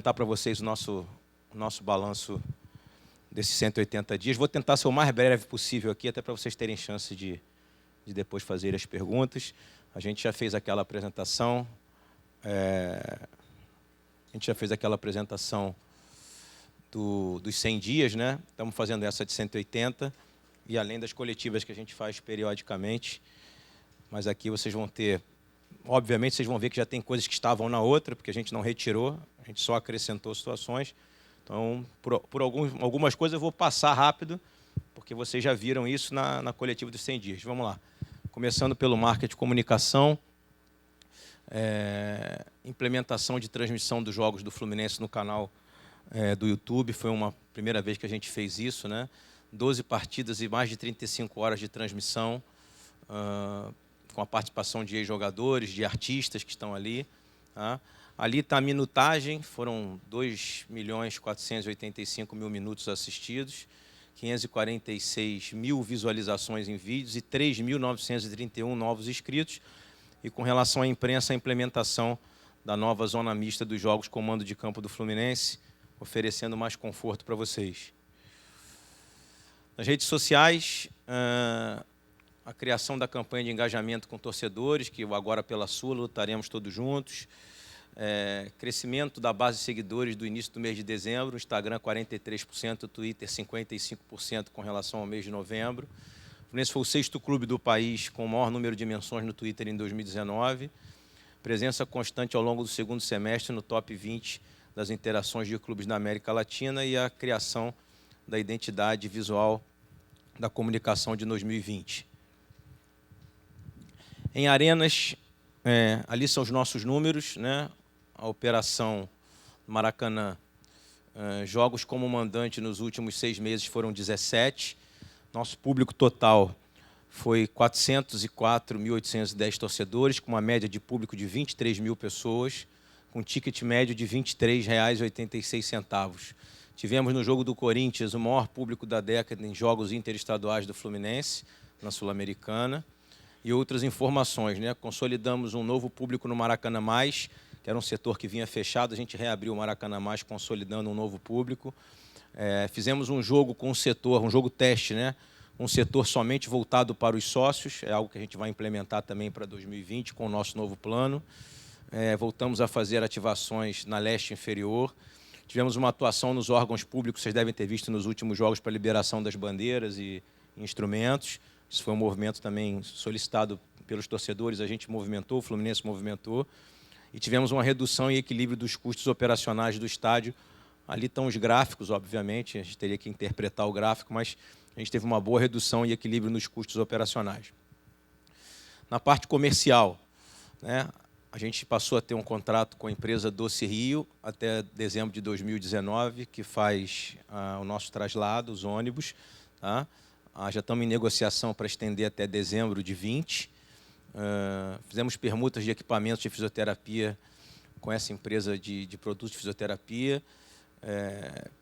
apresentar para vocês o nosso balanço desses 180 dias. Vou tentar ser o mais breve possível aqui, até para vocês terem chance de depois fazer as perguntas. A gente já fez aquela apresentação. Dos 100 dias, né? Estamos fazendo essa de 180, e além das coletivas que a gente faz periodicamente. Mas aqui vocês vão ter... Obviamente, vocês vão ver que já tem coisas que estavam na outra, porque a gente não retirou, a gente só acrescentou situações. Então, por algumas coisas eu vou passar rápido, porque vocês já viram isso na coletiva dos 100 dias. Vamos lá. Começando pelo marketing e comunicação, implementação de transmissão dos jogos do Fluminense no canal do YouTube. Foi uma primeira vez que a gente fez isso, né? 12 partidas e mais de 35 horas de transmissão, com a participação de ex-jogadores, de artistas que estão ali. Tá? Ali está a minutagem, foram 2.485.000 minutos assistidos, 546.000 visualizações em vídeos e 3.931 novos inscritos. E com relação à imprensa, a implementação da nova zona mista dos jogos comando de campo do Fluminense, oferecendo mais conforto para vocês. Nas redes sociais, a criação da campanha de engajamento com torcedores, que agora pela Sula lutaremos todos juntos. Crescimento da base de seguidores do início do mês de dezembro, Instagram 43%, Twitter 55% com relação ao mês de novembro. O Fluminense foi o 6º clube do país com o maior número de menções no Twitter em 2019. Presença constante ao longo do segundo semestre no top 20 das interações de clubes da América Latina e a criação da identidade visual da comunicação de 2020. Em arenas, ali são os nossos números, né? A operação Maracanã, jogos como mandante nos últimos 6 meses foram 17. Nosso público total foi 404.810 torcedores, com uma média de público de 23 mil pessoas, com ticket médio de R$ 23,86. Tivemos no jogo do Corinthians o maior público da década em jogos interestaduais do Fluminense, na Sul-Americana. E outras informações, né? Consolidamos um novo público no Maracanã Mais, que era um setor que vinha fechado, a gente reabriu o Maracanã Mais, consolidando um novo público. Fizemos um jogo com um setor, um jogo teste, né? Um setor somente voltado para os sócios, é algo que a gente vai implementar também para 2020 com o nosso novo plano. Voltamos a fazer ativações na leste inferior. Tivemos uma atuação nos órgãos públicos, vocês devem ter visto nos últimos jogos, para a liberação das bandeiras e instrumentos. Isso foi um movimento também solicitado pelos torcedores, a gente movimentou, o Fluminense movimentou. E tivemos uma redução e equilíbrio dos custos operacionais do estádio. Ali estão os gráficos, obviamente, a gente teria que interpretar o gráfico, mas a gente teve uma boa redução e equilíbrio nos custos operacionais. Na parte comercial, né, a gente passou a ter um contrato com a empresa Doce Rio até dezembro de 2019, que faz o nosso traslado, os ônibus. Tá? Já estamos em negociação para estender até dezembro de 2020. Fizemos permutas de equipamentos de fisioterapia com essa empresa de produtos de fisioterapia,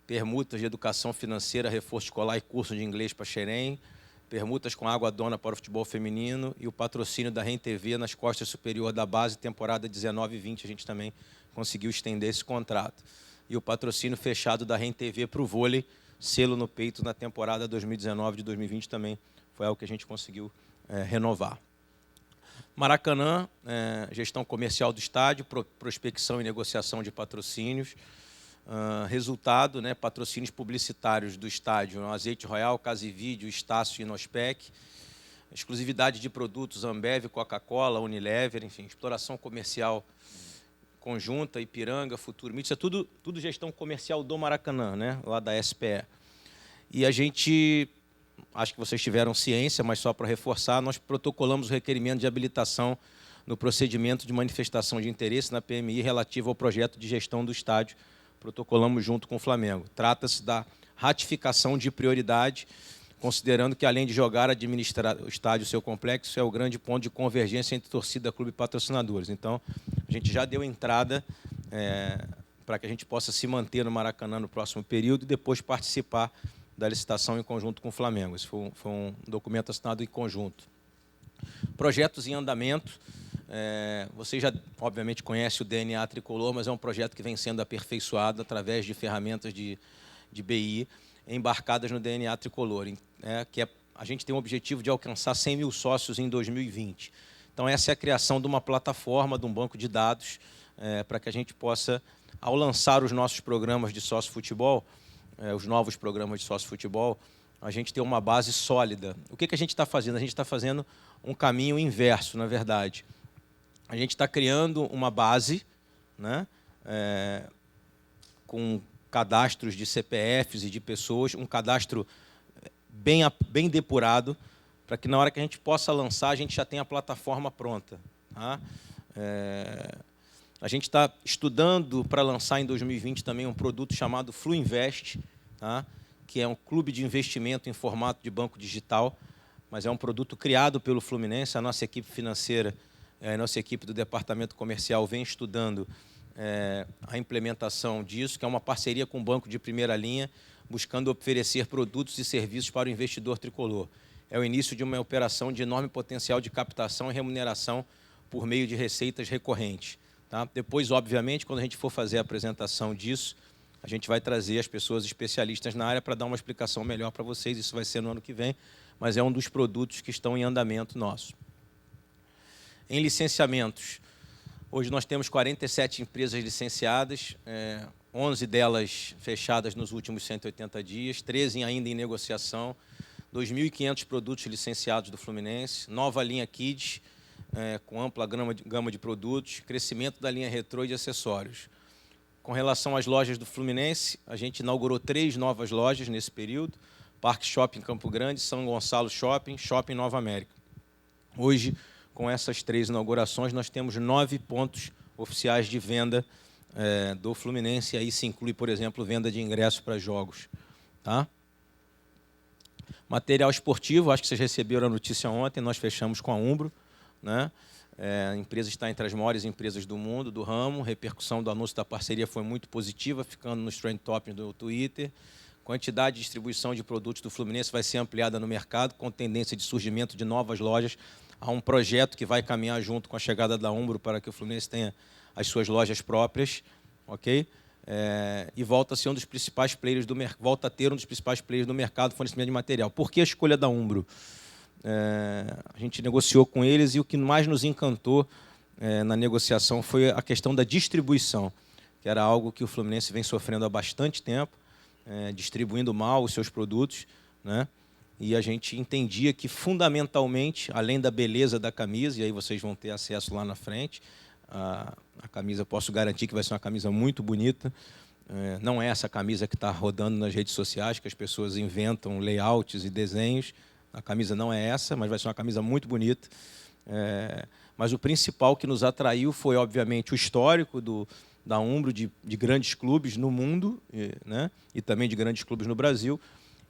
permutas de educação financeira, reforço escolar e curso de inglês para Xerém, permutas com água dona para o futebol feminino e o patrocínio da REN-TV nas costas superior da base, temporada 19 e 20, a gente também conseguiu estender esse contrato. E o patrocínio fechado da REN-TV para o vôlei, selo no peito na temporada 2019 de 2020 também foi algo que a gente conseguiu renovar. Maracanã, gestão comercial do estádio, prospecção e negociação de patrocínios. Resultado, né, patrocínios publicitários do estádio, Azeite Royal, Casivídeo, Estácio e Inospec. Exclusividade de produtos, Ambev, Coca-Cola, Unilever, enfim, exploração comercial conjunta, Ipiranga, Futuro Mídia, isso é tudo gestão comercial do Maracanã, né, lá da SPE. E a gente, acho que vocês tiveram ciência, mas só para reforçar, nós protocolamos o requerimento de habilitação no procedimento de manifestação de interesse na PMI relativo ao projeto de gestão do estádio. Protocolamos junto com o Flamengo. Trata-se da ratificação de prioridade, considerando que, além de jogar, administrar o estádio e o seu complexo, é o grande ponto de convergência entre torcida, clube e patrocinadores. Então, a gente já deu entrada para que a gente possa se manter no Maracanã no próximo período e depois participar da licitação em conjunto com o Flamengo. Esse foi um documento assinado em conjunto. Projetos em andamento. Você já, obviamente, conhece o DNA Tricolor, mas é um projeto que vem sendo aperfeiçoado através de ferramentas de BI embarcadas no DNA Tricolor, a gente tem o objetivo de alcançar 100 mil sócios em 2020. Então, essa é a criação de uma plataforma, de um banco de dados, para que a gente possa, ao lançar os nossos programas de sócio-futebol, os novos programas de sócio-futebol, a gente ter uma base sólida. O que a gente está fazendo? A gente está fazendo um caminho inverso, na verdade. A gente está criando uma base, né, com cadastros de CPFs e de pessoas, um cadastro bem depurado, para que na hora que a gente possa lançar, a gente já tenha a plataforma pronta. Tá? A gente está estudando para lançar em 2020 também um produto chamado Fluinvest, tá? Que é um clube de investimento em formato de banco digital, mas é um produto criado pelo Fluminense. A nossa equipe financeira, a nossa equipe do departamento comercial vem estudando a implementação disso, que é uma parceria com um banco de primeira linha, buscando oferecer produtos e serviços para o investidor tricolor. É o início de uma operação de enorme potencial de captação e remuneração por meio de receitas recorrentes. Tá? Depois, obviamente, quando a gente for fazer a apresentação disso, a gente vai trazer as pessoas especialistas na área para dar uma explicação melhor para vocês. Isso vai ser no ano que vem, mas é um dos produtos que estão em andamento nosso. Em licenciamentos, hoje nós temos 47 empresas licenciadas, 11 delas fechadas nos últimos 180 dias, 13 ainda em negociação, 2.500 produtos licenciados do Fluminense, nova linha Kids, com ampla gama de produtos, crescimento da linha retrô e de acessórios. Com relação às lojas do Fluminense, a gente inaugurou 3 novas lojas nesse período, Parque Shopping Campo Grande, São Gonçalo Shopping, Shopping Nova América. Hoje, com essas 3 inaugurações, nós temos 9 pontos oficiais de venda do Fluminense, e aí se inclui, por exemplo, venda de ingressos para jogos. Tá? Material esportivo, acho que vocês receberam a notícia ontem, nós fechamos com a Umbro, né? A empresa está entre as maiores empresas do mundo, do ramo, repercussão do anúncio da parceria foi muito positiva, ficando nos trend topics do Twitter. Quantidade de distribuição de produtos do Fluminense vai ser ampliada no mercado, com tendência de surgimento de novas lojas. Há um projeto que vai caminhar junto com a chegada da Umbro para que o Fluminense tenha as suas lojas próprias, ok? E volta a ser um dos principais players do mercado, volta a ter um dos principais players do mercado de fornecimento de material. Por que a escolha da Umbro? A gente negociou com eles e o que mais nos encantou na negociação foi a questão da distribuição, que era algo que o Fluminense vem sofrendo há bastante tempo, distribuindo mal os seus produtos, né? E a gente entendia que, fundamentalmente, além da beleza da camisa, e aí vocês vão ter acesso lá na frente, a camisa, posso garantir que vai ser uma camisa muito bonita, não é essa camisa que está rodando nas redes sociais, que as pessoas inventam layouts e desenhos. A camisa não é essa, mas vai ser uma camisa muito bonita. Mas o principal que nos atraiu foi, obviamente, o histórico da Umbro de grandes clubes no mundo, né? E também de grandes clubes no Brasil,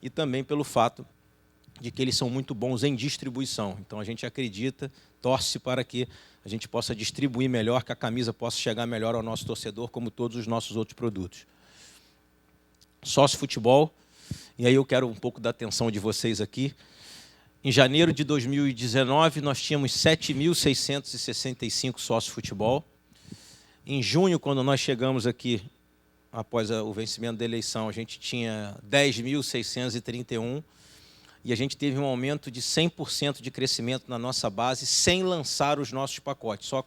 e também pelo fato de que eles são muito bons em distribuição. Então, a gente acredita, torce para que a gente possa distribuir melhor, que a camisa possa chegar melhor ao nosso torcedor, como todos os nossos outros produtos. Sócio futebol, e aí eu quero um pouco da atenção de vocês aqui. Em janeiro de 2019, nós tínhamos 7.665 sócios futebol. Em junho, quando nós chegamos aqui, após o vencimento da eleição, a gente tinha 10.631, e a gente teve um aumento de 100% de crescimento na nossa base, sem lançar os nossos pacotes, só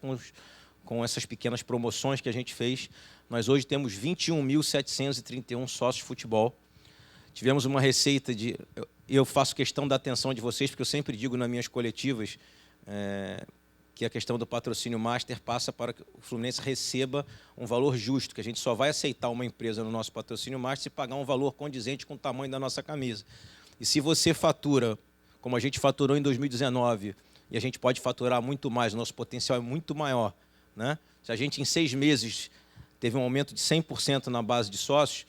com essas pequenas promoções que a gente fez. Nós hoje temos 21.731 sócios de futebol. Tivemos uma receita de... Eu faço questão da atenção de vocês, porque eu sempre digo nas minhas coletivas que a questão do patrocínio master passa para que o Fluminense receba um valor justo, que a gente só vai aceitar uma empresa no nosso patrocínio master se pagar um valor condizente com o tamanho da nossa camisa. E se você fatura, como a gente faturou em 2019, e a gente pode faturar muito mais, o nosso potencial é muito maior, né? Se a gente em 6 meses teve um aumento de 100% na base de sócios,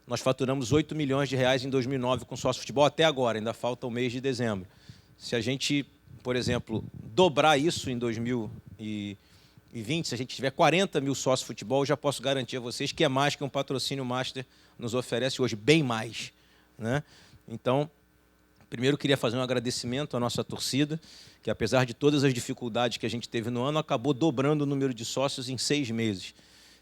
nós faturamos 8 milhões de reais em 2009 com sócio futebol, até agora, ainda falta o mês de dezembro. Se a gente, por exemplo, dobrar isso em 2020, se a gente tiver 40 mil sócios futebol, eu já posso garantir a vocês que é mais que um patrocínio master nos oferece hoje, bem mais, né? Então, Primeiro, queria fazer um agradecimento à nossa torcida, que apesar de todas as dificuldades que a gente teve no ano, acabou dobrando o número de sócios em 6 meses.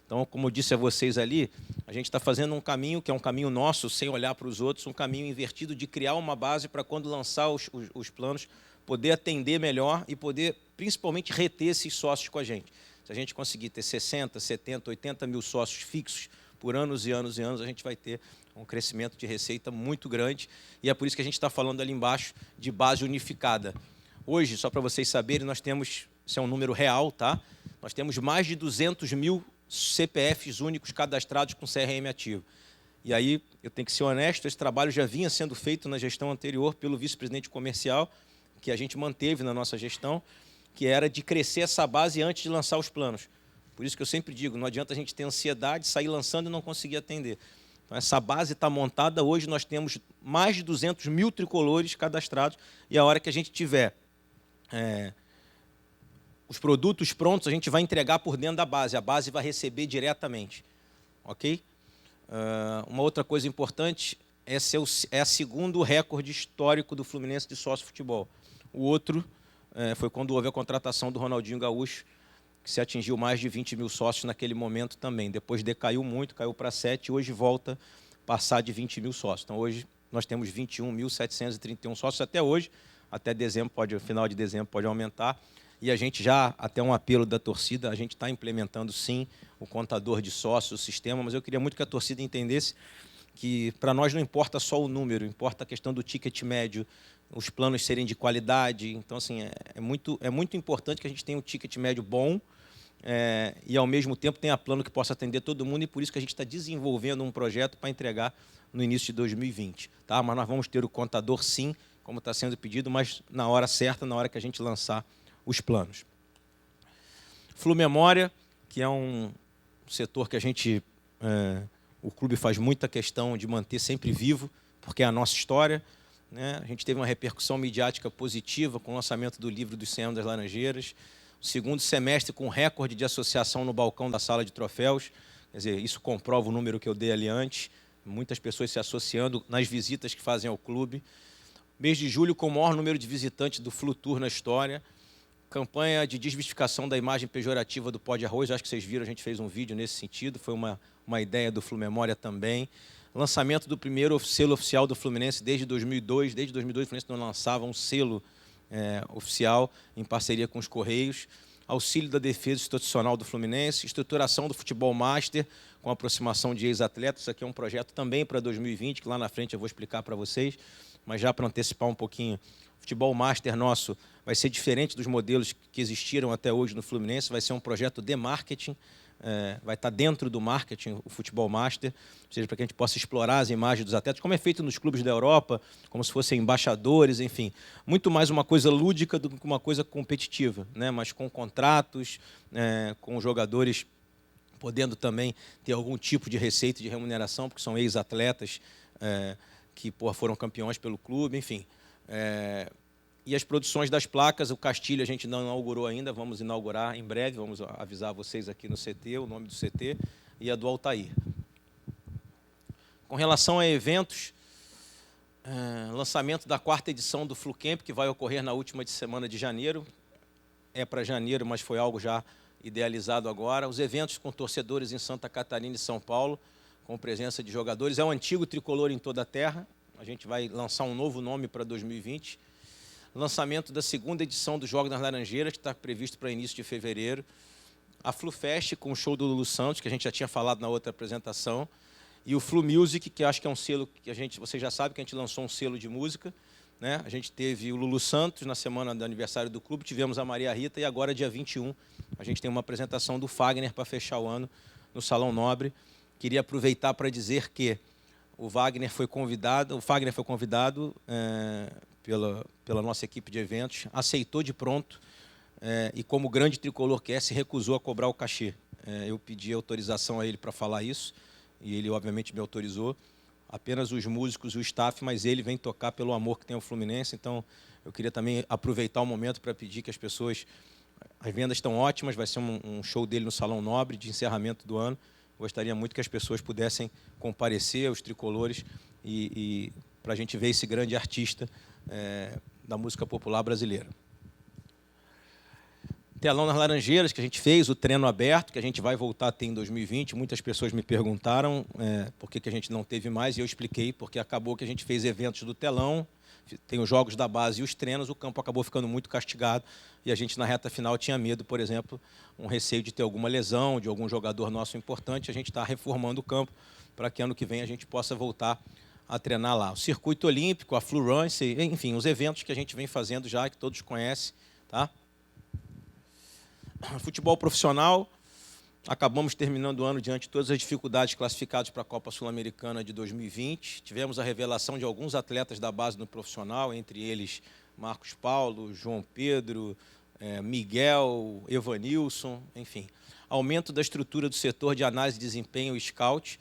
Então, como eu disse a vocês ali, a gente está fazendo um caminho que é um caminho nosso, sem olhar para os outros, um caminho invertido de criar uma base para quando lançar os planos, poder atender melhor e poder, principalmente, reter esses sócios com a gente. Se a gente conseguir ter 60, 70, 80 mil sócios fixos por anos e anos e anos, a gente vai ter um crescimento de receita muito grande. E é por isso que a gente está falando ali embaixo de base unificada. Hoje, só para vocês saberem, nós temos, isso é um número real, tá? Nós temos mais de 200 mil CPFs únicos cadastrados com CRM ativo. E aí, eu tenho que ser honesto, esse trabalho já vinha sendo feito na gestão anterior pelo vice-presidente comercial, que a gente manteve na nossa gestão, que era de crescer essa base antes de lançar os planos. Por isso que eu sempre digo, não adianta a gente ter ansiedade, sair lançando e não conseguir atender. Então, essa base está montada, hoje nós temos mais de 200 mil tricolores cadastrados, e a hora que a gente tiver os produtos prontos, a gente vai entregar por dentro da base, a base vai receber diretamente. Ok? Uma outra coisa importante é o segundo recorde histórico do Fluminense de sócio futebol. O outro foi quando houve a contratação do Ronaldinho Gaúcho, que se atingiu mais de 20 mil sócios naquele momento também. Depois decaiu muito, caiu para 7, e hoje volta a passar de 20 mil sócios. Então, hoje nós temos 21.731 sócios até hoje, até dezembro, final de dezembro pode aumentar. E a gente já, até um apelo da torcida, a gente está implementando, sim, o contador de sócios, o sistema, mas eu queria muito que a torcida entendesse que para nós não importa só o número, importa a questão do ticket médio, os planos serem de qualidade. Então, assim, é muito importante que a gente tenha um ticket médio bom e, ao mesmo tempo, tenha plano que possa atender todo mundo, e por isso que a gente está desenvolvendo um projeto para entregar no início de 2020. Tá? Mas nós vamos ter o contador, sim, como está sendo pedido, mas na hora certa, na hora que a gente lançar os planos. Flumemória, que é um setor que a gente, o clube faz muita questão de manter sempre vivo, porque é a nossa história, né? A gente teve uma repercussão midiática positiva com o lançamento do livro dos 100 anos das Laranjeiras, o segundo semestre com recorde de associação no balcão da sala de troféus, quer dizer, isso comprova o número que eu dei ali antes, muitas pessoas se associando nas visitas que fazem ao clube. Mês de julho com o maior número de visitantes do Flutour na história, campanha de desmistificação da imagem pejorativa do pó de arroz, acho que vocês viram, a gente fez um vídeo nesse sentido, foi uma ideia do Flumemória também. Lançamento do primeiro selo oficial do Fluminense desde 2002. Desde 2002 o Fluminense não lançava um selo oficial em parceria com os Correios. Auxílio da defesa institucional do Fluminense, estruturação do futebol master com aproximação de ex-atletas. Isso aqui é um projeto também para 2020, que lá na frente eu vou explicar para vocês, mas já para antecipar um pouquinho, o futebol master nosso vai ser diferente dos modelos que existiram até hoje no Fluminense, vai ser um projeto de marketing, vai estar dentro do marketing o futebol master, ou seja, para que a gente possa explorar as imagens dos atletas, como é feito nos clubes da Europa, como se fossem embaixadores, enfim, muito mais uma coisa lúdica do que uma coisa competitiva, né? Mas com contratos, com jogadores podendo também ter algum tipo de receita de remuneração, porque são ex-atletas que foram campeões pelo clube, enfim. E as produções das placas, o Castilho a gente não inaugurou ainda, vamos inaugurar em breve, vamos avisar vocês aqui no CT, o nome do CT, e a do Altair. Com relação a eventos, lançamento da 4ª edição do FluCamp, que vai ocorrer na última semana de janeiro, é para janeiro, mas foi algo já idealizado agora. Os eventos com torcedores em Santa Catarina e São Paulo, com presença de jogadores, é o antigo tricolor em toda a terra, a gente vai lançar um novo nome para 2020, lançamento da 2ª edição dos Jogos das Laranjeiras, que está previsto para início de fevereiro. A FluFest, com o show do Lulu Santos, que a gente já tinha falado na outra apresentação. E o Flu Music, que acho que é um selo que vocês já sabem que a gente lançou um selo de música, né? A gente teve o Lulu Santos na semana do aniversário do clube, tivemos a Maria Rita, e agora, dia 21, a gente tem uma apresentação do Fagner para fechar o ano no Salão Nobre. Queria aproveitar para dizer que o Fagner foi convidado pela nossa equipe de eventos, aceitou de pronto e, como grande tricolor que se recusou a cobrar o cachê. Eu pedi autorização a ele para falar isso e ele, obviamente, me autorizou. Apenas os músicos e o staff, mas ele vem tocar pelo amor que tem ao Fluminense. Então, eu queria também aproveitar o momento para pedir que as pessoas... As vendas estão ótimas, vai ser um show dele no Salão Nobre, de encerramento do ano. Gostaria muito que as pessoas pudessem comparecer, os tricolores, e para a gente ver esse grande artista da música popular brasileira. Telão nas Laranjeiras, que a gente fez, o treino aberto, que a gente vai voltar a ter em 2020. Muitas pessoas me perguntaram por que a gente não teve mais, e eu expliquei, porque acabou que a gente fez eventos do telão, tem os jogos da base e os treinos, o campo acabou ficando muito castigado, e a gente, na reta final, tinha medo, por exemplo, um receio de ter alguma lesão, de algum jogador nosso importante. A gente está reformando o campo para que ano que vem a gente possa voltar a treinar lá. O Circuito Olímpico, a Flu Run, enfim, os eventos que a gente vem fazendo já, que todos conhecem, tá? Futebol profissional, acabamos terminando o ano diante de todas as dificuldades classificadas para a Copa Sul-Americana de 2020. Tivemos a revelação de alguns atletas da base no profissional, entre eles Marcos Paulo, João Pedro, Miguel, Evanilson, enfim. Aumento da estrutura do setor de análise de desempenho e scout,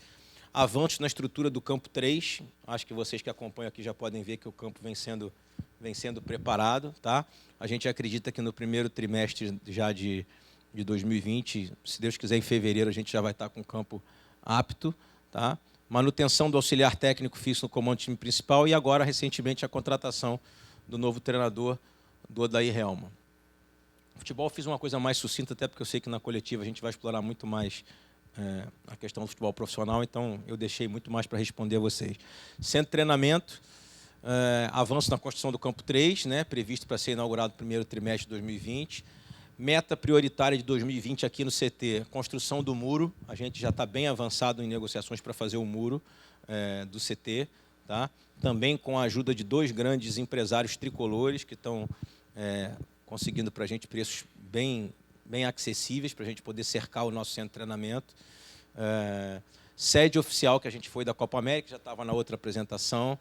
avanços na estrutura do campo 3, acho que vocês que acompanham aqui já podem ver que o campo vem sendo preparado, tá? A gente acredita que no primeiro trimestre já de 2020, se Deus quiser, em fevereiro, a gente já vai estar com o campo apto, tá? Manutenção do auxiliar técnico fixo no comando do time principal e agora, recentemente, a contratação do novo treinador, do Odair Helman. Futebol, fiz uma coisa mais sucinta, até porque eu sei que na coletiva a gente vai explorar muito mais a questão do futebol profissional, então eu deixei muito mais para responder a vocês. Centro de treinamento, avanço na construção do campo 3, né, previsto para ser inaugurado no primeiro trimestre de 2020. Meta prioritária de 2020 aqui no CT, construção do muro. A gente já está bem avançado em negociações para fazer o muro do CT. Tá? Também com a ajuda de 2 grandes empresários tricolores que estão conseguindo para a gente preços bem acessíveis para a gente poder cercar o nosso centro de treinamento. Sede oficial que a gente foi da Copa América, já estava na outra apresentação,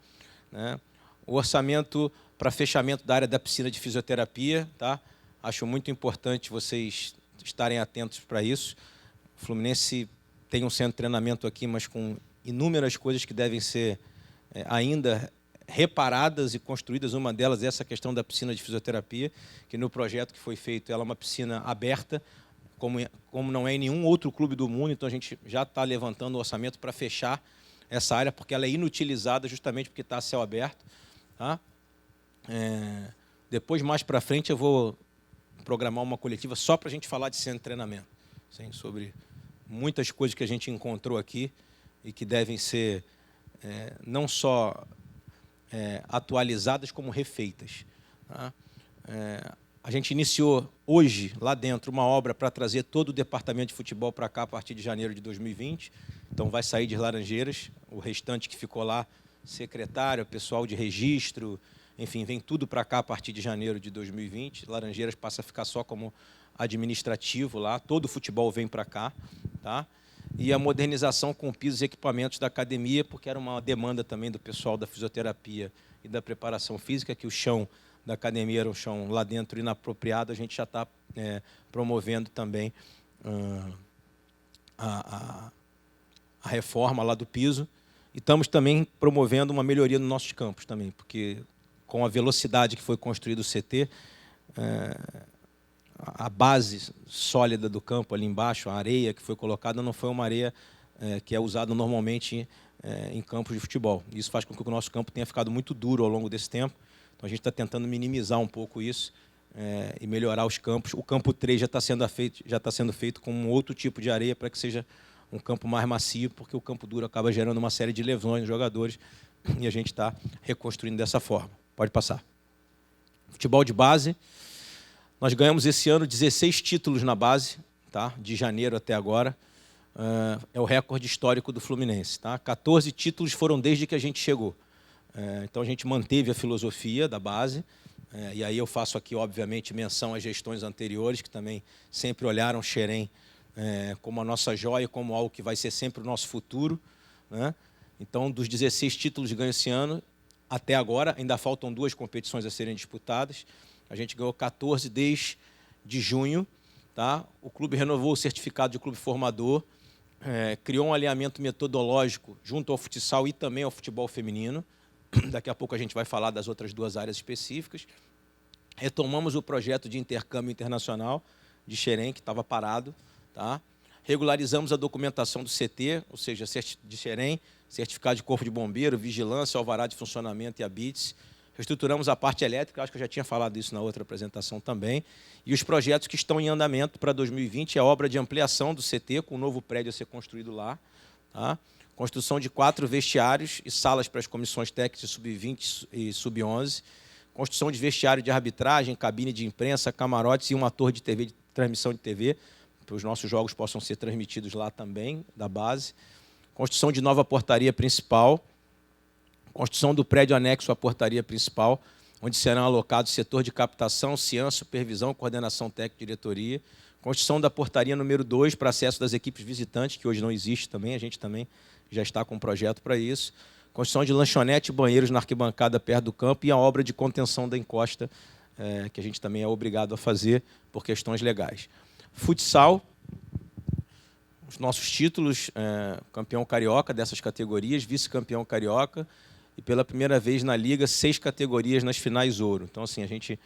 né? O orçamento para fechamento da área da piscina de fisioterapia, tá? Acho muito importante vocês estarem atentos para isso. O Fluminense tem um centro de treinamento aqui, mas com inúmeras coisas que devem ser ainda reparadas e construídas. Uma delas é essa questão da piscina de fisioterapia, que no projeto que foi feito ela é uma piscina aberta, como não é em nenhum outro clube do mundo, então a gente já está levantando o orçamento para fechar essa área, porque ela é inutilizada justamente porque está a céu aberto. Tá? Depois, mais para frente, eu vou programar uma coletiva só para a gente falar de centro de treinamento, assim, sobre muitas coisas que a gente encontrou aqui e que devem ser não só atualizadas, como refeitas. Tá? A gente iniciou hoje, lá dentro, uma obra para trazer todo o departamento de futebol para cá a partir de janeiro de 2020. Então, vai sair de Laranjeiras, o restante que ficou lá, secretário, pessoal de registro, enfim, vem tudo para cá a partir de janeiro de 2020. Laranjeiras passa a ficar só como administrativo lá, todo o futebol vem para cá. Tá? E a modernização com pisos e equipamentos da academia, porque era uma demanda também do pessoal da fisioterapia e da preparação física, que o chão da academia era um chão lá dentro inapropriado. A gente já está promovendo também a reforma lá do piso. E estamos também promovendo uma melhoria nos nossos campos também, porque com a velocidade que foi construído o CT, a base sólida do campo ali embaixo, a areia que foi colocada, não foi uma areia que é usada normalmente em campos de futebol. Isso faz com que o nosso campo tenha ficado muito duro ao longo desse tempo. Então, a gente está tentando minimizar um pouco isso e melhorar os campos. O campo 3 já está sendo feito com um outro tipo de areia para que seja um campo mais macio, porque o campo duro acaba gerando uma série de lesões nos jogadores e a gente está reconstruindo dessa forma. Pode passar. Futebol de base. Nós ganhamos esse ano 16 títulos na base, tá? De janeiro até agora. É o recorde histórico do Fluminense. Tá? 14 títulos foram desde que a gente chegou. Então, a gente manteve a filosofia da base. E aí eu faço aqui, obviamente, menção às gestões anteriores, que também sempre olharam o Xerém como a nossa joia, como algo que vai ser sempre o nosso futuro. Né? Então, dos 16 títulos ganhos esse ano, até agora, ainda faltam 2 competições a serem disputadas. A gente ganhou 14 desde junho. Tá? O clube renovou o certificado de clube formador, criou um alinhamento metodológico junto ao futsal e também ao futebol feminino. Daqui a pouco a gente vai falar das outras 2 áreas específicas. Retomamos o projeto de intercâmbio internacional de Xerém, que estava parado. Tá? Regularizamos a documentação do CT, ou seja, de Xerém, certificado de corpo de bombeiro, vigilância, alvará de funcionamento e habites. reestruturamos a parte elétrica, acho que eu já tinha falado isso na outra apresentação também, e os projetos que estão em andamento para 2020 é a obra de ampliação do CT, com um novo prédio a ser construído lá, tá? Construção de 4 vestiários e salas para as comissões técnicas sub-20 e sub-11, construção de vestiário de arbitragem, cabine de imprensa, camarotes e uma torre de TV, de transmissão de TV, para os nossos jogos possam ser transmitidos lá também, da base. Construção de nova portaria principal, construção do prédio anexo à portaria principal, onde serão alocados setor de captação, ciência, supervisão, coordenação técnica e diretoria. Construção da portaria número 2 para acesso das equipes visitantes, que hoje não existe também, a gente também já está com um projeto para isso. Construção de lanchonete e banheiros na arquibancada perto do campo e a obra de contenção da encosta, que a gente também é obrigado a fazer por questões legais. Futsal, os nossos títulos, campeão carioca dessas categorias, vice-campeão carioca, e pela primeira vez na Liga, 6 categorias nas finais ouro. Então, assim, a gente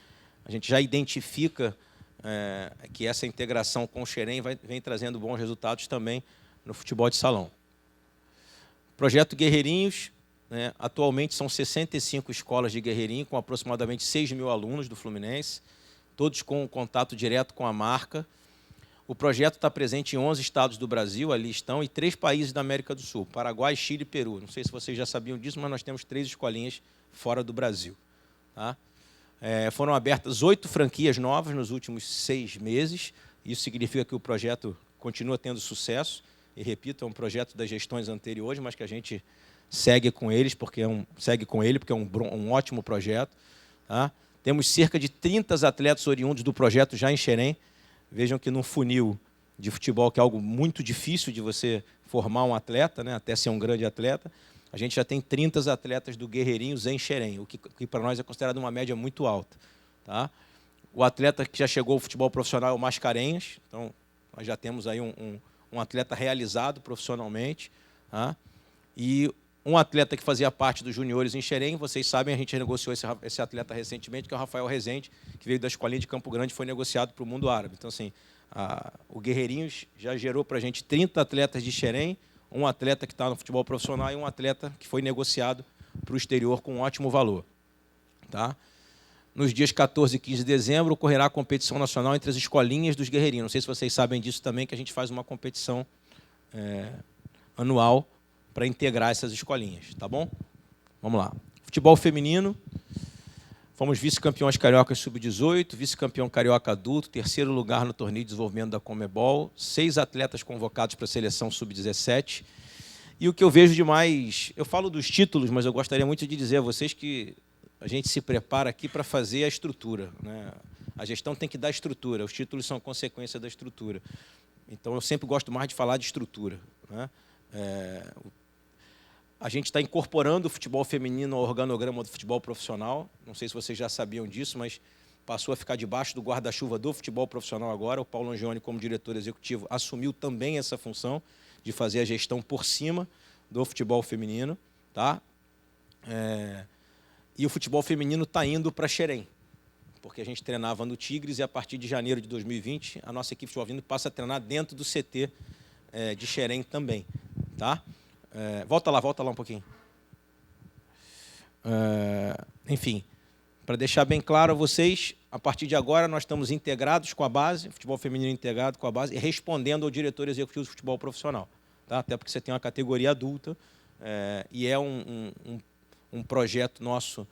já identifica que essa integração com o Xerém vem trazendo bons resultados também no futebol de salão. Projeto Guerreirinhos, atualmente são 65 escolas de Guerreirinho, com aproximadamente 6.000 alunos do Fluminense, todos com contato direto com a marca. O projeto está presente em 11 estados do Brasil, ali estão, e 3 países da América do Sul, Paraguai, Chile e Peru. Não sei se vocês já sabiam disso, mas nós temos 3 escolinhas fora do Brasil. Tá? Foram abertas 8 franquias novas nos últimos 6 meses. Isso significa que o projeto continua tendo sucesso. E, repito, é um projeto das gestões anteriores, mas que a gente segue com eles, porque é um ótimo projeto. Tá? Temos cerca de 30 atletas oriundos do projeto já em Xerém. Vejam que num funil de futebol, que é algo muito difícil de você formar um atleta, até ser um grande atleta, a gente já tem 30 atletas do Guerreirinhos em Xerém, o que para nós é considerado uma média muito alta. Tá? O atleta que já chegou ao futebol profissional é o Mascarenhas, então nós já temos aí um atleta realizado profissionalmente. Tá? E um atleta que fazia parte dos juniores em Xerém, vocês sabem, a gente negociou esse atleta recentemente, que é o Rafael Rezende, que veio da escolinha de Campo Grande e foi negociado para o mundo árabe. Então, assim, o Guerreirinhos já gerou para a gente 30 atletas de Xerém, um atleta que está no futebol profissional e um atleta que foi negociado para o exterior com um ótimo valor. Tá? Nos dias 14 e 15 de dezembro, ocorrerá a competição nacional entre as escolinhas dos Guerreirinhos. Não sei se vocês sabem disso também, que a gente faz uma competição anual para integrar essas escolinhas, tá bom? Vamos lá. Futebol feminino. Fomos vice-campeões cariocas sub-18, vice-campeão carioca adulto, 3º lugar no torneio de desenvolvimento da Conmebol, 6 atletas convocados para a seleção sub-17. E o que eu vejo de mais... Eu falo dos títulos, mas eu gostaria muito de dizer a vocês que a gente se prepara aqui para fazer a estrutura. A gestão tem que dar estrutura, os títulos são consequência da estrutura. Então, eu sempre gosto mais de falar de estrutura. A gente está incorporando o futebol feminino ao organograma do futebol profissional. Não sei se vocês já sabiam disso, mas passou a ficar debaixo do guarda-chuva do futebol profissional agora. O Paulo Angione, como diretor executivo, assumiu também essa função de fazer a gestão por cima do futebol feminino. Tá? E o futebol feminino está indo para Xerém, porque a gente treinava no Tigres e, a partir de janeiro de 2020, a nossa equipe de futebol feminino passa a treinar dentro do CT de Xerém também. Tá? Volta lá um pouquinho. Enfim, para deixar bem claro a vocês, a partir de agora nós estamos integrados com a base, futebol feminino integrado com a base, e respondendo ao diretor executivo do futebol profissional. Tá? Até porque você tem uma categoria adulta, e é um projeto nosso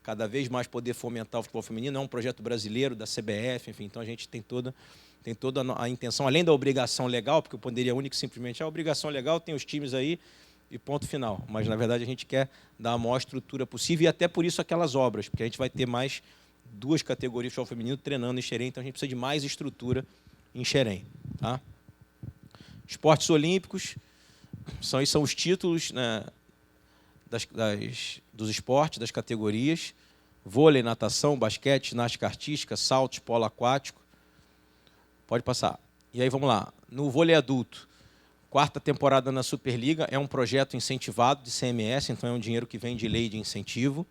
cada vez mais poder fomentar o futebol feminino, é um projeto brasileiro da CBF, enfim, então a gente tem toda a intenção, além da obrigação legal, porque eu poderia única e simplesmente a obrigação legal, tem os times aí e ponto final. Mas, na verdade, a gente quer dar a maior estrutura possível e até por isso aquelas obras, porque a gente vai ter mais 2 categorias de futebol feminino treinando em Xerém, então a gente precisa de mais estrutura em Xerém. Tá? Esportes olímpicos, são os títulos, né, dos esportes, das categorias: vôlei, natação, basquete, ginástica artística, salto, polo aquático. Pode passar. E aí, vamos lá. No vôlei adulto, 4ª temporada na Superliga, é um projeto incentivado de CMS, então é um dinheiro que vem de lei de incentivo.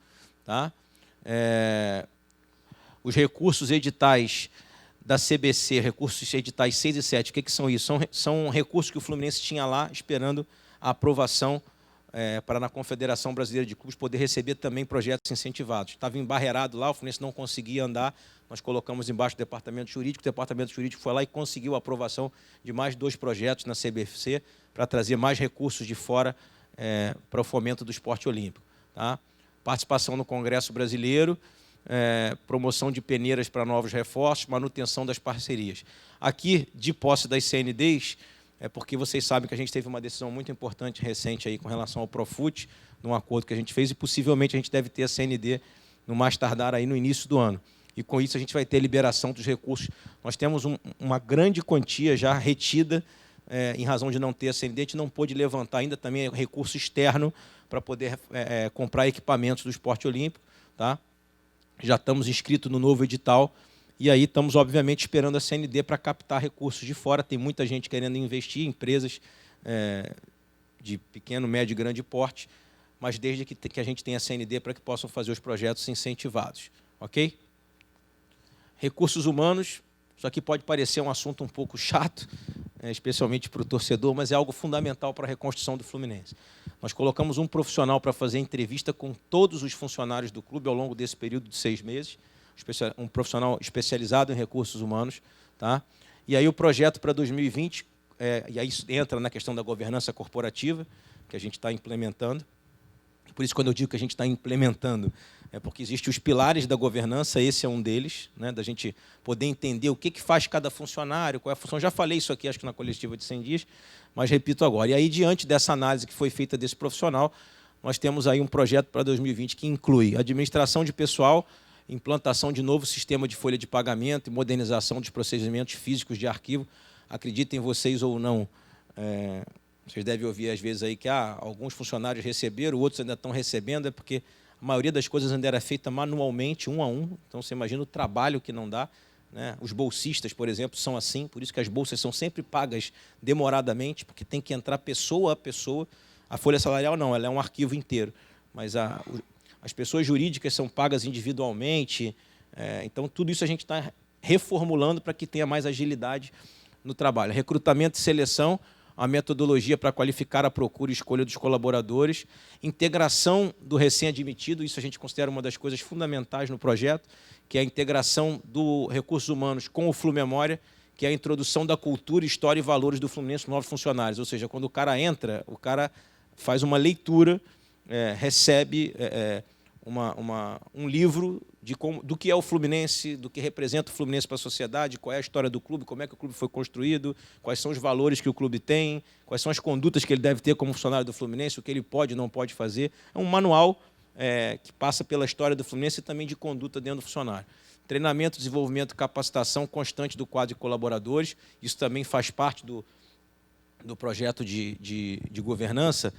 Tá? Os recursos editais da CBC, recursos editais 6 e 7, o que são isso? São recursos que o Fluminense tinha lá, esperando a aprovação para na Confederação Brasileira de Clubes poder receber também projetos incentivados. Estava embarreirado lá, o Fluminense não conseguia andar, nós colocamos embaixo do departamento jurídico, o departamento jurídico foi lá e conseguiu a aprovação de mais 2 projetos na CBFC para trazer mais recursos de fora para o fomento do esporte olímpico. Tá? Participação no Congresso Brasileiro, promoção de peneiras para novos reforços, manutenção das parcerias. Aqui, de posse das CNDs, porque vocês sabem que a gente teve uma decisão muito importante recente aí com relação ao Profut, num acordo que a gente fez, e possivelmente a gente deve ter a CND no mais tardar aí no início do ano. E com isso a gente vai ter liberação dos recursos. Nós temos uma grande quantia já retida, em razão de não ter a CND, a gente não pôde levantar ainda também recurso externo para poder comprar equipamentos do esporte olímpico. Tá? Já estamos inscritos no novo edital, e aí estamos, obviamente, esperando a CND para captar recursos de fora. Tem muita gente querendo investir, empresas de pequeno, médio e grande porte, mas desde que a gente tenha a CND para que possam fazer os projetos incentivados. Ok? Recursos humanos, isso aqui pode parecer um assunto um pouco chato, especialmente para o torcedor, mas é algo fundamental para a reconstrução do Fluminense. Nós colocamos um profissional para fazer entrevista com todos os funcionários do clube ao longo desse período de 6 meses, um profissional especializado em recursos humanos. Tá? E aí o projeto para 2020, e aí isso entra na questão da governança corporativa, que a gente está implementando. Por isso, quando eu digo que a gente está implementando, é porque existem os pilares da governança, esse é um deles, né, da gente poder entender o que faz cada funcionário, qual é a função. Já falei isso aqui, acho que na coletiva de 100 dias, mas repito agora. E aí, diante dessa análise que foi feita desse profissional, nós temos aí um projeto para 2020 que inclui administração de pessoal, implantação de novo sistema de folha de pagamento e modernização dos procedimentos físicos de arquivo. Acreditem vocês ou não, vocês devem ouvir às vezes aí que alguns funcionários receberam, outros ainda estão recebendo, é porque a maioria das coisas ainda era feita manualmente, um a um. Então, você imagina o trabalho que não dá. Né? Os bolsistas, por exemplo, são assim, por isso que as bolsas são sempre pagas demoradamente, porque tem que entrar pessoa a pessoa. A folha salarial não, ela é um arquivo inteiro. Mas as pessoas jurídicas são pagas individualmente. Então, tudo isso a gente está reformulando para que tenha mais agilidade no trabalho. Recrutamento e seleção, a metodologia para qualificar a procura e escolha dos colaboradores, integração do recém-admitido, isso a gente considera uma das coisas fundamentais no projeto, que é a integração do recursos humanos com o Flumemória, que é a introdução da cultura, história e valores do Fluminense para novos funcionários. Ou seja, quando o cara entra, o cara faz uma leitura, recebe um livro do que é o Fluminense, do que representa o Fluminense para a sociedade, qual é a história do clube, como é que o clube foi construído, quais são os valores que o clube tem, quais são as condutas que ele deve ter como funcionário do Fluminense, o que ele pode e não pode fazer. É um manual que passa pela história do Fluminense e também de conduta dentro do funcionário. Treinamento, desenvolvimento e capacitação constante do quadro de colaboradores, isso também faz parte do projeto de governança.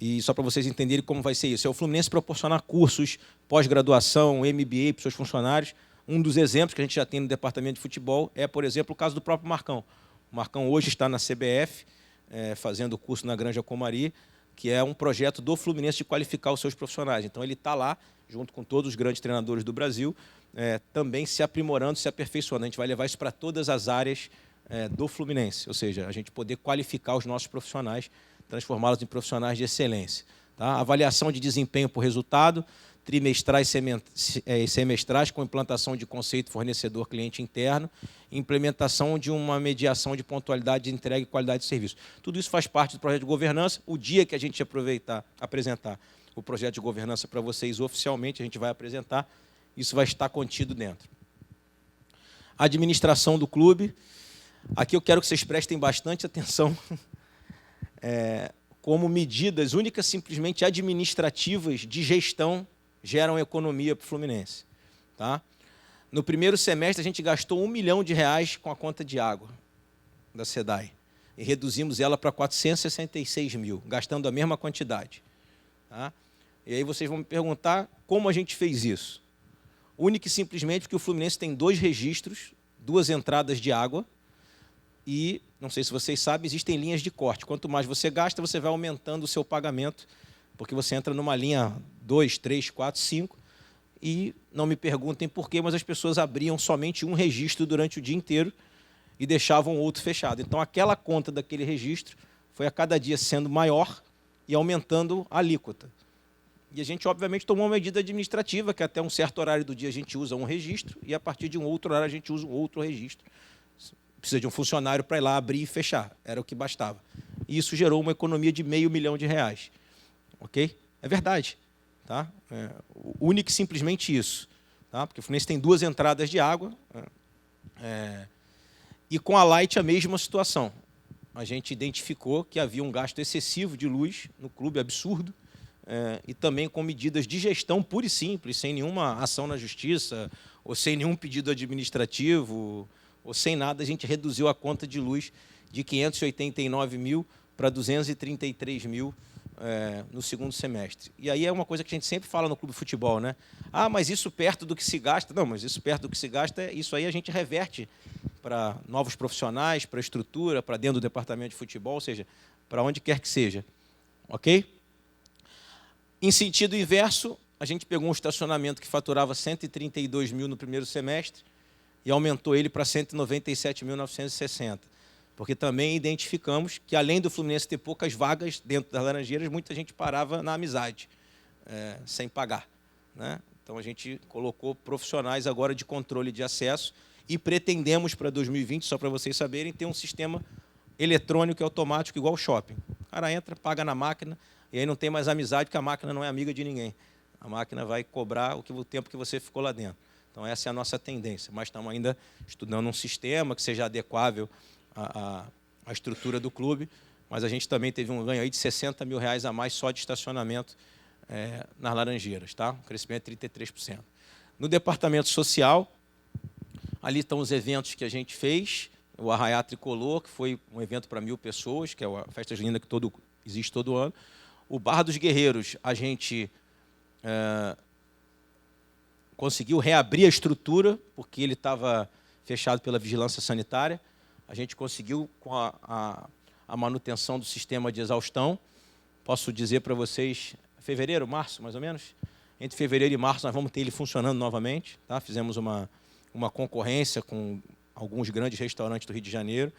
E só para vocês entenderem como vai ser isso, é o Fluminense proporcionar cursos, pós-graduação, MBA para os seus funcionários. Um dos exemplos que a gente já tem no departamento de futebol é, por exemplo, o caso do próprio Marcão. O Marcão hoje está na CBF, fazendo o curso na Granja Comari, que é um projeto do Fluminense de qualificar os seus profissionais. Então, ele está lá, junto com todos os grandes treinadores do Brasil, também se aprimorando, se aperfeiçoando. A gente vai levar isso para todas as áreas do Fluminense, ou seja, a gente poder qualificar os nossos profissionais, transformá-los em profissionais de excelência. Tá? Avaliação de desempenho por resultado, trimestrais e semestrais, com implantação de conceito fornecedor-cliente interno, implementação de uma mediação de pontualidade de entrega e qualidade de serviço. Tudo isso faz parte do projeto de governança. O dia que a gente apresentar o projeto de governança para vocês oficialmente, a gente vai apresentar, isso vai estar contido dentro. Administração do clube. Aqui eu quero que vocês prestem bastante atenção, como medidas únicas, simplesmente administrativas de gestão geram economia para o Fluminense. Tá? No primeiro semestre, a gente gastou R$1 milhão com a conta de água da SEDAI e reduzimos ela para 466 mil, gastando a mesma quantidade. Tá? E aí vocês vão me perguntar como a gente fez isso. Única e simplesmente porque o Fluminense tem 2 registros, 2 entradas de água, e, não sei se vocês sabem, existem linhas de corte. Quanto mais você gasta, você vai aumentando o seu pagamento, porque você entra numa linha 2, 3, 4, 5, e não me perguntem por quê, mas as pessoas abriam somente um registro durante o dia inteiro e deixavam o outro fechado. Então, aquela conta daquele registro foi a cada dia sendo maior e aumentando a alíquota. E a gente, obviamente, tomou uma medida administrativa, que até um certo horário do dia a gente usa um registro, e a partir de um outro horário a gente usa um outro registro. Precisa de um funcionário para ir lá abrir e fechar, era o que bastava. E isso gerou uma economia de R$500 milhão. Ok? É verdade. Tá? Único e simplesmente isso. Tá? Porque o Fluminense tem 2 entradas de água, e com a Light a mesma situação. A gente identificou que havia um gasto excessivo de luz no clube, absurdo, e também com medidas de gestão pura e simples, sem nenhuma ação na justiça, ou sem nenhum pedido administrativo, ou sem nada, a gente reduziu a conta de luz de 589 mil para 233 mil no segundo semestre. E aí é uma coisa que a gente sempre fala no clube de futebol, né? Ah, mas isso perto do que se gasta. Não, mas isso perto do que se gasta, isso aí a gente reverte para novos profissionais, para a estrutura, para dentro do departamento de futebol, ou seja, para onde quer que seja. Ok? Em sentido inverso, a gente pegou um estacionamento que faturava 132 mil no primeiro semestre e aumentou ele para 197.960. Porque também identificamos que, além do Fluminense ter poucas vagas dentro das Laranjeiras, muita gente parava na amizade, sem pagar. Né? Então, a gente colocou profissionais agora de controle de acesso e pretendemos, para 2020, só para vocês saberem, ter um sistema eletrônico e automático igual ao shopping. O cara entra, paga na máquina, e aí não tem mais amizade, porque a máquina não é amiga de ninguém. A máquina vai cobrar o tempo que você ficou lá dentro. Então, essa é a nossa tendência. Mas estamos ainda estudando um sistema que seja adequável à estrutura do clube. Mas a gente também teve um ganho aí de R$60 mil a mais só de estacionamento nas Laranjeiras. Tá? Um crescimento de 33%. No departamento social, ali estão os eventos que a gente fez. O Arraiá Tricolor, que foi um evento para 1.000 pessoas, que é a festa junina que existe todo ano. O Bar dos Guerreiros, a gente conseguiu reabrir a estrutura, porque ele estava fechado pela vigilância sanitária. A gente conseguiu, com a manutenção do sistema de exaustão. Posso dizer para vocês, fevereiro, março, mais ou menos? Entre fevereiro e março nós vamos ter ele funcionando novamente. Tá? Fizemos uma concorrência com alguns grandes restaurantes do Rio de Janeiro,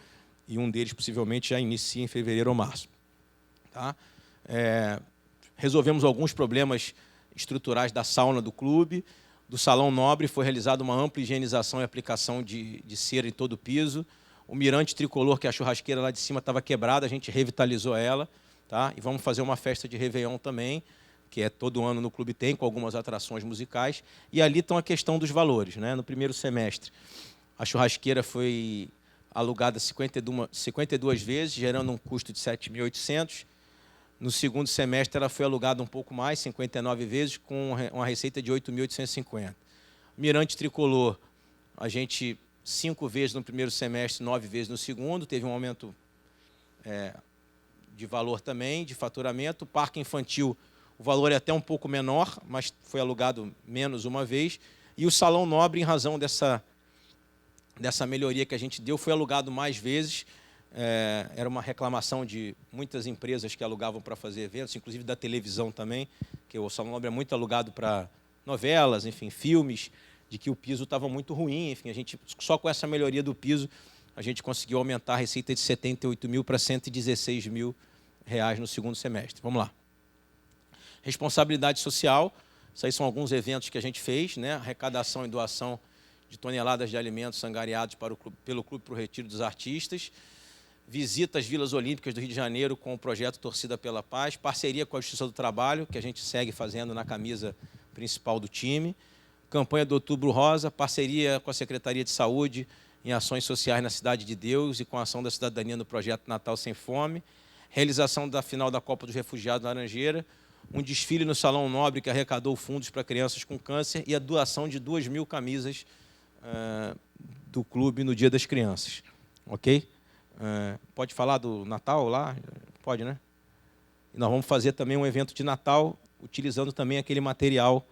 e um deles possivelmente já inicia em fevereiro ou março. Tá? Resolvemos alguns problemas estruturais da sauna do clube. Do Salão Nobre foi realizada uma ampla higienização e aplicação de cera em todo o piso. O Mirante Tricolor, que é a churrasqueira lá de cima, estava quebrada, a gente revitalizou ela. Tá? E vamos fazer uma festa de Réveillon também, que todo ano no clube tem, com algumas atrações musicais. E ali estão a questão dos valores. Né? No primeiro semestre, a churrasqueira foi alugada 52 vezes, gerando um custo de 7.800. No segundo semestre, ela foi alugada um pouco mais, 59 vezes, com uma receita de 8.850. Mirante Tricolor, a gente 5 vezes no primeiro semestre, 9 vezes no segundo, teve um aumento de valor também, de faturamento. O Parque Infantil, o valor é até um pouco menor, mas foi alugado menos uma vez. E o Salão Nobre, em razão dessa melhoria que a gente deu, foi alugado mais vezes. Era uma reclamação de muitas empresas que alugavam para fazer eventos, inclusive da televisão também, que o Salão Nobre é muito alugado para novelas, enfim, filmes, de que o piso estava muito ruim. Enfim, a gente, só com essa melhoria do piso, a gente conseguiu aumentar a receita de 78 mil para 116 mil reais no segundo semestre. Vamos lá. Responsabilidade social, isso aí são alguns eventos que a gente fez, né? Arrecadação e doação de toneladas de alimentos angariados pelo Clube para o Retiro dos Artistas. Visita às Vilas Olímpicas do Rio de Janeiro com o projeto Torcida pela Paz, parceria com a Justiça do Trabalho, que a gente segue fazendo na camisa principal do time, campanha do Outubro Rosa, parceria com a Secretaria de Saúde em ações sociais na Cidade de Deus e com a ação da cidadania no projeto Natal Sem Fome, realização da final da Copa dos Refugiados na Laranjeira, um desfile no Salão Nobre que arrecadou fundos para crianças com câncer e a doação de 2.000 camisas do clube no Dia das Crianças. Ok? Pode falar do Natal lá? Pode, né? E nós vamos fazer também um evento de Natal, utilizando também aquele material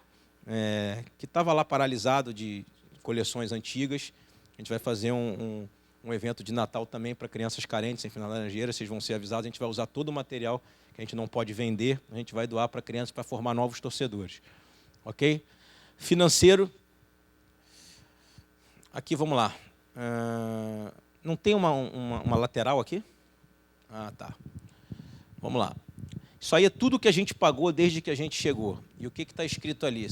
que estava lá paralisado de coleções antigas. A gente vai fazer um evento de Natal também para crianças carentes, enfim, na Laranjeira, vocês vão ser avisados. A gente vai usar todo o material que a gente não pode vender, a gente vai doar para crianças para formar novos torcedores. Ok? Financeiro. Aqui, vamos lá. Não tem uma lateral aqui? Ah, tá. Vamos lá. Isso aí é tudo que a gente pagou desde que a gente chegou. E o que está escrito ali?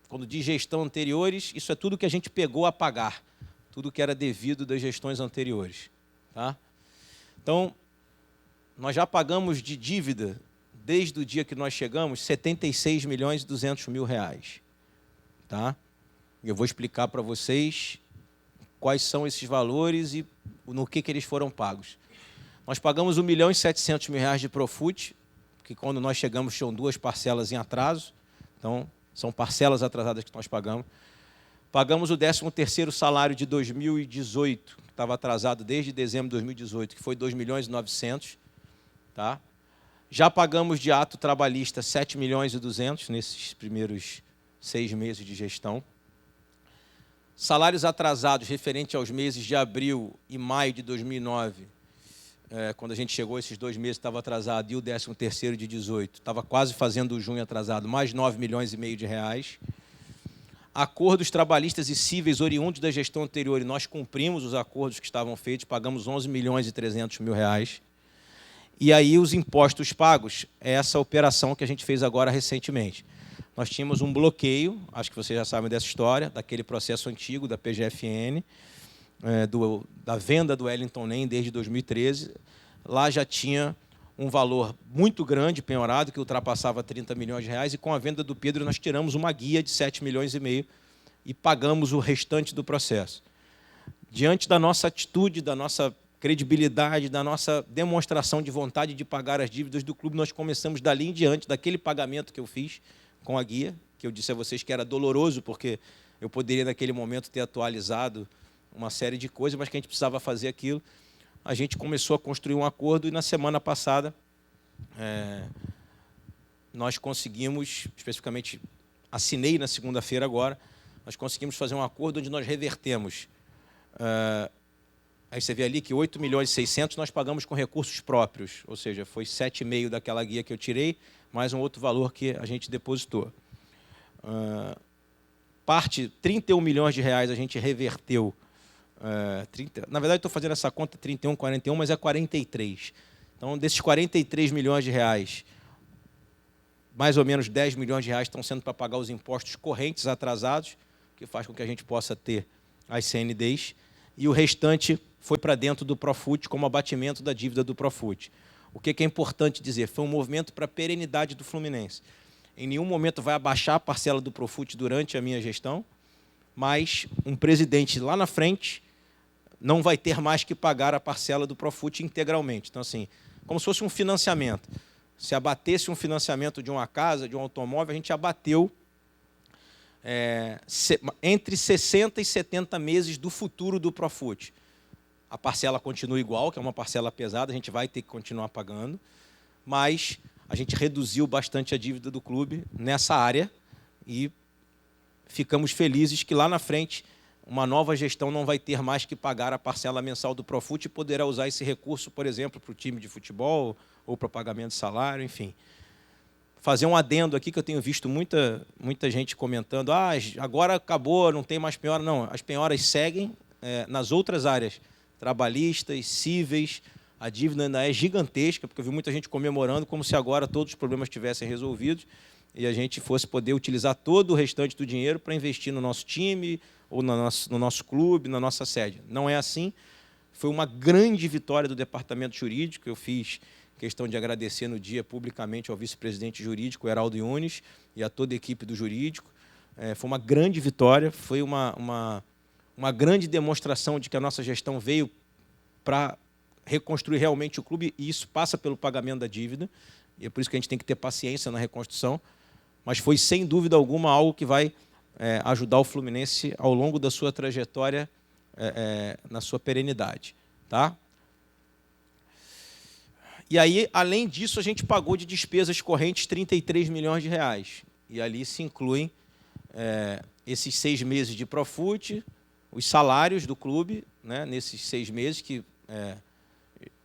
Quando diz gestão anteriores, isso é tudo que a gente pegou a pagar, tudo que era devido das gestões anteriores. Tá? Então, nós já pagamos de dívida, desde o dia que nós chegamos, 76 milhões e 200 mil reais. Tá? Eu vou explicar para vocês quais são esses valores e no que eles foram pagos. Nós pagamos 1 milhão e 700 mil reais de Profut, que quando nós chegamos tinham 2 parcelas em atraso, então são parcelas atrasadas que nós pagamos. Pagamos o 13º salário de 2018, que estava atrasado desde dezembro de 2018, que foi 2 milhões e 900. Tá? Já pagamos de ato trabalhista 7 milhões e 200 nesses primeiros 6 meses de gestão. Salários atrasados referente aos meses de abril e maio de 2009, quando a gente chegou, esses 2 meses estava atrasado, e o 13º de 18, estava quase fazendo o junho atrasado, mais 9 milhões e meio de reais. Acordos trabalhistas e cíveis oriundos da gestão anterior, e nós cumprimos os acordos que estavam feitos, pagamos 11 milhões e 300 mil reais. E aí os impostos pagos, é essa operação que a gente fez agora recentemente. Nós tínhamos um bloqueio, acho que vocês já sabem dessa história, daquele processo antigo da PGFN, da venda do Wellington Nem desde 2013. Lá já tinha um valor muito grande penhorado, que ultrapassava 30 milhões de reais, e com a venda do Pedro nós tiramos uma guia de 7 milhões e meio e pagamos o restante do processo. Diante da nossa atitude, da nossa credibilidade, da nossa demonstração de vontade de pagar as dívidas do clube, nós começamos dali em diante, daquele pagamento que eu fiz com a guia, que eu disse a vocês que era doloroso, porque eu poderia, naquele momento, ter atualizado uma série de coisas, mas que a gente precisava fazer aquilo. A gente começou a construir um acordo e, na semana passada, nós conseguimos, especificamente, assinei na segunda-feira agora, nós conseguimos fazer um acordo onde nós revertemos. Aí você vê ali que 8 milhões e 600 nós pagamos com recursos próprios, ou seja, foi 7,5 daquela guia que eu tirei, mais um outro valor que a gente depositou. Parte, 31 milhões de reais a gente reverteu. Na verdade, estou fazendo essa conta 31, 41, mas é 43. Então, desses 43 milhões de reais, mais ou menos 10 milhões de reais estão sendo para pagar os impostos correntes atrasados, que faz com que a gente possa ter as CNDs, e o restante foi para dentro do Profut como abatimento da dívida do Profut. O que é importante dizer? Foi um movimento para a perenidade do Fluminense. Em nenhum momento vai abaixar a parcela do Profut durante a minha gestão, mas um presidente lá na frente não vai ter mais que pagar a parcela do Profut integralmente. Então, assim, como se fosse um financiamento. Se abatesse um financiamento de uma casa, de um automóvel, a gente abateu entre 60 e 70 meses do futuro do Profut. A parcela continua igual, que é uma parcela pesada, a gente vai ter que continuar pagando, mas a gente reduziu bastante a dívida do clube nessa área e ficamos felizes que lá na frente uma nova gestão não vai ter mais que pagar a parcela mensal do Profut e poderá usar esse recurso, por exemplo, para o time de futebol ou para pagamento de salário, enfim. Fazer um adendo aqui, que eu tenho visto muita gente comentando, agora acabou, não tem mais penhora. Não, as penhoras seguem nas outras áreas, trabalhistas, cíveis, a dívida ainda é gigantesca, porque eu vi muita gente comemorando como se agora todos os problemas tivessem resolvidos e a gente fosse poder utilizar todo o restante do dinheiro para investir no nosso time, ou no nosso clube, na nossa sede. Não é assim. Foi uma grande vitória do departamento jurídico. Eu fiz questão de agradecer no dia publicamente ao vice-presidente jurídico, Heraldo Yunes, e a toda a equipe do jurídico. Foi uma grande vitória, foi uma grande demonstração de que a nossa gestão veio para reconstruir realmente o clube, e isso passa pelo pagamento da dívida, e é por isso que a gente tem que ter paciência na reconstrução, mas foi, sem dúvida alguma, algo que vai ajudar o Fluminense ao longo da sua trajetória, na sua perenidade. Tá? E aí, além disso, a gente pagou de despesas correntes 33 milhões de reais. E ali se incluem esses 6 meses de Profut, os salários do clube, né, nesses 6 meses, que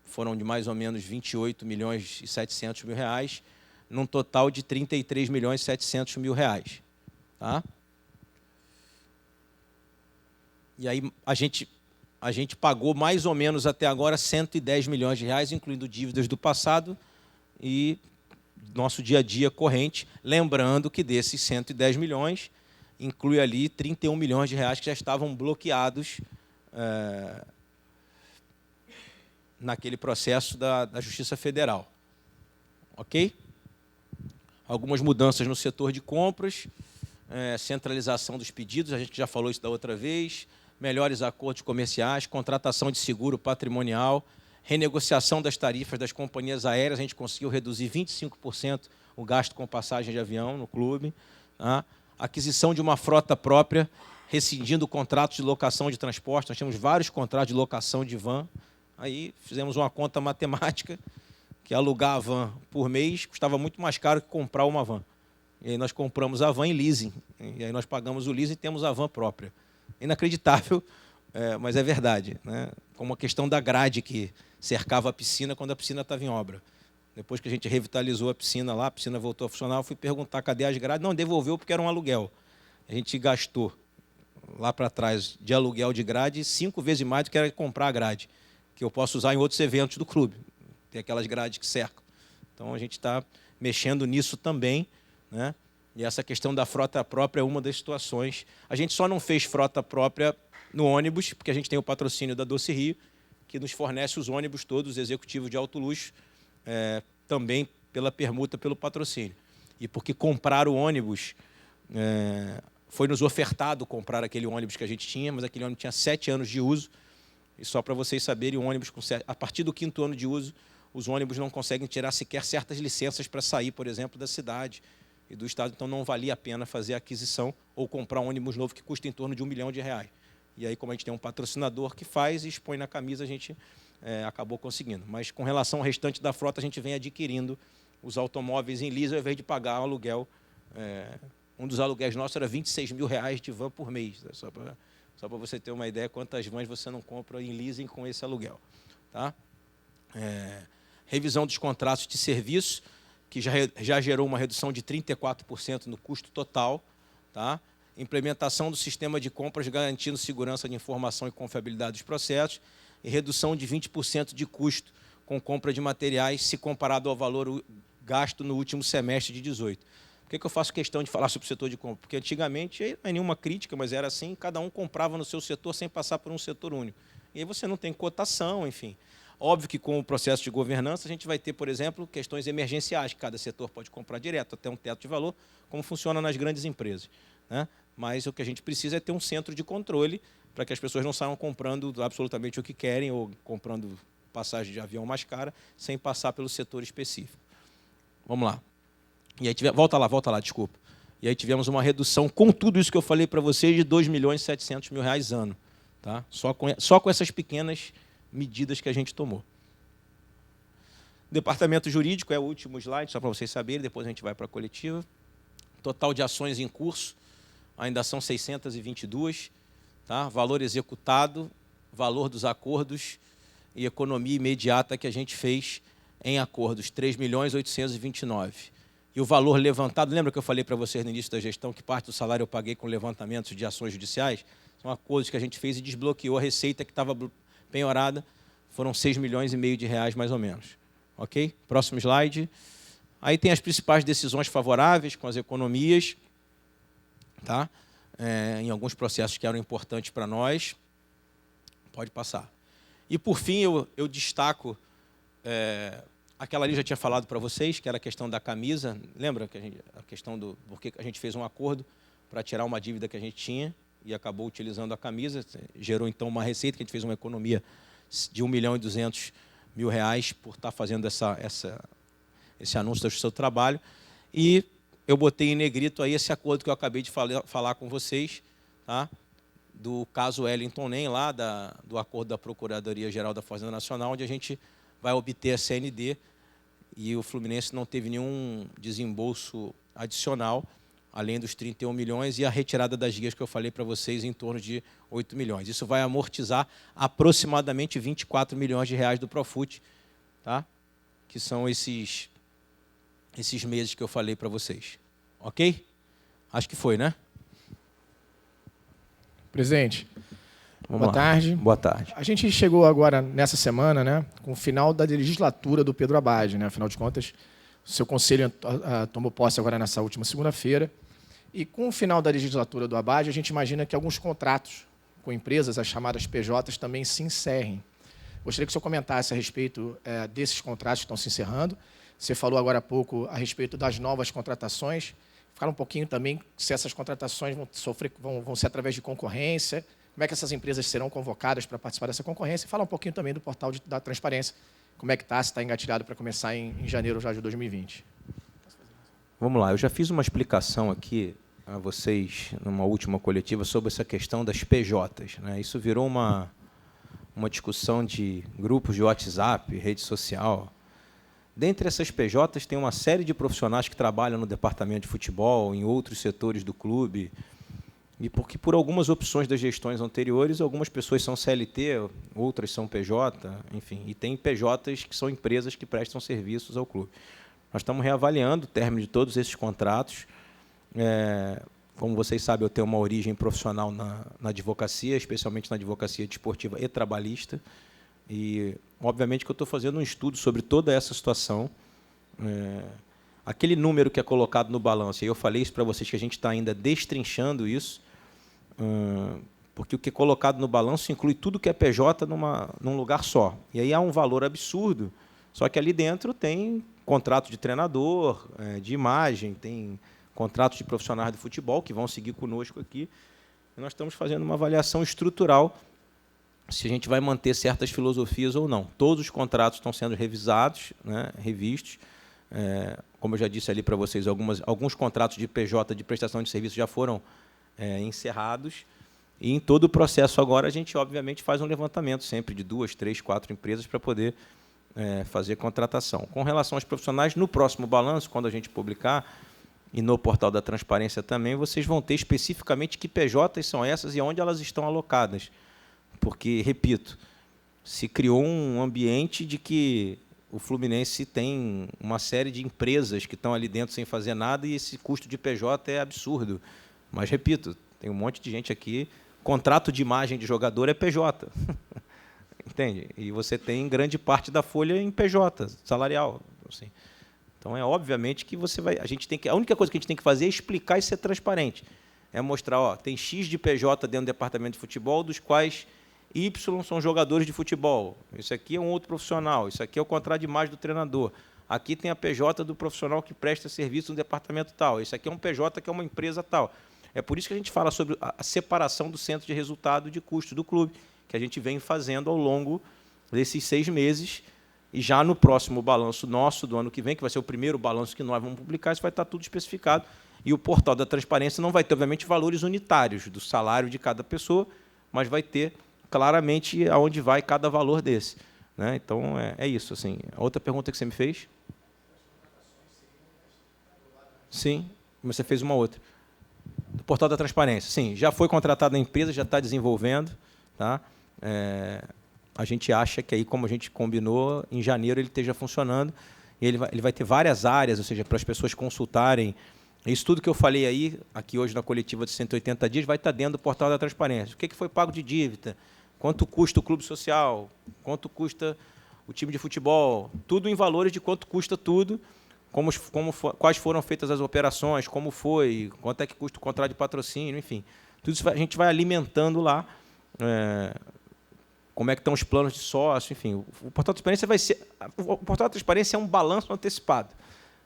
foram de mais ou menos 28 milhões e 700 mil reais, num total de 33 milhões e 700 mil reais. Tá? E aí a gente pagou mais ou menos até agora 110 milhões de reais, incluindo dívidas do passado e nosso dia a dia corrente, lembrando que desses 110 milhões, inclui ali 31 milhões de reais que já estavam bloqueados naquele processo da Justiça Federal. Ok? Algumas mudanças no setor de compras, centralização dos pedidos, a gente já falou isso da outra vez, melhores acordos comerciais, contratação de seguro patrimonial, renegociação das tarifas das companhias aéreas, a gente conseguiu reduzir 25% o gasto com passagem de avião no clube, tá? Aquisição de uma frota própria, rescindindo contratos de locação de transporte, nós temos vários contratos de locação de van, aí fizemos uma conta matemática, que alugar a van por mês custava muito mais caro que comprar uma van. E aí nós compramos a van em leasing, e aí nós pagamos o leasing e temos a van própria. Inacreditável, mas é verdade, né? Como a questão da grade que cercava a piscina quando a piscina estava em obra. Depois que a gente revitalizou a piscina lá, a piscina voltou a funcionar, eu fui perguntar cadê as grades. Não, devolveu porque era um aluguel. A gente gastou lá para trás de aluguel de grade 5 vezes mais do que era comprar a grade, que eu posso usar em outros eventos do clube. Tem aquelas grades que cercam. Então, a gente está mexendo nisso também, né? E essa questão da frota própria é uma das situações. A gente só não fez frota própria no ônibus, porque a gente tem o patrocínio da Doce Rio, que nos fornece os ônibus todos, executivos de alto luxo, também pela permuta, pelo patrocínio. E porque comprar o ônibus, foi nos ofertado comprar aquele ônibus que a gente tinha, mas aquele ônibus tinha 7 anos de uso, e só para vocês saberem, o ônibus a partir do 5º ano de uso, os ônibus não conseguem tirar sequer certas licenças para sair, por exemplo, da cidade e do estado, então não valia a pena fazer a aquisição ou comprar um ônibus novo que custa em torno de R$1 milhão. E aí, como a gente tem um patrocinador que faz e expõe na camisa, a gente acabou conseguindo. Mas com relação ao restante da frota, a gente vem adquirindo os automóveis em lease, ao invés de pagar o aluguel. Um dos aluguéis nossos era R$26 mil de van por mês, né? Só para você ter uma ideia quantas vans você não compra em leasing com esse aluguel. Tá? Revisão dos contratos de serviço, que já gerou uma redução de 34% no custo total. Tá? Implementação do sistema de compras garantindo segurança de informação e confiabilidade dos processos e redução de 20% de custo com compra de materiais se comparado ao valor gasto no último semestre de 2018. Por que eu faço questão de falar sobre o setor de compra? Porque antigamente, não é nenhuma crítica, mas era assim, cada um comprava no seu setor sem passar por um setor único. E aí você não tem cotação, enfim. Óbvio que com o processo de governança a gente vai ter, por exemplo, questões emergenciais, que cada setor pode comprar direto, até um teto de valor, como funciona nas grandes empresas, né? Mas o que a gente precisa é ter um centro de controle para que as pessoas não saiam comprando absolutamente o que querem ou comprando passagem de avião mais cara sem passar pelo setor específico. Vamos lá. E aí volta lá, desculpa. E aí tivemos uma redução, com tudo isso que eu falei para vocês, de R$2.700.000 ano. Tá? Só com essas pequenas medidas que a gente tomou. Departamento jurídico é o último slide, só para vocês saberem, depois a gente vai para a coletiva. Total de ações em curso, ainda são 622. Tá? Valor executado, valor dos acordos e economia imediata que a gente fez em acordos, 3.829.000. E o valor levantado, lembra que eu falei para vocês no início da gestão que parte do salário eu paguei com levantamentos de ações judiciais? São acordos que a gente fez e desbloqueou a receita que estava penhorada, foram R$6,5 milhões mais ou menos. Ok? Próximo slide. Aí tem as principais decisões favoráveis com as economias, tá? Em alguns processos que eram importantes para nós. Pode passar. E, por fim, eu destaco, aquela ali já tinha falado para vocês, que era a questão da camisa. Lembra que a questão do porque a gente fez um acordo para tirar uma dívida que a gente tinha e acabou utilizando a camisa, gerou então uma receita, que a gente fez uma economia de R$1,2 milhão por estar fazendo esse anúncio do seu trabalho. E eu botei em negrito aí esse acordo que eu acabei de falar com vocês, tá? Do caso Wellington Nem, lá do acordo da Procuradoria-Geral da Fazenda Nacional, onde a gente vai obter a CND e o Fluminense não teve nenhum desembolso adicional, além dos 31 milhões e a retirada das guias que eu falei para vocês em torno de 8 milhões. Isso vai amortizar aproximadamente R$24 milhões do Profut, tá? Que são esses meses que eu falei para vocês. Ok? Acho que foi, né? Presidente, Boa tarde. Boa tarde. A gente chegou agora, nessa semana, né, com o final da legislatura do Pedro Abad, né? Afinal de contas, o seu conselho tomou posse agora nessa última segunda-feira. E com o final da legislatura do Abad, a gente imagina que alguns contratos com empresas, as chamadas PJs, também se encerrem. Gostaria que o senhor comentasse a respeito desses contratos que estão se encerrando. Você falou agora há pouco a respeito das novas contratações. Fala um pouquinho também se essas contratações vão ser através de concorrência, como é que essas empresas serão convocadas para participar dessa concorrência. Fala um pouquinho também do portal da transparência, como é que está, se está engatilhado para começar em janeiro já de 2020. Vamos lá, eu já fiz uma explicação aqui a vocês, numa última coletiva, sobre essa questão das PJs, né? Isso virou uma discussão de grupos de WhatsApp, rede social. Dentre essas PJs, tem uma série de profissionais que trabalham no departamento de futebol, em outros setores do clube, e porque, por algumas opções das gestões anteriores, algumas pessoas são CLT, outras são PJ, enfim, e tem PJs que são empresas que prestam serviços ao clube. Nós estamos reavaliando o término de todos esses contratos. Como vocês sabem, eu tenho uma origem profissional na advocacia, especialmente na advocacia desportiva e trabalhista, e, obviamente, que eu estou fazendo um estudo sobre toda essa situação. Aquele número que é colocado no balanço, e eu falei isso para vocês, que a gente está ainda destrinchando isso, porque o que é colocado no balanço inclui tudo que é PJ num lugar só. E aí há um valor absurdo, só que ali dentro tem contrato de treinador, de imagem, tem contratos de profissionais do futebol que vão seguir conosco aqui. E nós estamos fazendo uma avaliação estrutural se a gente vai manter certas filosofias ou não. Todos os contratos estão sendo revisados, né, revistos. Como eu já disse ali para vocês, alguns contratos de PJ, de prestação de serviço, já foram encerrados. E, em todo o processo agora, a gente, obviamente, faz um levantamento sempre de 2, 3, 4 empresas para poder fazer contratação. Com relação aos profissionais, no próximo balanço, quando a gente publicar, e no portal da transparência também, vocês vão ter especificamente que PJs são essas e onde elas estão alocadas. Porque, repito, se criou um ambiente de que o Fluminense tem uma série de empresas que estão ali dentro sem fazer nada e esse custo de PJ é absurdo. Mas, repito, tem um monte de gente aqui, contrato de imagem de jogador é PJ. Entende? E você tem grande parte da folha em PJ, salarial. Assim. Então, obviamente que a única coisa que a gente tem que fazer é explicar e ser transparente. É mostrar, tem X de PJ dentro do departamento de futebol, dos quais Y são jogadores de futebol. Isso aqui é um outro profissional. Isso aqui é o contrato de imagem do treinador. Aqui tem a PJ do profissional que presta serviço no departamento tal. Isso aqui é um PJ que é uma empresa tal. É por isso que a gente fala sobre a separação do centro de resultado e de custo do clube, que a gente vem fazendo ao longo desses 6 meses. E já no próximo balanço nosso do ano que vem, que vai ser o primeiro balanço que nós vamos publicar, isso vai estar tudo especificado. E o portal da transparência não vai ter, obviamente, valores unitários do salário de cada pessoa, mas vai ter claramente aonde vai cada valor desse. Né? Então, é isso. Assim. A outra pergunta que você me fez? Sim, você fez uma outra. Do portal da transparência. Sim, já foi contratada a empresa, já está desenvolvendo. Tá? A gente acha que, aí, como a gente combinou, em janeiro ele esteja funcionando. E ele vai ter várias áreas, ou seja, para as pessoas consultarem. Isso tudo que eu falei aí, aqui hoje na coletiva de 180 dias, vai estar dentro do portal da transparência. O que foi pago de dívida? Quanto custa o clube social? Quanto custa o time de futebol? Tudo em valores de quanto custa tudo, quais foram feitas as operações, como foi, quanto é que custa o contrato de patrocínio, enfim. Tudo isso a gente vai alimentando lá, como é que estão os planos de sócio, enfim. O portal da transparência o portal da transparência é um balanço antecipado.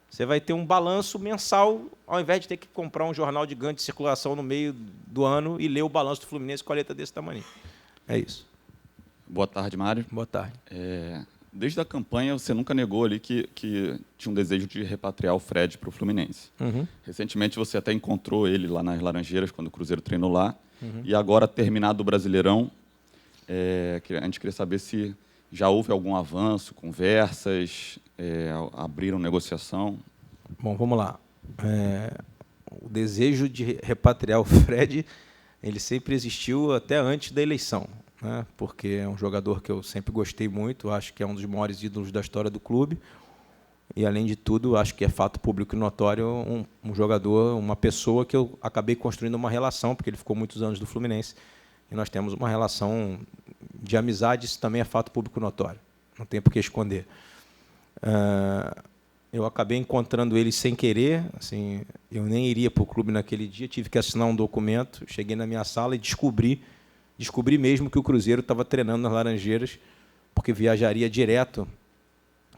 Você vai ter um balanço mensal, ao invés de ter que comprar um jornal de grande circulação no meio do ano e ler o balanço do Fluminense com a letra desse tamanho. É isso. Boa tarde, Mário. Boa tarde. Desde a campanha, você nunca negou ali que tinha um desejo de repatriar o Fred para o Fluminense. Uhum. Recentemente, você até encontrou ele lá nas Laranjeiras, quando o Cruzeiro treinou lá. Uhum. E agora, terminado o Brasileirão, a gente queria saber se já houve algum avanço, conversas, abriram negociação. Bom, vamos lá. O desejo de repatriar o Fred, ele sempre existiu até antes da eleição, né? Porque é um jogador que eu sempre gostei muito, acho que é um dos maiores ídolos da história do clube. E, além de tudo, acho que é fato público e notório, um jogador, uma pessoa que eu acabei construindo uma relação, porque ele ficou muitos anos do Fluminense. e nós temos uma relação de amizade, isso também é fato público notório, não tem por que esconder. Eu acabei encontrando ele sem querer, assim, eu nem iria para o clube naquele dia, tive que assinar um documento, cheguei na minha sala e descobri mesmo que o Cruzeiro estava treinando nas Laranjeiras, porque viajaria direto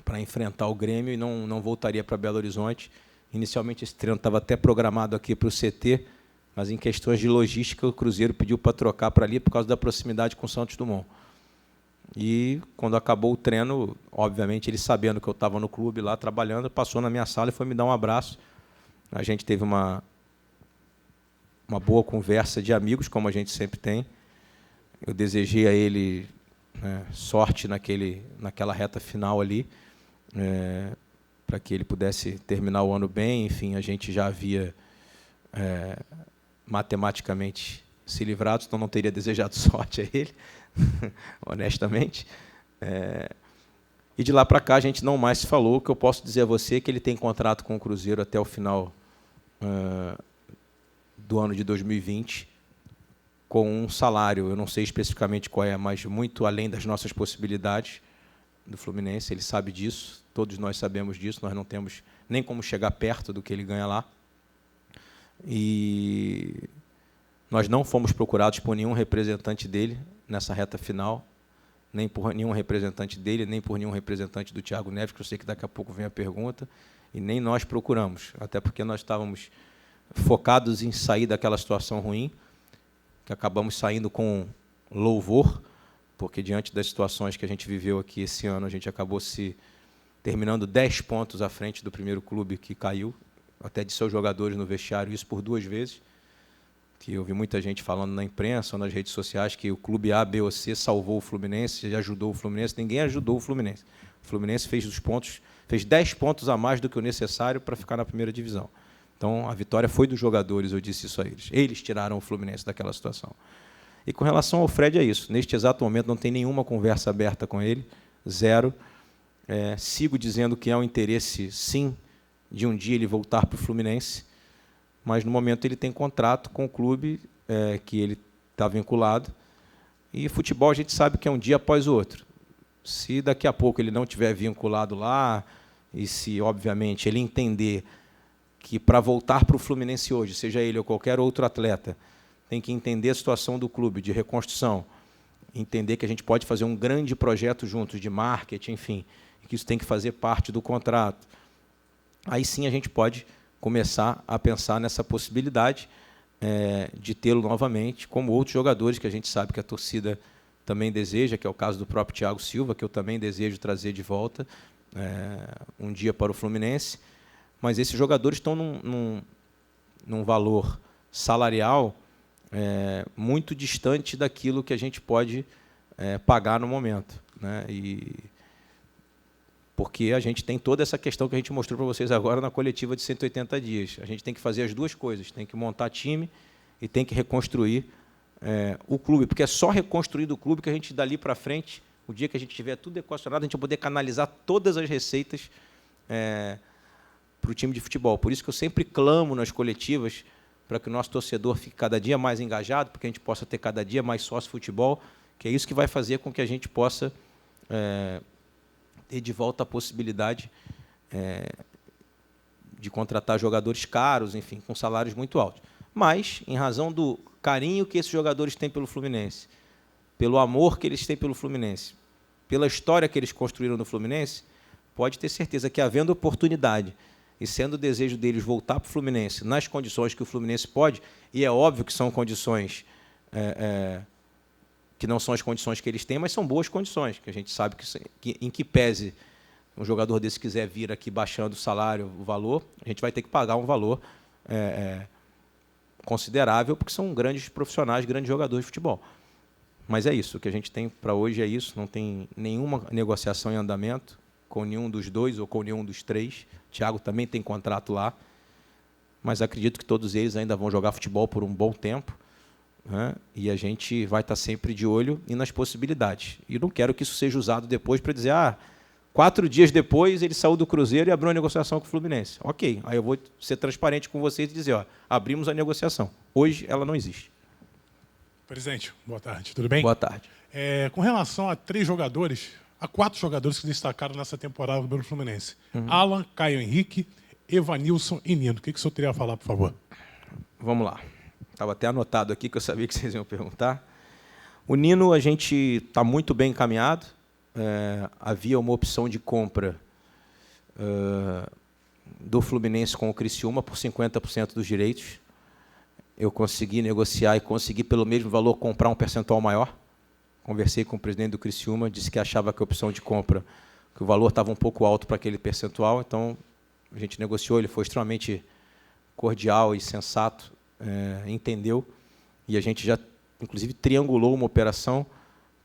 para enfrentar o Grêmio e não voltaria para Belo Horizonte. Inicialmente, esse treino estava até programado aqui para o CT, mas, em questões de logística, o Cruzeiro pediu para trocar para ali por causa da proximidade com o Santos Dumont. E, quando acabou o treino, obviamente, ele sabendo que eu estava no clube lá trabalhando, passou na minha sala e foi me dar um abraço. A gente teve uma boa conversa de amigos, como a gente sempre tem. Eu desejei a ele, né, sorte naquela reta final ali, para que ele pudesse terminar o ano bem. Enfim, a gente já havia matematicamente se livrado, então não teria desejado sorte a ele, honestamente. E de lá para cá a gente não mais se falou. O que eu posso dizer a você é que ele tem contrato com o Cruzeiro até o final do ano de 2020, com um salário, eu não sei especificamente qual é, mas muito além das nossas possibilidades do Fluminense. Ele sabe disso, todos nós sabemos disso, nós não temos nem como chegar perto do que ele ganha lá. E nós não fomos procurados por nenhum representante dele nessa reta final, nem por nenhum representante dele, nem por nenhum representante do Thiago Neves, que eu sei que daqui a pouco vem a pergunta, e nem nós procuramos, até porque nós estávamos focados em sair daquela situação ruim, que acabamos saindo com louvor, porque, diante das situações que a gente viveu aqui esse ano, a gente acabou se terminando 10 pontos à frente do primeiro clube que caiu, até de seus jogadores no vestiário, isso por 2 vezes, que eu vi muita gente falando na imprensa ou nas redes sociais que o clube A, B ou C salvou o Fluminense, ajudou o Fluminense. Ninguém ajudou o Fluminense. O Fluminense fez 10 pontos a mais do que o necessário para ficar na primeira divisão. Então, a vitória foi dos jogadores, eu disse isso a eles. Eles tiraram o Fluminense daquela situação. E, com relação ao Fred, é isso. Neste exato momento, não tem nenhuma conversa aberta com ele, zero. Sigo dizendo que há um interesse, sim, de um dia ele voltar para o Fluminense, mas, no momento, ele tem contrato com o clube que ele está vinculado. E futebol, a gente sabe que é um dia após o outro. Se daqui a pouco ele não estiver vinculado lá, e se, obviamente, ele entender que, para voltar para o Fluminense hoje, seja ele ou qualquer outro atleta, tem que entender a situação do clube, de reconstrução, entender que a gente pode fazer um grande projeto juntos, de marketing, enfim, que isso tem que fazer parte do contrato. Aí sim a gente pode começar a pensar nessa possibilidade de tê-lo novamente, como outros jogadores que a gente sabe que a torcida também deseja, que é o caso do próprio Thiago Silva, que eu também desejo trazer de volta um dia para o Fluminense. Mas esses jogadores estão num valor salarial muito distante daquilo que a gente pode pagar no momento, né? Porque a gente tem toda essa questão que a gente mostrou para vocês agora na coletiva de 180 dias. A gente tem que fazer as duas coisas, tem que montar time e tem que reconstruir o clube, porque é só reconstruindo o clube que a gente, dali para frente, o dia que a gente tiver tudo equacionado, a gente vai poder canalizar todas as receitas para o time de futebol. Por isso que eu sempre clamo nas coletivas para que o nosso torcedor fique cada dia mais engajado, para que a gente possa ter cada dia mais sócio-futebol, que é isso que vai fazer com que a gente possa ter de volta a possibilidade de contratar jogadores caros, enfim, com salários muito altos. Mas, em razão do carinho que esses jogadores têm pelo Fluminense, pelo amor que eles têm pelo Fluminense, pela história que eles construíram no Fluminense, pode ter certeza que, havendo oportunidade e sendo o desejo deles voltar para o Fluminense nas condições que o Fluminense pode, e é óbvio que são condições que não são as condições que eles têm, mas são boas condições, que a gente sabe que em que pese um jogador desse quiser vir aqui baixando o salário, o valor, a gente vai ter que pagar um valor considerável, porque são grandes profissionais, grandes jogadores de futebol. Mas é isso, o que a gente tem para hoje é isso, não tem nenhuma negociação em andamento com nenhum dos dois ou com nenhum dos três. O Thiago também tem contrato lá, mas acredito que todos eles ainda vão jogar futebol por um bom tempo, né? E a gente vai estar sempre de olho e nas possibilidades. E não quero que isso seja usado depois para dizer 4 dias depois ele saiu do Cruzeiro e abriu uma negociação com o Fluminense. Ok, aí eu vou ser transparente com vocês e dizer, abrimos a negociação. Hoje ela não existe. Presidente, boa tarde. Tudo bem? Boa tarde. Com relação a 4 jogadores que se destacaram nessa temporada do Fluminense. Alan, Caio Henrique, Evanilson e Nino. O que o senhor teria a falar, por favor? Vamos lá. Estava até anotado aqui, que eu sabia que vocês iam perguntar. O Nino, a gente está muito bem encaminhado. Havia uma opção de compra do Fluminense com o Criciúma por 50% dos direitos. Eu consegui negociar e consegui, pelo mesmo valor, comprar um percentual maior. Conversei com o presidente do Criciúma, disse que achava que a opção de compra, que o valor estava um pouco alto para aquele percentual, então a gente negociou, ele foi extremamente cordial e sensato, entendeu, e a gente já, inclusive, triangulou uma operação,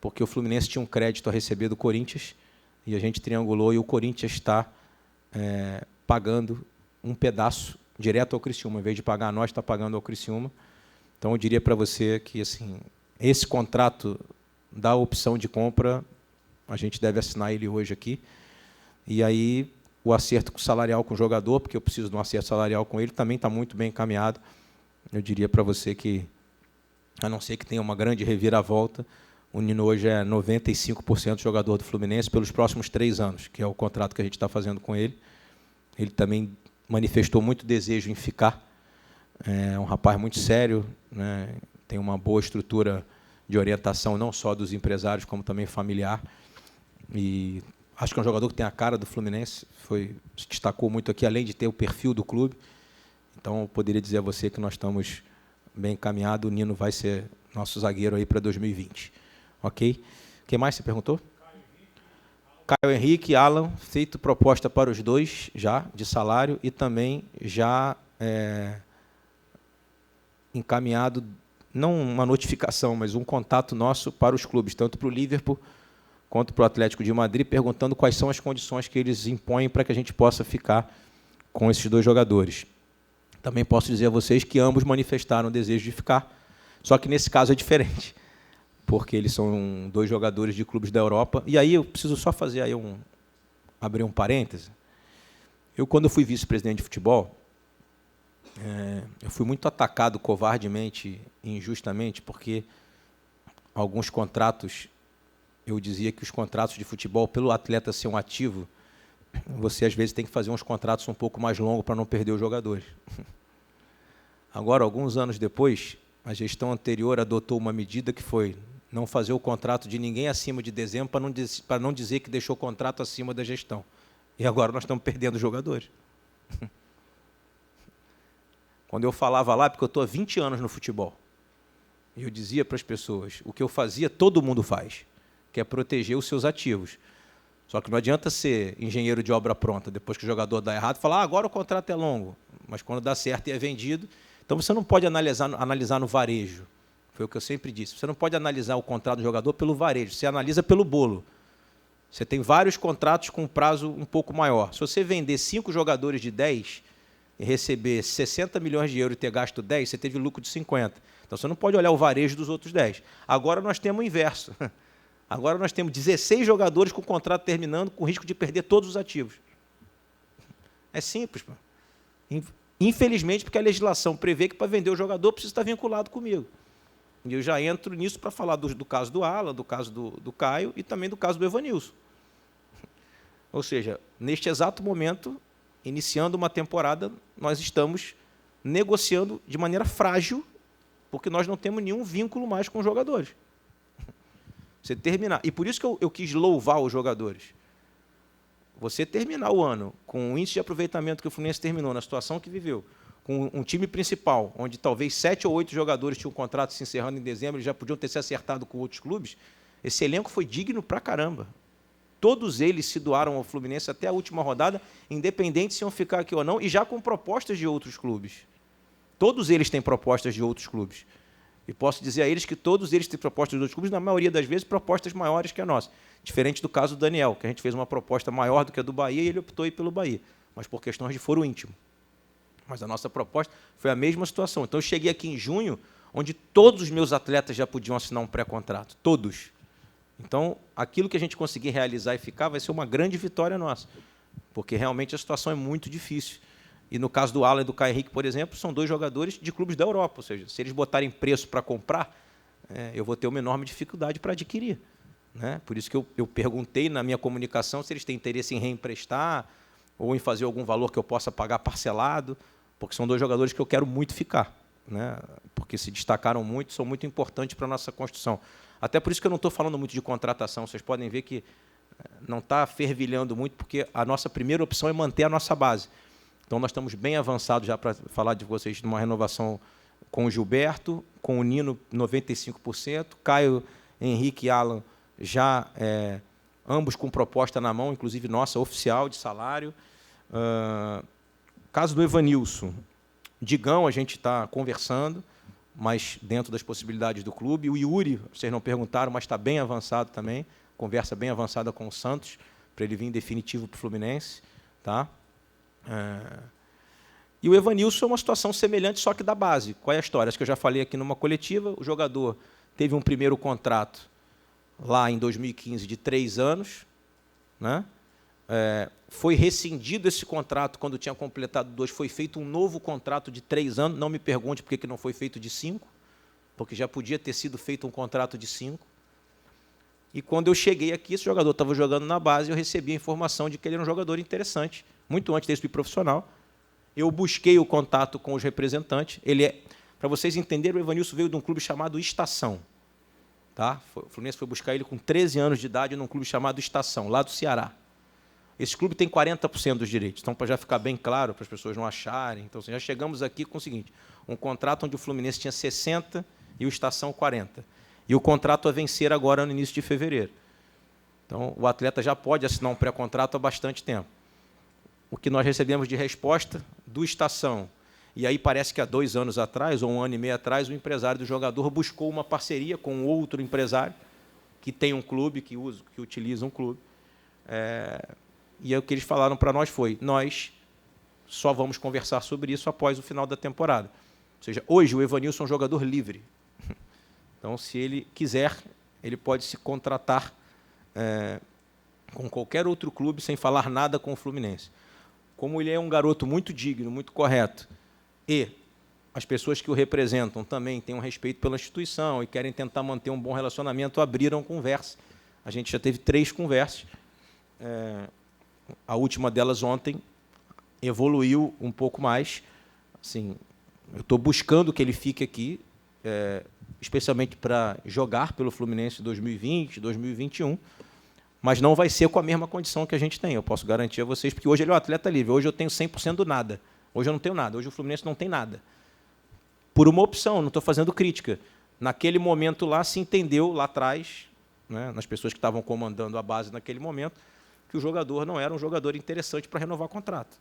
porque o Fluminense tinha um crédito a receber do Corinthians, e a gente triangulou, e o Corinthians está pagando um pedaço direto ao Criciúma, em vez de pagar a nós, está pagando ao Criciúma. Então, eu diria para você que assim, esse contrato da opção de compra, a gente deve assinar ele hoje aqui, e aí o acerto salarial com o jogador, porque eu preciso de um acerto salarial com ele, também está muito bem encaminhado. Eu diria para você que, a não ser que tenha uma grande reviravolta, o Nino hoje é 95% jogador do Fluminense pelos próximos 3 anos, que é o contrato que a gente está fazendo com ele. Ele também manifestou muito desejo em ficar. É um rapaz muito sério, né? Tem uma boa estrutura de orientação, não só dos empresários, como também familiar. E acho que é um jogador que tem a cara do Fluminense, se destacou muito aqui, além de ter o perfil do clube. Então, eu poderia dizer a você que nós estamos bem encaminhados. O Nino vai ser nosso zagueiro aí para 2020. Ok? Quem mais você perguntou? Caio Henrique, Alan, feito proposta para os dois já, de salário, e também já encaminhado, não uma notificação, mas um contato nosso para os clubes, tanto para o Liverpool quanto para o Atlético de Madrid, perguntando quais são as condições que eles impõem para que a gente possa ficar com esses 2 jogadores. Também posso dizer a vocês que ambos manifestaram o desejo de ficar, só que nesse caso é diferente, porque eles são 2 jogadores de clubes da Europa. E aí eu preciso só fazer aí abrir um parêntese. Eu, quando fui vice-presidente de futebol, eu fui muito atacado covardemente e injustamente, porque alguns contratos, eu dizia que os contratos de futebol, pelo atleta ser um ativo, você às vezes tem que fazer uns contratos um pouco mais longos para não perder os jogadores. Agora, alguns anos depois, a gestão anterior adotou uma medida que foi não fazer o contrato de ninguém acima de dezembro para não dizer que deixou o contrato acima da gestão. E agora nós estamos perdendo jogadores. Quando eu falava lá, porque eu estou há 20 anos no futebol, e eu dizia para as pessoas, o que eu fazia, todo mundo faz, que é proteger os seus ativos. Só que não adianta ser engenheiro de obra pronta, depois que o jogador dá errado, falar, agora o contrato é longo, mas quando dá certo e é vendido. Então, você não pode analisar no varejo. Foi o que eu sempre disse. Você não pode analisar o contrato do jogador pelo varejo, você analisa pelo bolo. Você tem vários contratos com prazo um pouco maior. Se você vender 5 jogadores de 10 e receber 60 milhões de euros e ter gasto 10, você teve lucro de 50. Então, você não pode olhar o varejo dos outros 10. Agora nós temos o inverso. Agora nós temos 16 jogadores com o contrato terminando, com risco de perder todos os ativos. É simples, pô. Infelizmente, porque a legislação prevê que para vender o jogador precisa estar vinculado comigo. E eu já entro nisso para falar do caso do Alan, do caso do Caio e também do caso do Evanilson. Ou seja, neste exato momento, iniciando uma temporada, nós estamos negociando de maneira frágil, porque nós não temos nenhum vínculo mais com os jogadores. Você terminar. E por isso que eu quis louvar os jogadores. Você terminar o ano com o índice de aproveitamento que o Fluminense terminou, na situação que viveu, com um time principal, onde talvez 7 ou 8 jogadores tinham um contrato se encerrando em dezembro e já podiam ter se acertado com outros clubes, esse elenco foi digno pra caramba. Todos eles se doaram ao Fluminense até a última rodada, independente se iam ficar aqui ou não, e já com propostas de outros clubes. Todos eles têm propostas de outros clubes. E posso dizer a eles que todos eles têm propostas de outros clubes, na maioria das vezes, propostas maiores que a nossa. Diferente do caso do Daniel, que a gente fez uma proposta maior do que a do Bahia e ele optou ir pelo Bahia, mas por questões de foro íntimo. Mas a nossa proposta foi a mesma situação. Então, eu cheguei aqui em junho, onde todos os meus atletas já podiam assinar um pré-contrato. Todos. Então, aquilo que a gente conseguir realizar e ficar vai ser uma grande vitória nossa, porque realmente a situação é muito difícil. E no caso do Alan e do Caio Henrique, por exemplo, são 2 jogadores de clubes da Europa. Ou seja, se eles botarem preço para comprar, eu vou ter uma enorme dificuldade para adquirir. Né? Por isso que eu perguntei na minha comunicação se eles têm interesse em reemprestar ou em fazer algum valor que eu possa pagar parcelado, porque são 2 jogadores que eu quero muito ficar, né? Porque se destacaram muito, são muito importantes para a nossa construção. Até por isso que eu não estou falando muito de contratação. Vocês podem ver que não está fervilhando muito, porque a nossa primeira opção é manter a nossa base. Então, nós estamos bem avançados já para falar de vocês de uma renovação com o Gilberto, com o Nino, 95%, Caio, Henrique e Alan, já ambos com proposta na mão, inclusive nossa, oficial, de salário. Caso do Evanilson, Digão, a gente está conversando, mas dentro das possibilidades do clube. O Yuri, vocês não perguntaram, mas está bem avançado também, conversa bem avançada com o Santos, para ele vir em definitivo para o Fluminense. Tá? E o Evanilson é uma situação semelhante, só que da base. Qual é a história? Acho que eu já falei aqui numa coletiva, o jogador teve um primeiro contrato lá em 2015 de 3 anos, né? Foi rescindido esse contrato quando tinha completado 2, foi feito um novo contrato de 3 anos, não me pergunte por que não foi feito de 5, porque já podia ter sido feito um contrato de 5. E quando eu cheguei aqui, esse jogador estava jogando na base, eu recebi a informação de que ele era um jogador interessante, muito antes desse profissional. Eu busquei o contato com os representantes. Para vocês entenderem, o Evanilson veio de um clube chamado Estação. Tá? O Fluminense foi buscar ele com 13 anos de idade num clube chamado Estação, lá do Ceará. Esse clube tem 40% dos direitos. Então, para já ficar bem claro, para as pessoas não acharem. Então, já chegamos aqui com o seguinte, um contrato onde o Fluminense tinha 60% e o Estação 40%. E o contrato a vencer agora no início de fevereiro. Então, o atleta já pode assinar um pré-contrato há bastante tempo. O que nós recebemos de resposta do Estação, e aí parece que há 2 anos atrás, ou 1 ano e meio atrás, o empresário do jogador buscou uma parceria com outro empresário que tem um clube, que utiliza um clube. E aí o que eles falaram para nós foi, nós só vamos conversar sobre isso após o final da temporada. Ou seja, hoje o Evanilson é um jogador livre. Então, se ele quiser, ele pode se contratar com qualquer outro clube sem falar nada com o Fluminense. Como ele é um garoto muito digno, muito correto, e as pessoas que o representam também têm um respeito pela instituição e querem tentar manter um bom relacionamento, abriram conversa. A gente já teve 3 conversas. A última delas ontem evoluiu um pouco mais. Assim, eu estou buscando que ele fique aqui, especialmente para jogar pelo Fluminense 2020, 2021, mas não vai ser com a mesma condição que a gente tem, eu posso garantir a vocês, porque hoje ele é um atleta livre, hoje eu tenho 100% do nada, hoje eu não tenho nada, hoje o Fluminense não tem nada. Por uma opção, não estou fazendo crítica. Naquele momento lá, se entendeu, lá atrás, né, nas pessoas que estavam comandando a base naquele momento, que o jogador não era um jogador interessante para renovar contrato.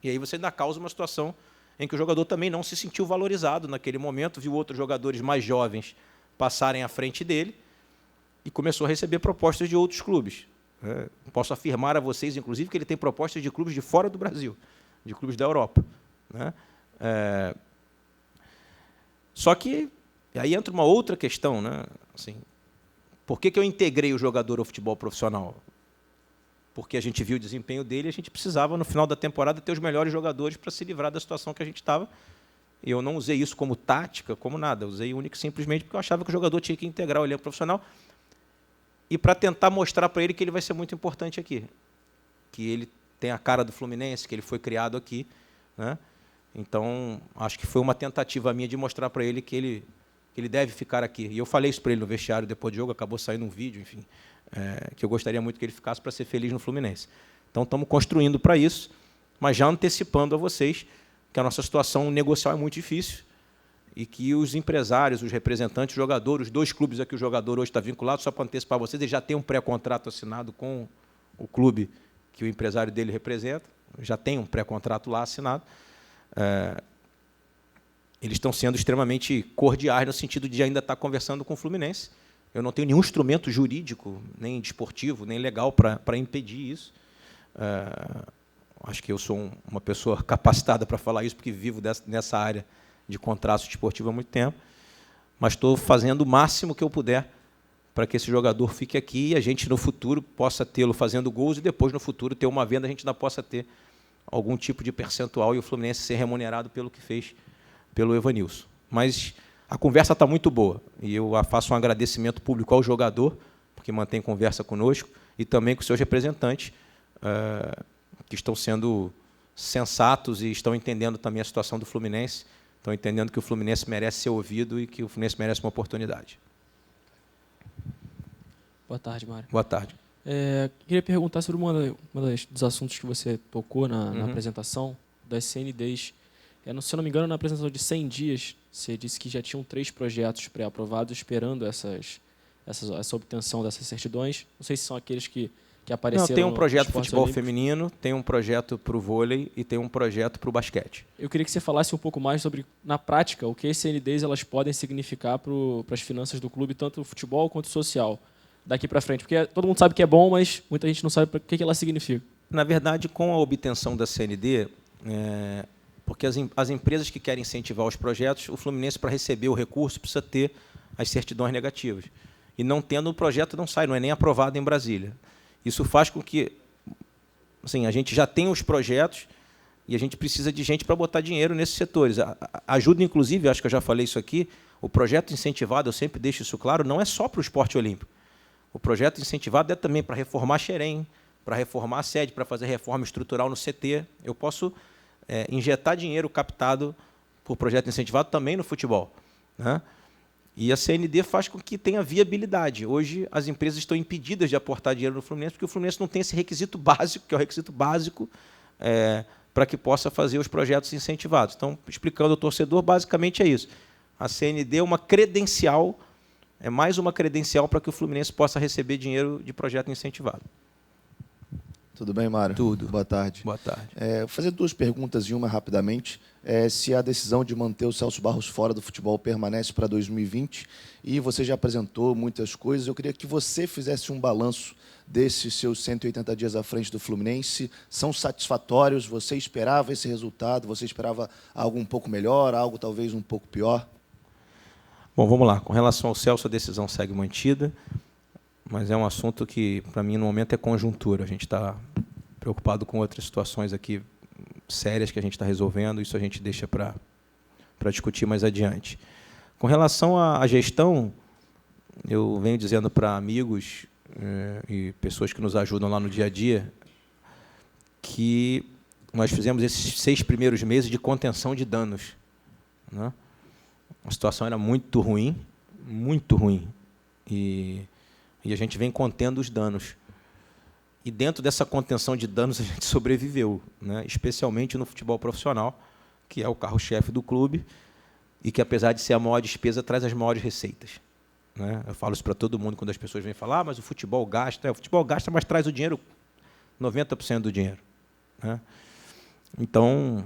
E aí você ainda causa uma situação em que o jogador também não se sentiu valorizado naquele momento, viu outros jogadores mais jovens passarem à frente dele e começou a receber propostas de outros clubes. Posso afirmar a vocês, inclusive, que ele tem propostas de clubes de fora do Brasil, de clubes da Europa. Né? Só que aí entra uma outra questão. Né? Assim, por que eu integrei o jogador ao futebol profissional? Porque a gente viu o desempenho dele e a gente precisava, no final da temporada, ter os melhores jogadores para se livrar da situação que a gente estava. E eu não usei isso como tática, como nada. Eu usei único e simplesmente porque eu achava que o jogador tinha que integrar o elenco profissional e para tentar mostrar para ele que ele vai ser muito importante aqui. Que ele tem a cara do Fluminense, que ele foi criado aqui. Né? Então, acho que foi uma tentativa minha de mostrar para ele que ele deve ficar aqui. E eu falei isso para ele no vestiário depois do jogo, acabou saindo um vídeo, enfim, que eu gostaria muito que ele ficasse para ser feliz no Fluminense. Então, estamos construindo para isso, mas já antecipando a vocês que a nossa situação negocial é muito difícil e que os empresários, os representantes, os jogadores, os 2 clubes a que o jogador hoje está vinculado, só para antecipar vocês, ele já tem um pré-contrato assinado com o clube que o empresário dele representa, já tem um pré-contrato lá assinado. Eles estão sendo extremamente cordiais no sentido de ainda estar conversando com o Fluminense. Eu não tenho nenhum instrumento jurídico, nem desportivo, nem legal para impedir isso. Acho que eu sou uma pessoa capacitada para falar isso, porque vivo nessa área de contrato desportivo há muito tempo, mas estou fazendo o máximo que eu puder para que esse jogador fique aqui e a gente, no futuro, possa tê-lo fazendo gols e depois, no futuro, ter uma venda, a gente ainda possa ter algum tipo de percentual e o Fluminense ser remunerado pelo que fez pelo Evanilson. Mas a conversa está muito boa. E eu faço um agradecimento público ao jogador, porque mantém conversa conosco, e também com os seus representantes, que estão sendo sensatos e estão entendendo também a situação do Fluminense, estão entendendo que o Fluminense merece ser ouvido e que o Fluminense merece uma oportunidade. Boa tarde, Mário. Boa tarde. Queria perguntar sobre dos assuntos que você tocou na apresentação, das CNDs. Se eu não me engano, na apresentação de 100 dias, você disse que já tinham 3 projetos pré-aprovados esperando essa obtenção dessas certidões. Não sei se são aqueles que apareceram. Não, tem um projeto de futebol olímpicos. feminino, tem um projeto para o vôlei e tem um projeto para o basquete. Eu queria que você falasse um pouco mais sobre, na prática, o que as CNDs elas podem significar para as finanças do clube, tanto futebol quanto social, daqui para frente. Porque todo mundo sabe que é bom, mas muita gente não sabe o que ela significa. Na verdade, com a obtenção da CND, porque as empresas que querem incentivar os projetos, o Fluminense, para receber o recurso, precisa ter as certidões negativas. E não tendo, o projeto não sai, não é nem aprovado em Brasília. Isso faz com que assim, a gente já tenha os projetos e a gente precisa de gente para botar dinheiro nesses setores. Ajuda, inclusive, acho que eu já falei isso aqui, o projeto incentivado, eu sempre deixo isso claro, não é só para o esporte olímpico. O projeto incentivado é também para reformar a Xerém, para reformar a sede, para fazer reforma estrutural no CT. Eu posso injetar dinheiro captado por projeto incentivado também no futebol, né? E a CND faz com que tenha viabilidade. Hoje, as empresas estão impedidas de aportar dinheiro no Fluminense, porque o Fluminense não tem esse requisito básico, que é o requisito básico para que possa fazer os projetos incentivados. Então, explicando ao torcedor, basicamente é isso. A CND é uma credencial, é mais uma credencial para que o Fluminense possa receber dinheiro de projeto incentivado. Tudo bem, Mário? Tudo. Boa tarde. Boa tarde. Vou fazer 2 perguntas e uma rapidamente. Se a decisão de manter o Celso Barros fora do futebol permanece para 2020, e você já apresentou muitas coisas, eu queria que você fizesse um balanço desses seus 180 dias à frente do Fluminense. São satisfatórios? Você esperava esse resultado? Você esperava algo um pouco melhor, algo talvez um pouco pior? Bom, vamos lá. Com relação ao Celso, a decisão segue mantida, mas é um assunto que, para mim, no momento é conjuntura. A gente está preocupado com outras situações aqui sérias que a gente está resolvendo, isso a gente deixa para discutir mais adiante. Com relação à gestão, eu venho dizendo para amigos e pessoas que nos ajudam lá no dia a dia que nós fizemos esses 6 primeiros meses de contenção de danos, né? A situação era muito ruim, e a gente vem contendo os danos. E dentro dessa contenção de danos a gente sobreviveu, né? Especialmente no futebol profissional, que é o carro-chefe do clube e que, apesar de ser a maior despesa, traz as maiores receitas, né? Eu falo isso para todo mundo quando as pessoas vêm falar, mas o futebol gasta. O futebol gasta, mas traz o dinheiro, 90% do dinheiro, né? Então,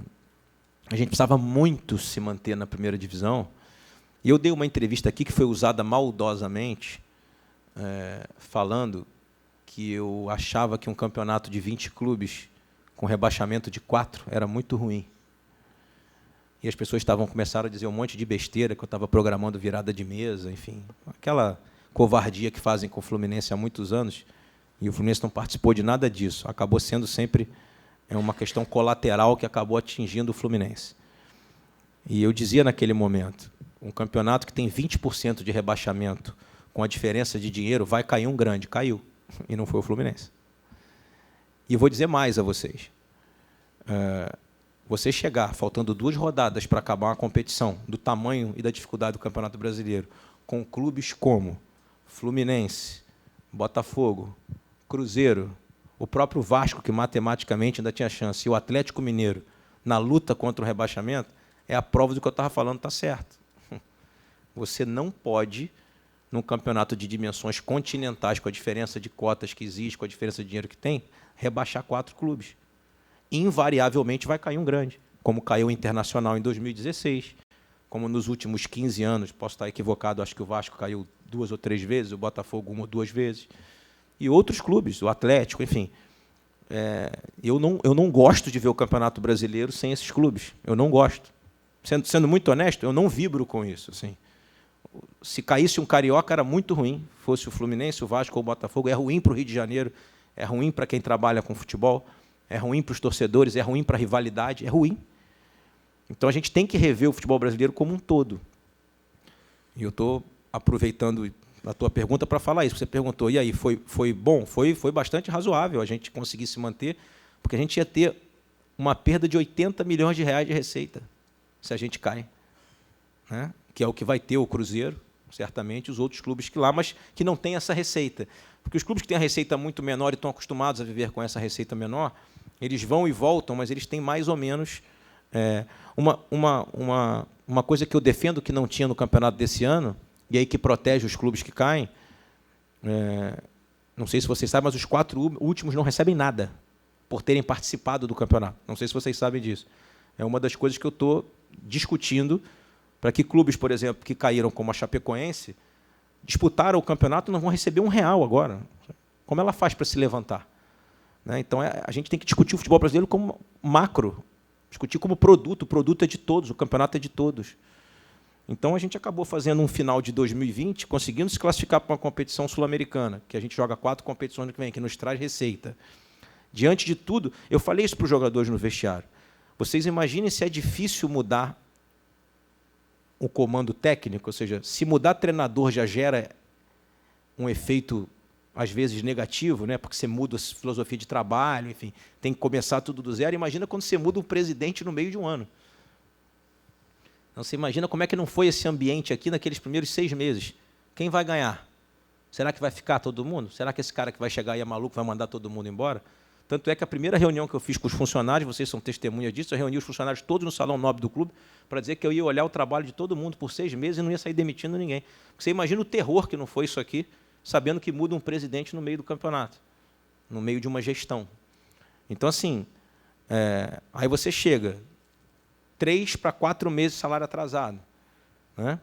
a gente precisava muito se manter na primeira divisão. E eu dei uma entrevista aqui que foi usada maldosamente, falando que eu achava que um campeonato de 20 clubes com rebaixamento de 4 era muito ruim. E as pessoas começaram a dizer um monte de besteira, que eu estava programando virada de mesa, enfim, aquela covardia que fazem com o Fluminense há muitos anos, e o Fluminense não participou de nada disso. Acabou sendo sempre uma questão colateral que acabou atingindo o Fluminense. E eu dizia naquele momento, um campeonato que tem 20% de rebaixamento, com a diferença de dinheiro, vai cair um grande. Caiu. E não foi o Fluminense. E vou dizer mais a vocês. Você chegar, faltando 2 rodadas para acabar uma competição do tamanho e da dificuldade do Campeonato Brasileiro, com clubes como Fluminense, Botafogo, Cruzeiro, o próprio Vasco, que matematicamente ainda tinha chance, e o Atlético Mineiro, na luta contra o rebaixamento, é a prova do que eu estava falando, está certo. Você não pode, num campeonato de dimensões continentais, com a diferença de cotas que existe, com a diferença de dinheiro que tem, rebaixar 4 clubes. Invariavelmente vai cair um grande, como caiu o Internacional em 2016, como nos últimos 15 anos, posso estar equivocado, acho que o Vasco caiu 2 ou 3 vezes, o Botafogo 1 ou 2 vezes, e outros clubes, o Atlético, enfim. Eu não gosto de ver o Campeonato Brasileiro sem esses clubes. Eu não gosto. Sendo muito honesto, eu não vibro com isso. Assim. Se caísse um carioca, era muito ruim. Fosse o Fluminense, o Vasco ou o Botafogo, é ruim para o Rio de Janeiro, é ruim para quem trabalha com futebol, é ruim para os torcedores, é ruim para a rivalidade, é ruim. Então, a gente tem que rever o futebol brasileiro como um todo. E eu estou aproveitando a tua pergunta para falar isso. Você perguntou, e aí, foi bom? Foi bastante razoável a gente conseguir se manter, porque a gente ia ter uma perda de 80 milhões de reais de receita, se a gente cai. Né? Que é o que vai ter o Cruzeiro, certamente, os outros clubes que lá, mas que não têm essa receita. Porque os clubes que têm a receita muito menor e estão acostumados a viver com essa receita menor, eles vão e voltam, mas eles têm mais ou menos... Uma coisa que eu defendo que não tinha no campeonato desse ano, e aí que protege os clubes que caem, não sei se vocês sabem, mas os 4 últimos não recebem nada por terem participado do campeonato. Não sei se vocês sabem disso. É uma das coisas que eu estou discutindo para que clubes, por exemplo, que caíram como a Chapecoense, disputaram o campeonato e não vão receber R$1 agora. Como ela faz para se levantar? Né? Então, a gente tem que discutir o futebol brasileiro como macro, discutir como produto. O produto é de todos, o campeonato é de todos. Então, a gente acabou fazendo um final de 2020, conseguindo se classificar para uma competição sul-americana, que a gente joga 4 competições que vem, que nos traz receita. Diante de tudo, eu falei isso para os jogadores no vestiário. Vocês imaginem se é difícil mudar o comando técnico, ou seja, se mudar treinador já gera um efeito, às vezes, negativo, né? Porque você muda a filosofia de trabalho, enfim, tem que começar tudo do zero. Imagina quando você muda um presidente no meio de um ano. Então, você imagina como é que não foi esse ambiente aqui naqueles primeiros 6 meses. Quem vai ganhar? Será que vai ficar todo mundo? Será que esse cara que vai chegar aí é maluco, vai mandar todo mundo embora? Tanto é que a primeira reunião que eu fiz com os funcionários, vocês são testemunhas disso, eu reuni os funcionários todos no Salão Nobre do clube para dizer que eu ia olhar o trabalho de todo mundo por 6 meses e não ia sair demitindo ninguém. Você imagina o terror que não foi isso aqui, sabendo que muda um presidente no meio do campeonato, no meio de uma gestão. Então, assim, aí você chega, 3 para 4 meses de salário atrasado. Né?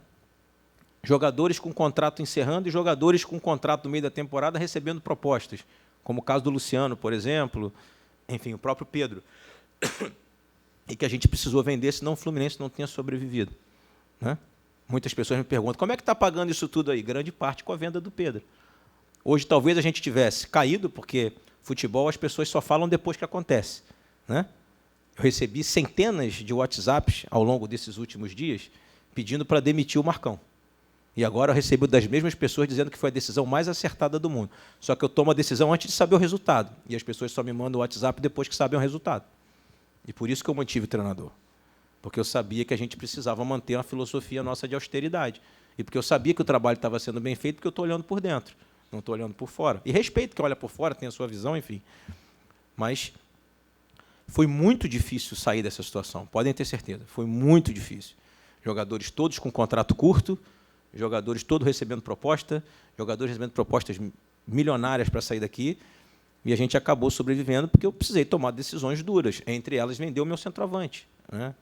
Jogadores com contrato encerrando e jogadores com contrato no meio da temporada recebendo propostas, como o caso do Luciano, por exemplo, enfim, o próprio Pedro, e que a gente precisou vender, senão o Fluminense não tinha sobrevivido. Né? Muitas pessoas me perguntam, como é que está pagando isso tudo aí? Grande parte com a venda do Pedro. Hoje, talvez a gente tivesse caído, porque futebol as pessoas só falam depois que acontece. Né? Eu recebi centenas de WhatsApps ao longo desses últimos dias pedindo para demitir o Marcão. E agora eu recebo das mesmas pessoas dizendo que foi a decisão mais acertada do mundo. Só que eu tomo a decisão antes de saber o resultado. E as pessoas só me mandam o WhatsApp depois que sabem o resultado. E por isso que eu mantive o treinador. Porque eu sabia que a gente precisava manter uma filosofia nossa de austeridade. E porque eu sabia que o trabalho estava sendo bem feito, porque eu estou olhando por dentro, não estou olhando por fora. E respeito quem olha por fora, tem a sua visão, enfim. Mas foi muito difícil sair dessa situação, podem ter certeza. Foi muito difícil. Jogadores todos com contrato curto, jogadores todos recebendo proposta, jogadores recebendo propostas milionárias para sair daqui, e a gente acabou sobrevivendo porque eu precisei tomar decisões duras, entre elas vender o meu centroavante. Né?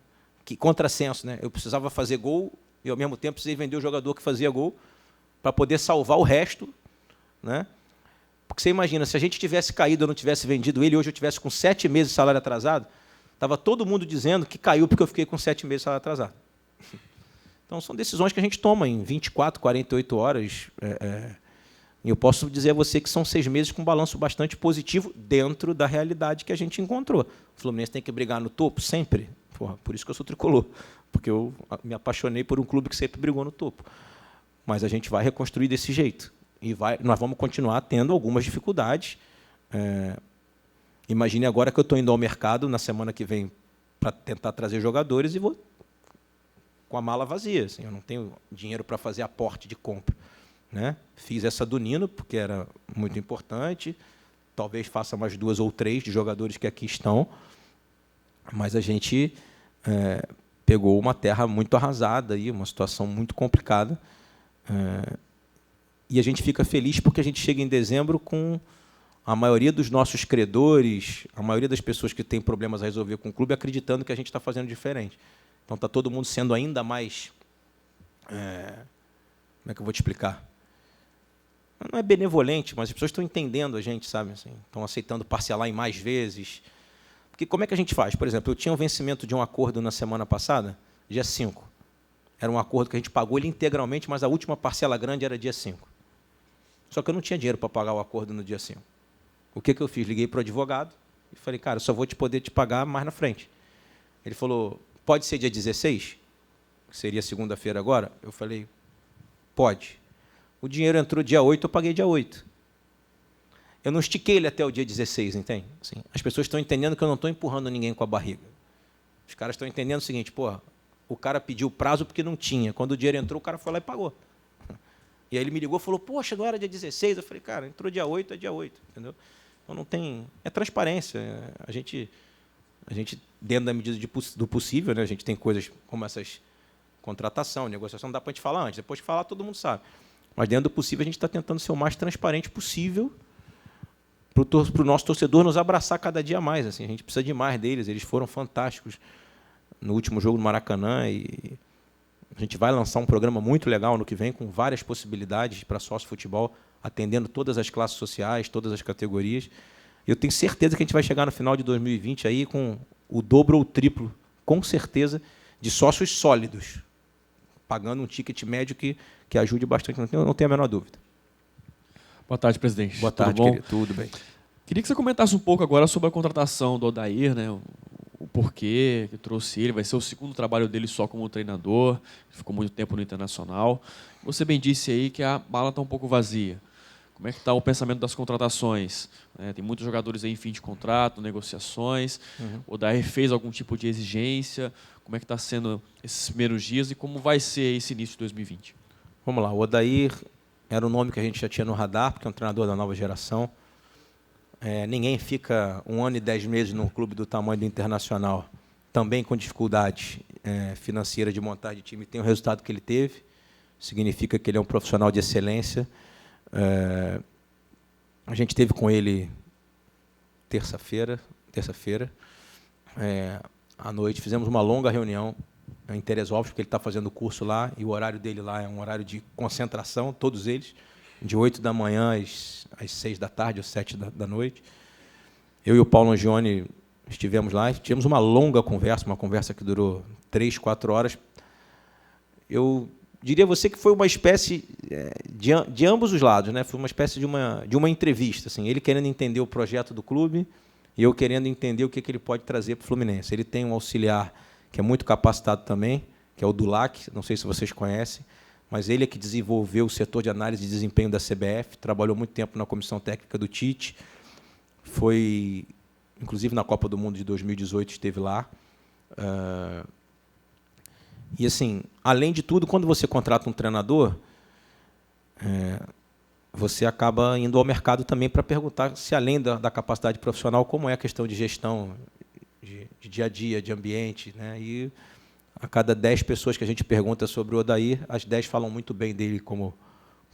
Que contrassenso, né? Eu precisava fazer gol e, ao mesmo tempo, precisei vender o jogador que fazia gol para poder salvar o resto. Né? Porque você imagina, se a gente tivesse caído, eu não tivesse vendido ele, hoje eu tivesse com 7 meses de salário atrasado, estava todo mundo dizendo que caiu porque eu fiquei com 7 meses de salário atrasado. Então, são decisões que a gente toma em 24, 48 horas. E eu posso dizer a você que são 6 meses com um balanço bastante positivo dentro da realidade que a gente encontrou. O Fluminense tem que brigar no topo? Sempre. Porra, por isso que eu sou tricolor, porque eu me apaixonei por um clube que sempre brigou no topo. Mas a gente vai reconstruir desse jeito. E nós vamos continuar tendo algumas dificuldades. Imagine agora que eu estou indo ao mercado na semana que vem para tentar trazer jogadores e vou com a mala vazia. Assim, eu não tenho dinheiro para fazer aporte de compra. Né? Fiz essa do Nino, porque era muito importante. Talvez faça mais 2 ou 3 de jogadores que aqui estão. Mas a gente pegou uma terra muito arrasada, aí, uma situação muito complicada. E a gente fica feliz porque a gente chega em dezembro com a maioria dos nossos credores, a maioria das pessoas que têm problemas a resolver com o clube, acreditando que a gente está fazendo diferente. Então, está todo mundo sendo ainda mais... como é que eu vou te explicar? Não é benevolente, mas as pessoas estão entendendo a gente, sabe? Assim, estão aceitando parcelar em mais vezes. Porque como é que a gente faz? Por exemplo, eu tinha um vencimento de um acordo na semana passada, dia 5. Era um acordo que a gente pagou ele integralmente, mas a última parcela grande era dia 5. Só que eu não tinha dinheiro para pagar o acordo no dia 5. O que eu fiz? Liguei para o advogado e falei, cara, eu só vou poder te pagar mais na frente. Ele falou, pode ser dia 16? Que seria segunda-feira agora? Eu falei, Pode. O dinheiro entrou dia 8, eu paguei dia 8. Eu não estiquei ele até o dia 16, entende? Assim, as pessoas estão entendendo que eu não estou empurrando ninguém com a barriga. Os caras estão entendendo o seguinte, porra, o cara pediu prazo porque não tinha. Quando o dinheiro entrou, o cara foi lá e pagou. E aí ele me ligou e falou, poxa, não era dia 16? Eu falei, cara, entrou dia 8, é dia 8. Entendeu? Então não tem... É transparência. A gente dentro da medida do possível, né? A gente tem coisas como essas contratação, negociação, não dá para a gente falar antes. Depois de falar, todo mundo sabe. Mas dentro do possível, a gente está tentando ser o mais transparente possível para o nosso torcedor nos abraçar cada dia mais. Assim, a gente precisa de mais deles. Eles foram fantásticos no último jogo do Maracanã e a gente vai lançar um programa muito legal no que vem, com várias possibilidades para sócio-futebol, atendendo todas as classes sociais, todas as categorias. Eu tenho certeza que a gente vai chegar no final de 2020 aí com o dobro ou o triplo, com certeza, de sócios sólidos, pagando um ticket médio que ajude bastante, não tenho a menor dúvida. Boa tarde, presidente. Boa tarde, tudo bom? querido. Tudo bem. Queria que você comentasse um pouco agora sobre a contratação do Odair, né? O porquê que trouxe ele. Vai ser o segundo trabalho dele só como treinador. Ficou muito tempo no Internacional. Você bem disse aí que a bala está um pouco vazia. Como é que está o pensamento das contratações? Tem muitos jogadores aí em fim de contrato, negociações. O Odair fez algum tipo de exigência? Como é que está sendo esses primeiros dias e como vai ser esse início de 2020? Vamos lá. O Odair era um nome que a gente já tinha no radar, porque é um treinador da nova geração. Ninguém fica 1 ano e 10 meses num clube do tamanho do Internacional, também com dificuldade financeira de montar de time. Tem o resultado que ele teve. Significa que ele é um profissional de excelência. A gente esteve com ele terça-feira, à noite, fizemos uma longa reunião em Teresópolis, porque ele está fazendo o curso lá, e o horário dele lá é um horário de concentração, todos eles, de 8 da manhã às 6 da tarde ou 7 da noite. Eu e o Paulo Angione estivemos lá, tivemos uma longa conversa, uma conversa que durou 3, 4 horas. Eu diria a você que foi uma espécie de ambos os lados, né? Foi uma espécie de uma entrevista, assim, ele querendo entender o projeto do clube e eu querendo entender o que ele pode trazer para o Fluminense. Ele tem um auxiliar que é muito capacitado também, que é o Dulac, não sei se vocês conhecem, mas ele é que desenvolveu o setor de análise de desempenho da CBF, trabalhou muito tempo na comissão técnica do Tite, foi, inclusive, na Copa do Mundo de 2018, esteve lá. E, assim, além de tudo, quando você contrata um treinador, você acaba indo ao mercado também para perguntar se, além da capacidade profissional, como é a questão de gestão, de dia a dia, de ambiente, né? E a cada 10 pessoas que a gente pergunta sobre o Odair, as 10 falam muito bem dele como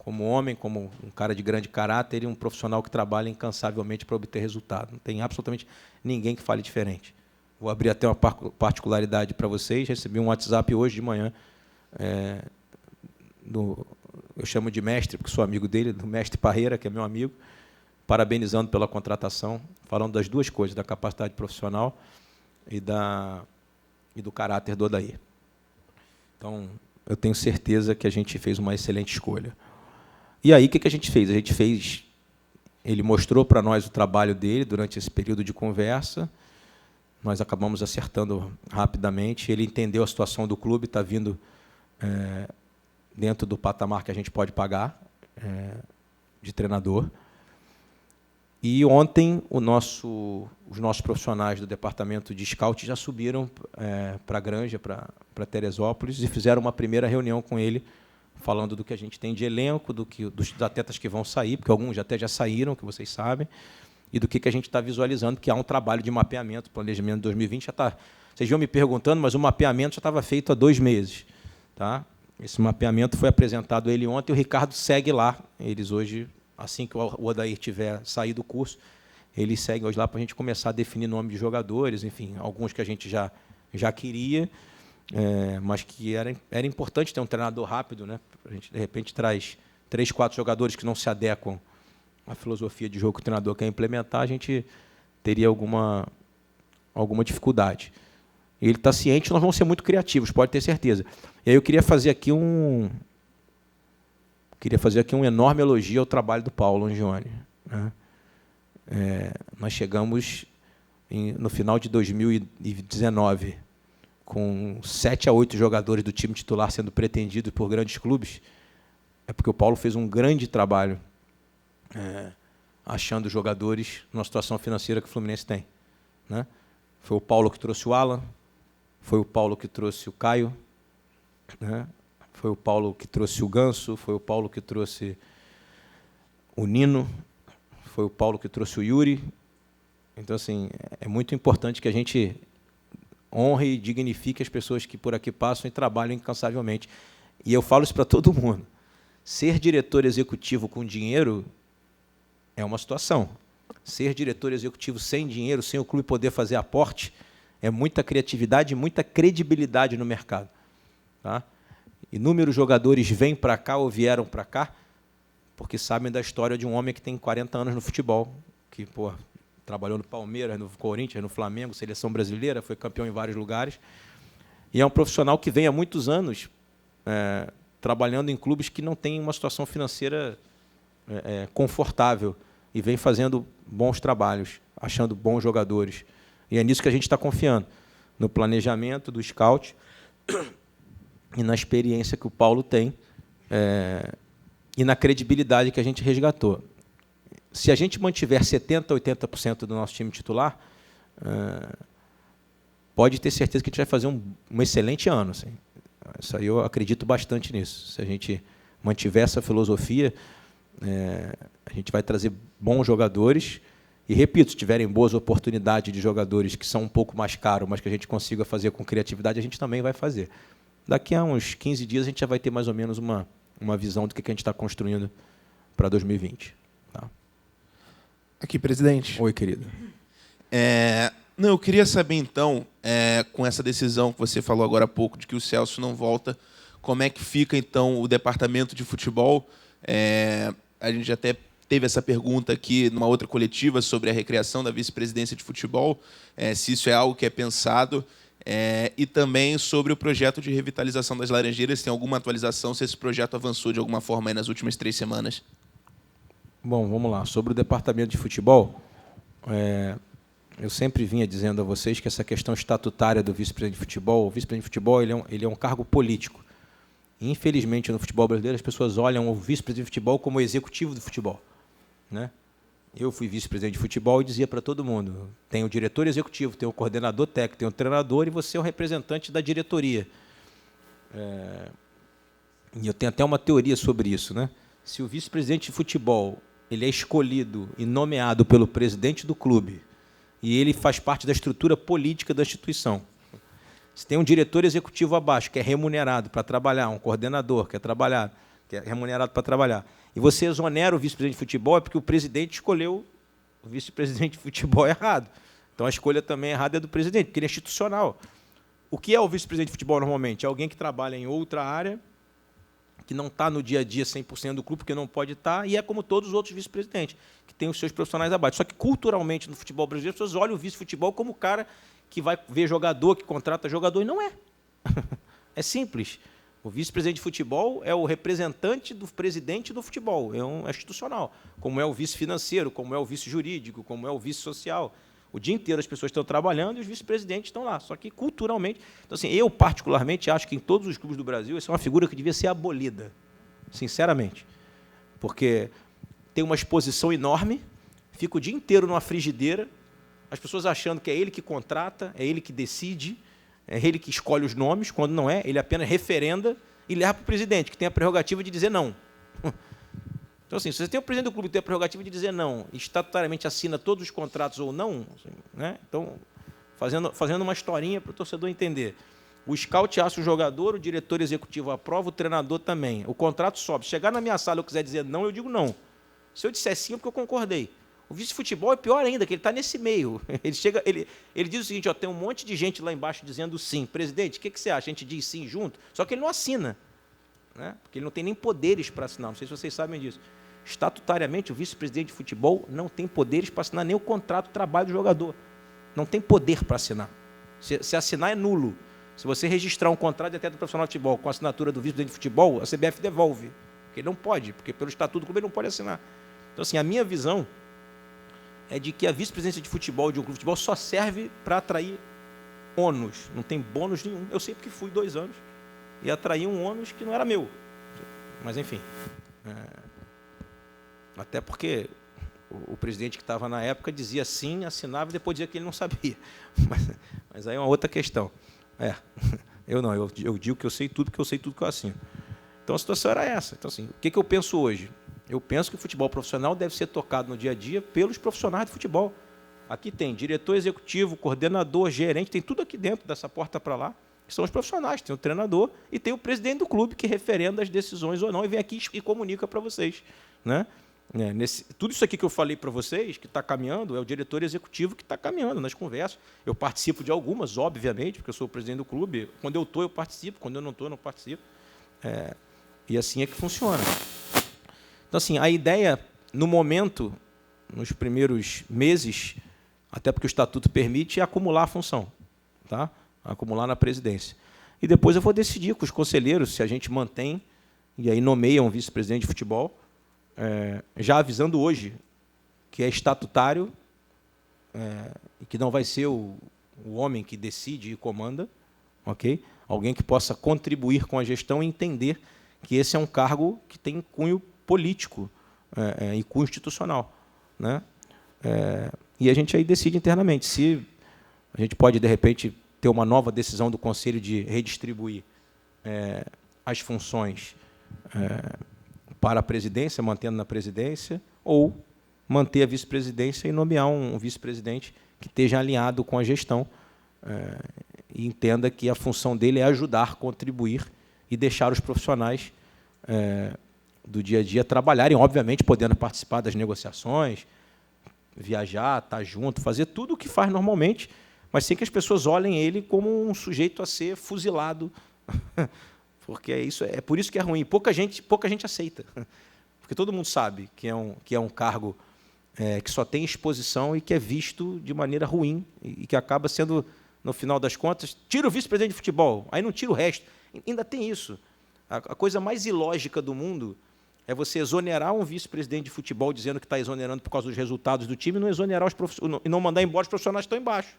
homem, como um cara de grande caráter e um profissional que trabalha incansavelmente para obter resultado. Não tem absolutamente ninguém que fale diferente. Vou abrir até uma particularidade para vocês. Recebi um WhatsApp hoje de manhã, eu chamo de mestre, porque sou amigo dele, do mestre Parreira, que é meu amigo, parabenizando pela contratação, falando das duas coisas, da capacidade profissional e do caráter do Odair. Então, eu tenho certeza que a gente fez uma excelente escolha. E aí, o que a gente fez? Ele mostrou para nós o trabalho dele durante esse período de conversa, nós acabamos acertando rapidamente, ele entendeu a situação do clube, está vindo dentro do patamar que a gente pode pagar de treinador. E ontem os nossos profissionais do departamento de scout já subiram para a Granja, para Teresópolis, e fizeram uma primeira reunião com ele, falando do que a gente tem de elenco, dos atletas que vão sair, porque alguns até já saíram, que vocês sabem, e do que a gente está visualizando, que há um trabalho de mapeamento, planejamento de 2020 já está. Vocês iam me perguntando, mas o mapeamento já estava feito há 2 meses. Tá? Esse mapeamento foi apresentado a ele ontem, e o Ricardo segue lá. Eles hoje, assim que o Odair tiver saído do curso, eles seguem hoje lá para a gente começar a definir nome de jogadores, enfim, alguns que a gente já queria, mas que era importante ter um treinador rápido, né? A gente, de repente, traz 3, 4 jogadores que não se adequam à filosofia de jogo que o treinador quer implementar, a gente teria alguma dificuldade. E ele está ciente, nós vamos ser muito criativos, pode ter certeza. E aí eu queria fazer aqui um enorme elogio ao trabalho do Paulo Angione, né? Nós chegamos no final de 2019 com 7 a 8 jogadores do time titular sendo pretendidos por grandes clubes. é porque o Paulo fez um grande trabalho achando jogadores numa situação financeira que o Fluminense tem, né? Foi o Paulo que trouxe o Alan, foi o Paulo que trouxe o Caio, né? Foi o Paulo que trouxe o Ganso, foi o Paulo que trouxe o Nino, foi o Paulo que trouxe o Yuri. Então, assim, é muito importante que a gente honre e dignifique as pessoas que por aqui passam e trabalham incansavelmente. E eu falo isso para todo mundo. Ser diretor executivo com dinheiro é uma situação. Ser diretor executivo sem dinheiro, sem o clube poder fazer aporte, é muita criatividade e muita credibilidade no mercado. Tá? Inúmeros jogadores vêm para cá ou vieram para cá porque sabem da história de um homem que tem 40 anos no futebol, que trabalhou no Palmeiras, no Corinthians, no Flamengo, seleção brasileira, foi campeão em vários lugares. E é um profissional que vem há muitos anos trabalhando em clubes que não têm uma situação financeira confortável e vem fazendo bons trabalhos, achando bons jogadores. E é nisso que a gente está confiando, no planejamento do scout e na experiência que o Paulo tem e na credibilidade que a gente resgatou. Se a gente mantiver 70%, 80% do nosso time titular, pode ter certeza que a gente vai fazer um excelente ano. Assim. Isso aí eu acredito bastante nisso. Se a gente mantiver essa filosofia, a gente vai trazer bons jogadores. E, repito, se tiverem boas oportunidades de jogadores que são um pouco mais caros, mas que a gente consiga fazer com criatividade, a gente também vai fazer. Daqui a uns 15 dias, a gente já vai ter mais ou menos uma visão do que a gente está construindo para 2020. Tá? Aqui, presidente. Oi, querido. Não, eu queria saber, então, com essa decisão que você falou agora há pouco, de que o Celso não volta, como é que fica, então, o departamento de futebol? A gente até teve essa pergunta aqui numa outra coletiva sobre a recriação da vice-presidência de futebol, se isso é algo que é pensado, e também sobre o projeto de revitalização das Laranjeiras, se tem alguma atualização, se esse projeto avançou de alguma forma aí nas últimas 3 semanas. Bom, vamos lá. Sobre o departamento de futebol, eu sempre vinha dizendo a vocês que essa questão estatutária do vice-presidente de futebol, o vice-presidente de futebol ele é um cargo político. E, infelizmente, no futebol brasileiro, as pessoas olham o vice-presidente de futebol como o executivo do futebol. Né? Eu fui vice-presidente de futebol e dizia para todo mundo, tem o diretor executivo, tem o coordenador técnico, tem o treinador e você é o representante da diretoria. E eu tenho até uma teoria sobre isso. Né? Se o vice-presidente de futebol ele é escolhido e nomeado pelo presidente do clube e ele faz parte da estrutura política da instituição, se tem um diretor executivo abaixo que é remunerado para trabalhar, um coordenador que é remunerado para trabalhar, e você exonera o vice-presidente de futebol, é porque o presidente escolheu o vice-presidente de futebol errado. Então, a escolha também errada é do presidente, porque ele é institucional. O que é o vice-presidente de futebol, normalmente? É alguém que trabalha em outra área, que não está no dia a dia 100% do clube, porque não pode estar, e é como todos os outros vice-presidentes, que têm os seus profissionais abaixo. Só que, culturalmente, no futebol brasileiro, as pessoas olham o vice-futebol como o cara que vai ver jogador, que contrata jogador, e não é. É simples. O vice-presidente de futebol é o representante do presidente do futebol, é institucional, como é o vice-financeiro, como é o vice-jurídico, como é o vice-social. O dia inteiro as pessoas estão trabalhando e os vice-presidentes estão lá. Só que, culturalmente... Então, assim, eu, particularmente, acho que em todos os clubes do Brasil, essa é uma figura que devia ser abolida, sinceramente. Porque tem uma exposição enorme, fica o dia inteiro numa frigideira, as pessoas achando que é ele que contrata, é ele que decide, é ele que escolhe os nomes, quando não é, ele apenas referenda e leva para o presidente, que tem a prerrogativa de dizer não. Então, assim, se você tem o presidente do clube que tem a prerrogativa de dizer não, e estatutariamente assina todos os contratos ou não, assim, né? Então, fazendo uma historinha para o torcedor entender. O scout acha o jogador, o diretor executivo aprova, o treinador também. O contrato sobe. Se chegar na minha sala e eu quiser dizer não, eu digo não. Se eu disser sim, é porque eu concordei. O vice-futebol é pior ainda, que ele está nesse meio. Ele diz o seguinte, tem um monte de gente lá embaixo dizendo sim. Presidente, o que você acha? A gente diz sim junto? Só que ele não assina. Né? Porque ele não tem nem poderes para assinar. Não sei se vocês sabem disso. Estatutariamente, o vice-presidente de futebol não tem poderes para assinar nem o contrato de trabalho do jogador. Não tem poder para assinar. Se assinar é nulo. Se você registrar um contrato de atleta profissional de futebol com a assinatura do vice-presidente de futebol, a CBF devolve. Porque ele não pode, porque pelo estatuto do clube ele não pode assinar. Então, assim, a minha visão é de que a vice-presidência de futebol de um clube de futebol só serve para atrair ônus. Não tem bônus nenhum. Eu sei porque fui 2 anos e atraí um ônus que não era meu. Mas, enfim. Até porque o presidente que estava na época dizia sim, assinava e depois dizia que ele não sabia. Mas aí é uma outra questão. Eu não, eu digo que eu sei tudo, porque eu sei tudo que eu assino. Então a situação era essa. Então, assim, o que eu penso hoje? Eu penso que o futebol profissional deve ser tocado no dia a dia pelos profissionais de futebol. Aqui tem diretor executivo, coordenador, gerente, tem tudo aqui dentro dessa porta para lá, que são os profissionais. Tem o treinador e tem o presidente do clube que referenda as decisões ou não e vem aqui e comunica para vocês, né? Tudo isso aqui que eu falei para vocês, que está caminhando, é o diretor executivo que está caminhando nas conversas. Eu participo de algumas, obviamente, porque eu sou o presidente do clube. Quando eu estou, eu participo. Quando eu não estou, eu não participo. E assim é que funciona. Então, assim, a ideia, no momento, nos primeiros meses, até porque o estatuto permite, é acumular a função, tá? Acumular na presidência. E depois eu vou decidir com os conselheiros se a gente mantém, e aí nomeia um vice-presidente de futebol, já avisando hoje que é estatutário e que não vai ser o homem que decide e comanda, ok? Alguém que possa contribuir com a gestão e entender que esse é um cargo que tem cunho político e cunho institucional, né? E a gente aí decide internamente se a gente pode, de repente, ter uma nova decisão do Conselho de redistribuir as funções para a presidência, mantendo na presidência, ou manter a vice-presidência e nomear um vice-presidente que esteja alinhado com a gestão e entenda que a função dele é ajudar, contribuir e deixar os profissionais do dia a dia trabalharem, obviamente, podendo participar das negociações, viajar, estar junto, fazer tudo o que faz normalmente, mas sem que as pessoas olhem ele como um sujeito a ser fuzilado, porque é por isso que é ruim. Pouca gente aceita, porque todo mundo sabe que é um cargo que só tem exposição e que é visto de maneira ruim e que acaba sendo, no final das contas, tira o vice-presidente de futebol, aí não tira o resto. Ainda tem isso. A coisa mais ilógica do mundo é você exonerar um vice-presidente de futebol dizendo que está exonerando por causa dos resultados do time e não exonerar e não mandar embora os profissionais que estão embaixo.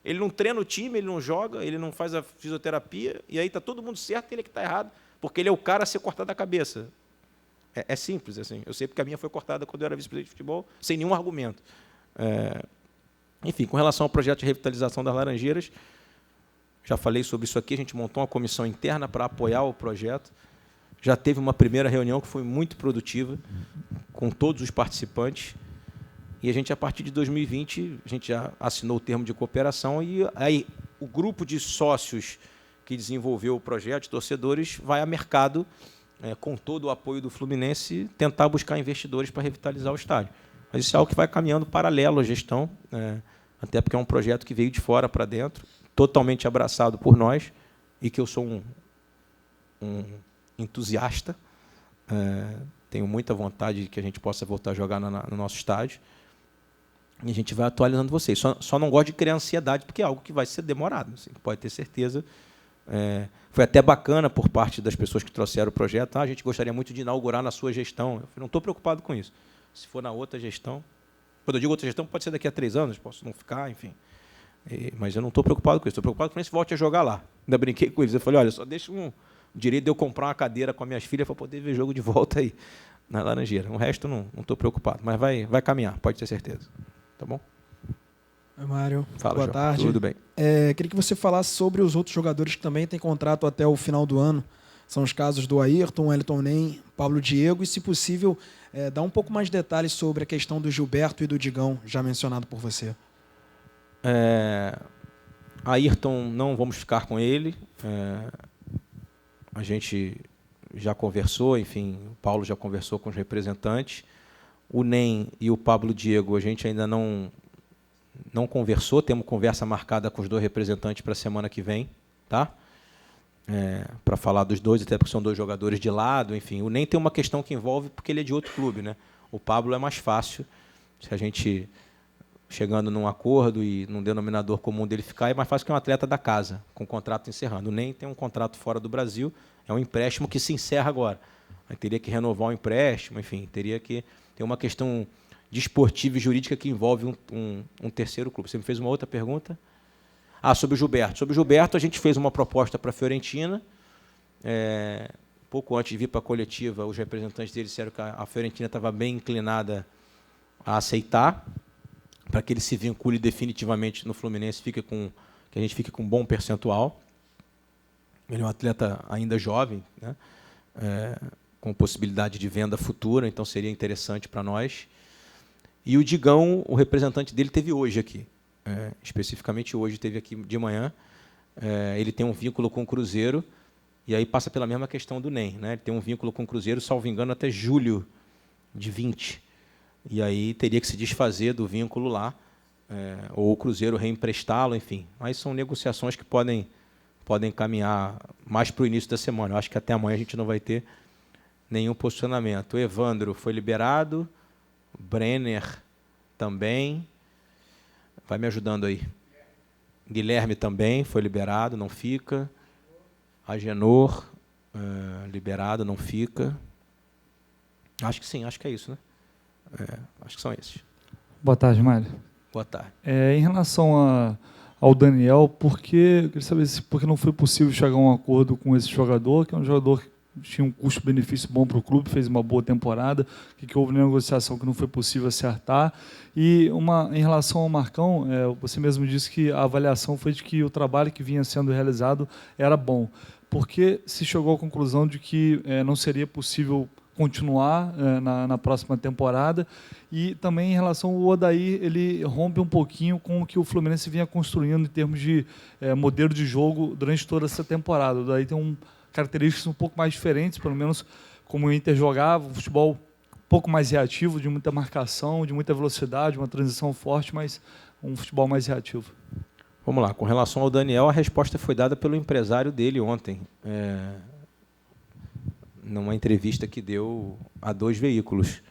Ele não treina o time, ele não joga, ele não faz a fisioterapia, e aí está todo mundo certo e ele que está errado, porque ele é o cara a ser cortado da cabeça. É simples, assim. Eu sei porque a minha foi cortada quando eu era vice-presidente de futebol, sem nenhum argumento. Enfim, com relação ao projeto de revitalização das Laranjeiras, já falei sobre isso aqui, a gente montou uma comissão interna para apoiar o projeto. Já teve uma primeira reunião que foi muito produtiva, com todos os participantes, e a gente, a partir de 2020, a gente já assinou o termo de cooperação, e aí o grupo de sócios que desenvolveu o projeto, de torcedores, vai a mercado, com todo o apoio do Fluminense, tentar buscar investidores para revitalizar o estádio. Mas isso é algo que vai caminhando paralelo à gestão, até porque é um projeto que veio de fora para dentro, totalmente abraçado por nós, e que eu sou um entusiasta, tenho muita vontade de que a gente possa voltar a jogar no nosso estádio, e a gente vai atualizando vocês. Só não gosto de criar ansiedade, porque é algo que vai ser demorado, assim, pode ter certeza. Foi até bacana por parte das pessoas que trouxeram o projeto. A gente gostaria muito de inaugurar na sua gestão. Eu falei, não estou preocupado com isso. Se for na outra gestão, quando eu digo outra gestão, pode ser daqui a 3 anos, posso não ficar, enfim. Mas eu não estou preocupado com isso. Estou preocupado com isso, volte a jogar lá. Ainda brinquei com eles. Eu falei, olha, só deixa o direito de eu comprar uma cadeira com as minhas filhas para poder ver jogo de volta aí na Laranjeira. O resto não estou preocupado, mas vai caminhar, pode ter certeza. Tá bom? Oi, Mário. Fala, boa João. tarde. Tudo bem. Queria que você falasse sobre os outros jogadores que também têm contrato até o final do ano. São os casos do Ayrton, Wellington Nem, Pablo Diego, e, se possível, dar um pouco mais de detalhes sobre a questão do Gilberto e do Digão, já mencionado por você. Ayrton, não vamos ficar com ele. A gente já conversou, enfim, o Paulo já conversou com os representantes. O Nem e o Pablo Diego, a gente ainda não conversou, temos conversa marcada com os 2 representantes para a semana que vem, tá? Para falar dos 2, até porque são 2 jogadores de lado, enfim. O Nem tem uma questão que envolve porque ele é de outro clube, né? O Pablo é mais fácil, se a gente chegando num acordo e num denominador comum dele ficar, é mais fácil que um atleta da casa, com o contrato encerrando. O Nem tem um contrato fora do Brasil, é um empréstimo que se encerra agora. Aí teria que renovar o empréstimo, enfim, teria que ter uma questão desportiva e jurídica que envolve um terceiro clube. Você me fez uma outra pergunta? Sobre o Gilberto. Sobre o Gilberto, a gente fez uma proposta para a Fiorentina, pouco antes de vir para a coletiva, os representantes dele disseram que a Fiorentina estava bem inclinada a aceitar, para que ele se vincule definitivamente no Fluminense, que a gente fique com um bom percentual. Ele é um atleta ainda jovem, né? Com possibilidade de venda futura, então seria interessante para nós. E o Digão, o representante dele, teve hoje aqui. Especificamente hoje, teve aqui de manhã. Ele tem um vínculo com o Cruzeiro, e aí passa pela mesma questão do NEM. Né? Ele tem um vínculo com o Cruzeiro, salvo engano, até julho de 20. E aí teria que se desfazer do vínculo lá, ou o Cruzeiro reemprestá-lo, enfim. Mas são negociações que podem caminhar mais para o início da semana. Eu acho que até amanhã a gente não vai ter nenhum posicionamento. O Evandro foi liberado, Brenner também. Vai me ajudando aí. Guilherme também foi liberado, não fica. Agenor, liberado, não fica. Acho que sim, acho que é isso, né? Acho que são esses. Boa tarde, Mário. Boa tarde. Em relação ao Daniel, eu queria saber por que não foi possível chegar a um acordo com esse jogador, que é um jogador que tinha um custo-benefício bom para o clube, fez uma boa temporada, que houve negociação que não foi possível acertar. E em relação ao Marcão, você mesmo disse que a avaliação foi de que o trabalho que vinha sendo realizado era bom. Por que se chegou à conclusão de que não seria possível continuar na próxima temporada? E também em relação ao Odair, ele rompe um pouquinho com o que o Fluminense vinha construindo em termos de modelo de jogo durante toda essa temporada. O Odair tem características um pouco mais diferentes, pelo menos como o Inter jogava, um futebol um pouco mais reativo, de muita marcação, de muita velocidade, uma transição forte, mas um futebol mais reativo. Vamos lá, com relação ao Daniel, a resposta foi dada pelo empresário dele ontem, numa entrevista que deu a 2 veículos.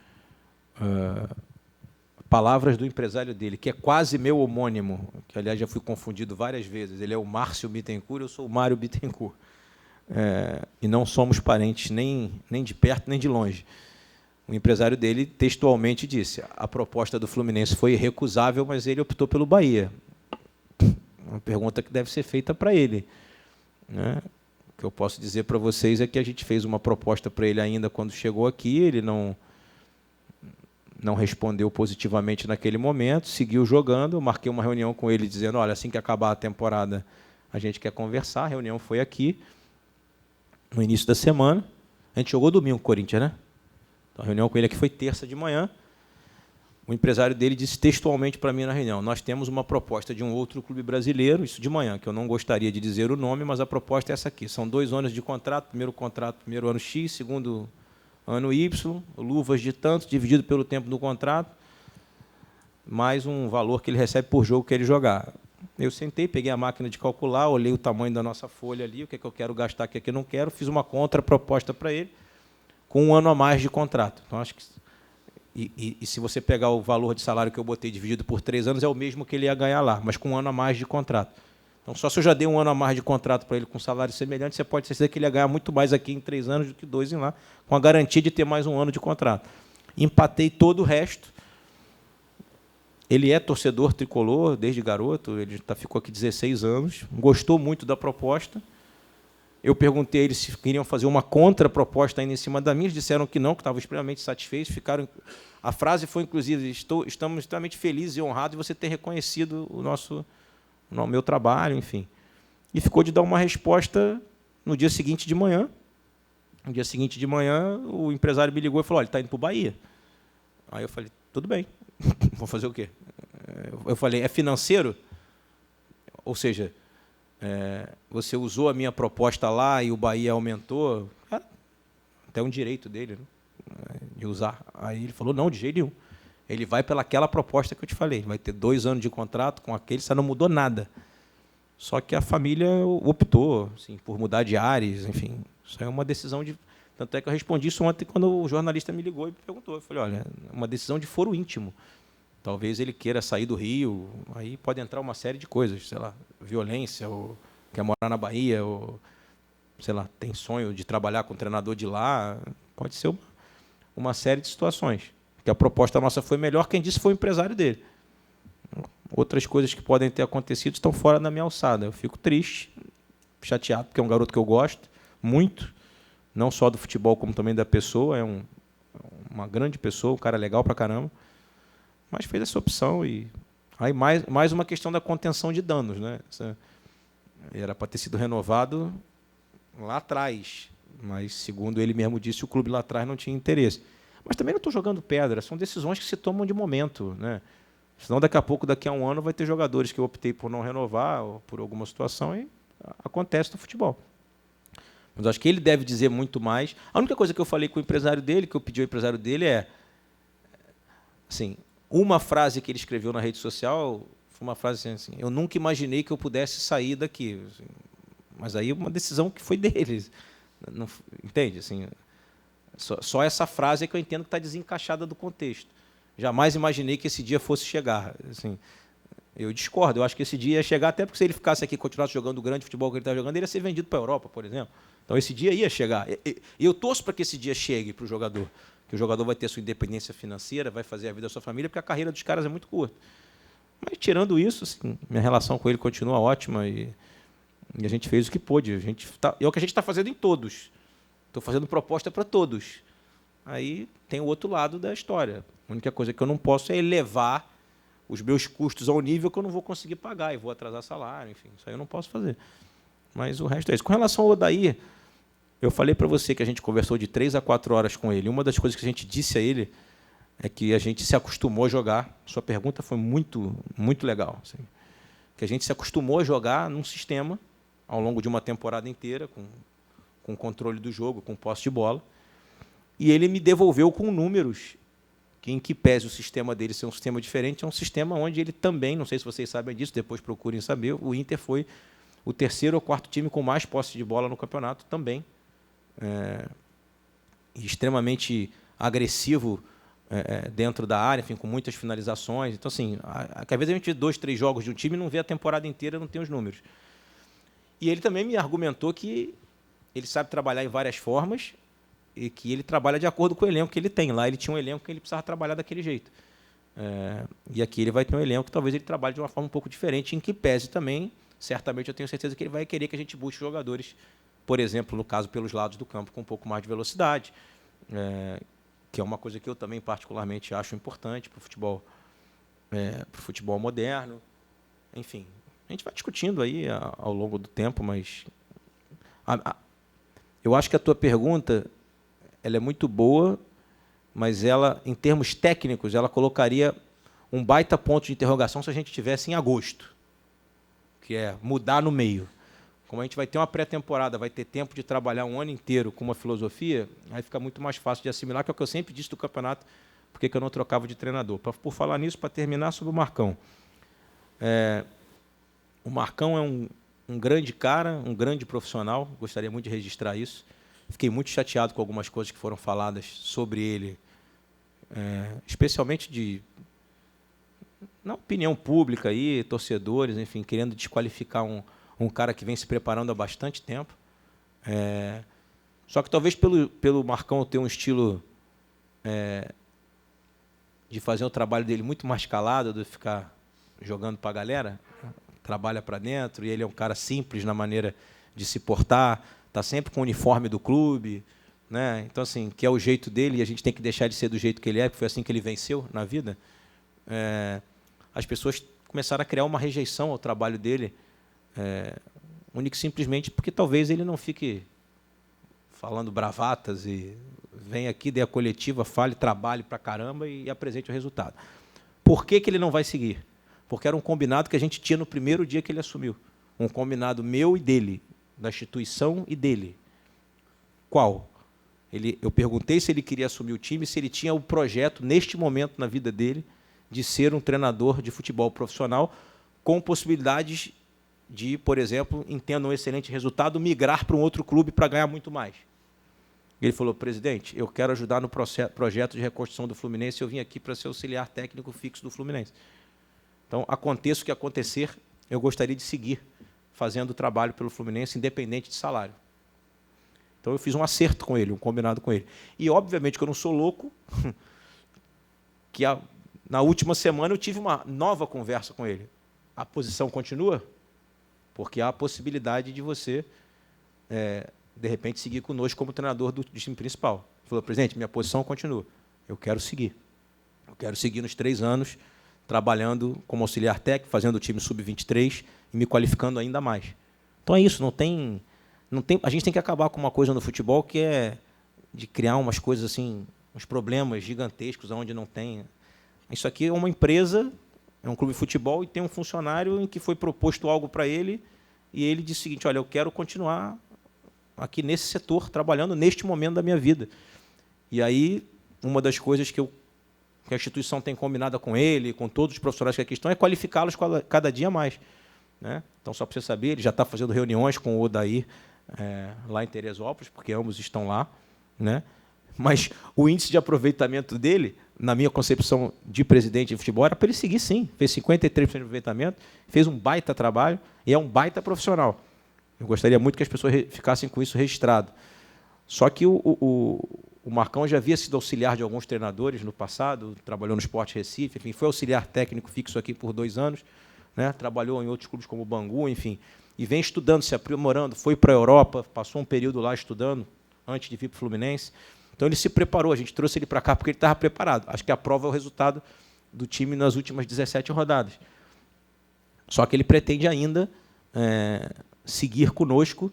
Palavras do empresário dele, que é quase meu homônimo, que, aliás, já fui confundido várias vezes. Ele é o Márcio Bittencourt, eu sou o Mário Bittencourt. E não somos parentes nem de perto nem de longe. O empresário dele textualmente disse: a proposta do Fluminense foi irrecusável, mas ele optou pelo Bahia. Uma pergunta que deve ser feita para ele, né? O que eu posso dizer para vocês é que a gente fez uma proposta para ele ainda quando chegou aqui, ele não respondeu positivamente naquele momento, seguiu jogando. Eu marquei uma reunião com ele dizendo: olha, assim que acabar a temporada a gente quer conversar. A reunião foi aqui no início da semana. A gente jogou domingo com o Corinthians, né? Então, a reunião com ele aqui foi terça de manhã. O empresário dele disse textualmente para mim na reunião: nós temos uma proposta de um outro clube brasileiro, isso de manhã, que eu não gostaria de dizer o nome, mas a proposta é essa aqui. São 2 anos de contrato, primeiro ano X, segundo ano Y, luvas de tanto, dividido pelo tempo do contrato, mais um valor que ele recebe por jogo que ele jogar. Eu sentei, peguei a máquina de calcular, olhei o tamanho da nossa folha ali, o que é que eu quero gastar, o que é que eu não quero, fiz uma contraproposta para ele, com 1 ano a mais de contrato. Então, acho que e se você pegar o valor de salário que eu botei dividido por 3 anos, é o mesmo que ele ia ganhar lá, mas com 1 ano a mais de contrato. Então, só se eu já dei 1 ano a mais de contrato para ele com salário semelhante, você pode dizer que ele ia ganhar muito mais aqui em 3 anos do que 2 em lá, com a garantia de ter mais 1 ano de contrato. Empatei todo o resto. Ele é torcedor tricolor desde garoto, ele ficou aqui 16 anos, gostou muito da proposta. Eu perguntei a eles se queriam fazer uma contraproposta ainda em cima da minha, eles disseram que não, que estavam extremamente satisfeitos. A frase foi, inclusive: estamos extremamente felizes e honrados de você ter reconhecido o meu trabalho, enfim. E ficou de dar uma resposta no dia seguinte de manhã. No dia seguinte de manhã, o empresário me ligou e falou: olha, ele está indo para o Bahia. Aí eu falei: tudo bem, vou fazer o quê? Eu falei: é financeiro? Ou seja, você usou a minha proposta lá e o Bahia aumentou? Até um direito dele, né, de usar. Aí ele falou: não, de jeito nenhum. Ele vai pelaquela proposta que eu te falei. Vai ter 2 anos de contrato com aquele, só não mudou nada. Só que a família optou assim, por mudar de ares, enfim. Isso é uma decisão de... Tanto é que eu respondi isso ontem quando o jornalista me ligou e me perguntou. Eu falei: olha, é uma decisão de foro íntimo. Talvez ele queira sair do Rio, aí pode entrar uma série de coisas, sei lá, violência, ou quer morar na Bahia, ou, sei lá, tem sonho de trabalhar com o treinador de lá. Pode ser uma série de situações. Porque a proposta nossa foi melhor, quem disse foi o empresário dele. Outras coisas que podem ter acontecido estão fora da minha alçada. Eu fico triste, chateado, porque é um garoto que eu gosto muito, não só do futebol, como também da pessoa. É uma grande pessoa, um cara legal pra caramba. Mas fez essa opção. E aí mais uma questão da contenção de danos, né? Era para ter sido renovado lá atrás, mas, segundo ele mesmo disse, o clube lá atrás não tinha interesse. Mas também não estou jogando pedra, são decisões que se tomam de momento, né? Senão, daqui a um ano, vai ter jogadores que eu optei por não renovar, ou por alguma situação, e acontece no futebol. Mas acho que ele deve dizer muito mais. A única coisa que eu falei com o empresário dele, que eu pedi ao empresário dele, é assim, uma frase que ele escreveu na rede social, foi uma frase assim, eu nunca imaginei que eu pudesse sair daqui. Assim, mas aí uma decisão que foi deles. Não, entende? Assim, só essa frase é que eu entendo que está desencaixada do contexto. Jamais imaginei que esse dia fosse chegar. Assim, eu discordo. Eu acho que esse dia ia chegar, até porque se ele ficasse aqui e continuasse jogando o grande futebol que ele está jogando, ele ia ser vendido para a Europa, por exemplo. Então, esse dia ia chegar. E eu torço para que esse dia chegue para o jogador. Que o jogador vai ter sua independência financeira, vai fazer a vida da sua família, porque a carreira dos caras é muito curta. Mas, tirando isso, assim, minha relação com ele continua ótima e a gente fez o que pôde. É o que a gente está fazendo em todos. Estou fazendo proposta para todos. Aí tem o outro lado da história. A única coisa que eu não posso é elevar os meus custos ao nível que eu não vou conseguir pagar e vou atrasar salário, enfim, isso aí eu não posso fazer. Mas o resto é isso. Com relação ao Odair, eu falei para você que a gente conversou de 3 a 4 horas com ele. Uma das coisas que a gente disse a ele é que a gente se acostumou a jogar. Sua pergunta foi muito, muito legal. Assim, que a gente se acostumou a jogar num sistema ao longo de uma temporada inteira, com controle do jogo, com posse de bola. E ele me devolveu com números que, em que pese o sistema dele ser um sistema diferente, é um sistema onde ele também, não sei se vocês sabem disso, depois procurem saber, o Inter foi o 3º ou 4º time com mais posse de bola no campeonato também. Extremamente agressivo dentro da área, enfim, com muitas finalizações. Então, assim, às vezes a gente vê 2, 3 jogos de um time e não vê a temporada inteira, não tem os números. E ele também me argumentou que ele sabe trabalhar em várias formas e que ele trabalha de acordo com o elenco que ele tem. Lá ele tinha um elenco que ele precisava trabalhar daquele jeito. E aqui ele vai ter um elenco que talvez ele trabalhe de uma forma um pouco diferente, em que pese também, certamente eu tenho certeza que ele vai querer que a gente busque jogadores, por exemplo, no caso, pelos lados do campo, com um pouco mais de velocidade, que é uma coisa que eu também particularmente acho importante para o futebol moderno. Enfim, a gente vai discutindo aí ao longo do tempo, mas eu acho que a tua pergunta ela é muito boa, mas ela, em termos técnicos, ela colocaria um baita ponto de interrogação se a gente tivesse em agosto, que é mudar no meio. Como a gente vai ter uma pré-temporada, vai ter tempo de trabalhar um ano inteiro com uma filosofia, aí fica muito mais fácil de assimilar, que é o que eu sempre disse do campeonato, porque eu não trocava de treinador. Por falar nisso, para terminar, sobre o Marcão. O Marcão é um grande cara, um grande profissional, gostaria muito de registrar isso. Fiquei muito chateado com algumas coisas que foram faladas sobre ele, especialmente na opinião pública, aí, torcedores, enfim, querendo desqualificar um cara que vem se preparando há bastante tempo. Só que talvez pelo Marcão ter um estilo de fazer o trabalho dele muito mais calado, de ficar jogando para a galera, trabalha para dentro, e ele é um cara simples na maneira de se portar, está sempre com o uniforme do clube, né? Então, assim, que é o jeito dele, e a gente tem que deixar de ser do jeito que ele é, porque foi assim que ele venceu na vida. As pessoas começaram a criar uma rejeição ao trabalho dele, único e simplesmente porque talvez ele não fique falando bravatas e venha aqui, dê a coletiva, fale, trabalhe para caramba e apresente o resultado. Por que ele não vai seguir? Porque era um combinado que a gente tinha no primeiro dia que ele assumiu. Um combinado meu e dele, da instituição e dele. Qual? Eu perguntei se ele queria assumir o time, se ele tinha o projeto, neste momento na vida dele, de ser um treinador de futebol profissional, com possibilidades de, por exemplo, tendo um excelente resultado, migrar para um outro clube para ganhar muito mais. Ele falou: presidente, eu quero ajudar no projeto de reconstrução do Fluminense, eu vim aqui para ser auxiliar técnico fixo do Fluminense. Então, aconteça o que acontecer, eu gostaria de seguir fazendo o trabalho pelo Fluminense, independente de salário. Então, eu fiz um acerto com ele, um combinado com ele. E, obviamente, que eu não sou louco, que na última semana eu tive uma nova conversa com ele. A posição continua? Porque há a possibilidade de você de repente, seguir conosco como treinador do time principal. Ele falou, presidente, minha posição continua. Eu quero seguir. Eu quero seguir nos 3 anos, trabalhando como auxiliar técnico, fazendo o time sub-23 e me qualificando ainda mais. Então é isso, não tem, a gente tem que acabar com uma coisa no futebol que é de criar umas coisas assim, uns problemas gigantescos onde não tem. Isso aqui é uma empresa, é um clube de futebol e tem um funcionário em que foi proposto algo para ele e ele disse o seguinte, olha, eu quero continuar aqui nesse setor, trabalhando neste momento da minha vida. E aí, uma das coisas que a instituição tem combinada com ele, com todos os profissionais que aqui estão, é qualificá-los cada dia mais. Né? Então, só para você saber, ele já está fazendo reuniões com o Odair lá em Teresópolis, porque ambos estão lá. Né? Mas o índice de aproveitamento dele, na minha concepção de presidente de futebol, era para ele seguir, sim. Fez 53% de aproveitamento, fez um baita trabalho e é um baita profissional. Eu gostaria muito que as pessoas ficassem com isso registrado. Só que o Marcão já havia sido auxiliar de alguns treinadores no passado, trabalhou no Sport Recife, enfim, foi auxiliar técnico fixo aqui por 2 anos, né? Trabalhou em outros clubes como o Bangu, enfim, e vem estudando, se aprimorando, foi para a Europa, passou um período lá estudando, antes de vir para o Fluminense. Então, ele se preparou, a gente trouxe ele para cá porque ele estava preparado. Acho que a prova é o resultado do time nas últimas 17 rodadas. Só que ele pretende ainda seguir conosco,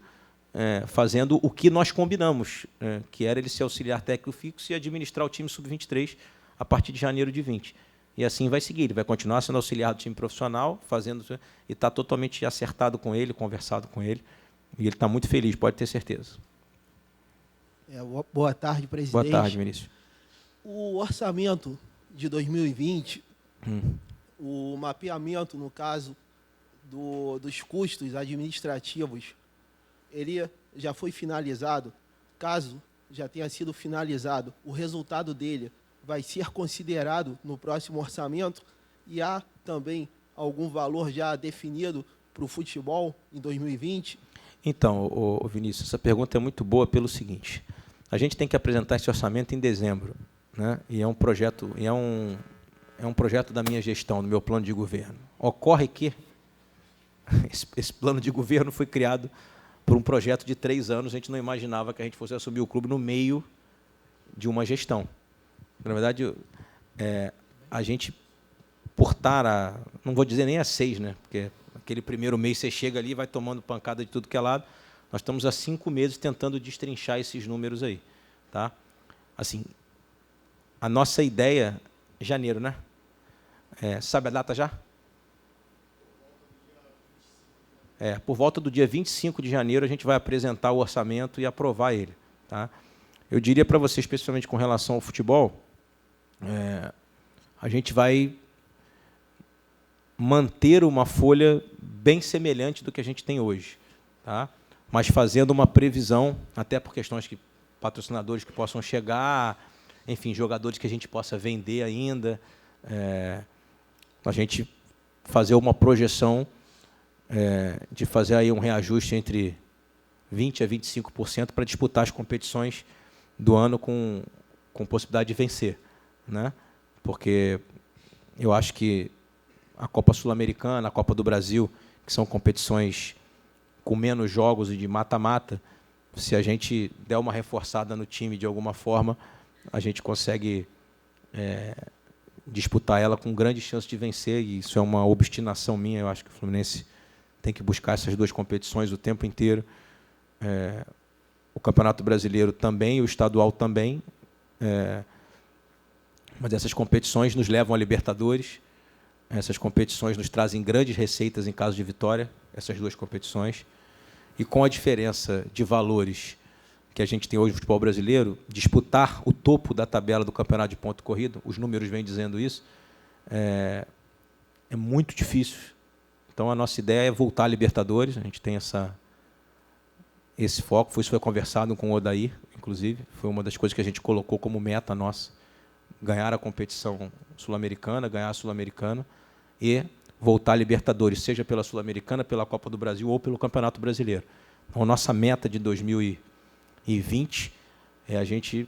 fazendo o que nós combinamos, que era ele ser auxiliar técnico fixo e administrar o time sub-23 a partir de janeiro de 20. E assim vai seguir, ele vai continuar sendo auxiliar do time profissional, fazendo e está totalmente acertado com ele, conversado com ele, e ele está muito feliz, pode ter certeza. Boa tarde, presidente. Boa tarde, Vinícius. O orçamento de 2020, o mapeamento, no caso, dos custos administrativos, ele já foi finalizado. Caso já tenha sido finalizado, o resultado dele vai ser considerado no próximo orçamento e há também algum valor já definido para o futebol em 2020? Então, Vinícius, essa pergunta é muito boa pelo seguinte. A gente tem que apresentar esse orçamento em dezembro, né? E é um projeto, projeto da minha gestão, do meu plano de governo. Ocorre que esse plano de governo foi criado por um projeto de 3 anos. A gente não imaginava que a gente fosse assumir o clube no meio de uma gestão. Na verdade, a gente, por estar não vou dizer nem a 6, né? Porque aquele primeiro mês você chega ali e vai tomando pancada de tudo que é lado. Nós estamos há 5 meses tentando destrinchar esses números aí. Tá? Assim, a nossa ideia... Janeiro, né? Sabe a data já? Por volta do dia 25 de janeiro, a gente vai apresentar o orçamento e aprovar ele. Tá? Eu diria para você, especialmente com relação ao futebol, a gente vai manter uma folha bem semelhante do que a gente tem hoje. Tá? Mas fazendo uma previsão, até por questões que patrocinadores que possam chegar, enfim, jogadores que a gente possa vender ainda, a gente fazer uma projeção de fazer aí um reajuste entre 20% a 25% para disputar as competições do ano com possibilidade de vencer. Né? Porque eu acho que a Copa Sul-Americana, a Copa do Brasil, que são competições com menos jogos e de mata-mata, se a gente der uma reforçada no time de alguma forma, a gente consegue disputar ela com grande chance de vencer, e isso é uma obstinação minha. Eu acho que o Fluminense tem que buscar essas 2 competições o tempo inteiro. O Campeonato Brasileiro também, o Estadual também, mas essas competições nos levam a Libertadores, essas competições nos trazem grandes receitas em caso de vitória, essas 2 competições, e com a diferença de valores que a gente tem hoje no futebol brasileiro, disputar o topo da tabela do campeonato de ponto corrido, os números vêm dizendo isso, é muito difícil. Então, a nossa ideia é voltar à Libertadores, a gente tem esse foco, isso foi conversado com o Odair, inclusive, foi uma das coisas que a gente colocou como meta nossa, ganhar a competição sul-americana, ganhar a Sul-Americana e voltar à Libertadores, seja pela Sul-Americana, pela Copa do Brasil ou pelo Campeonato Brasileiro. Então, a nossa meta de 2020 é a gente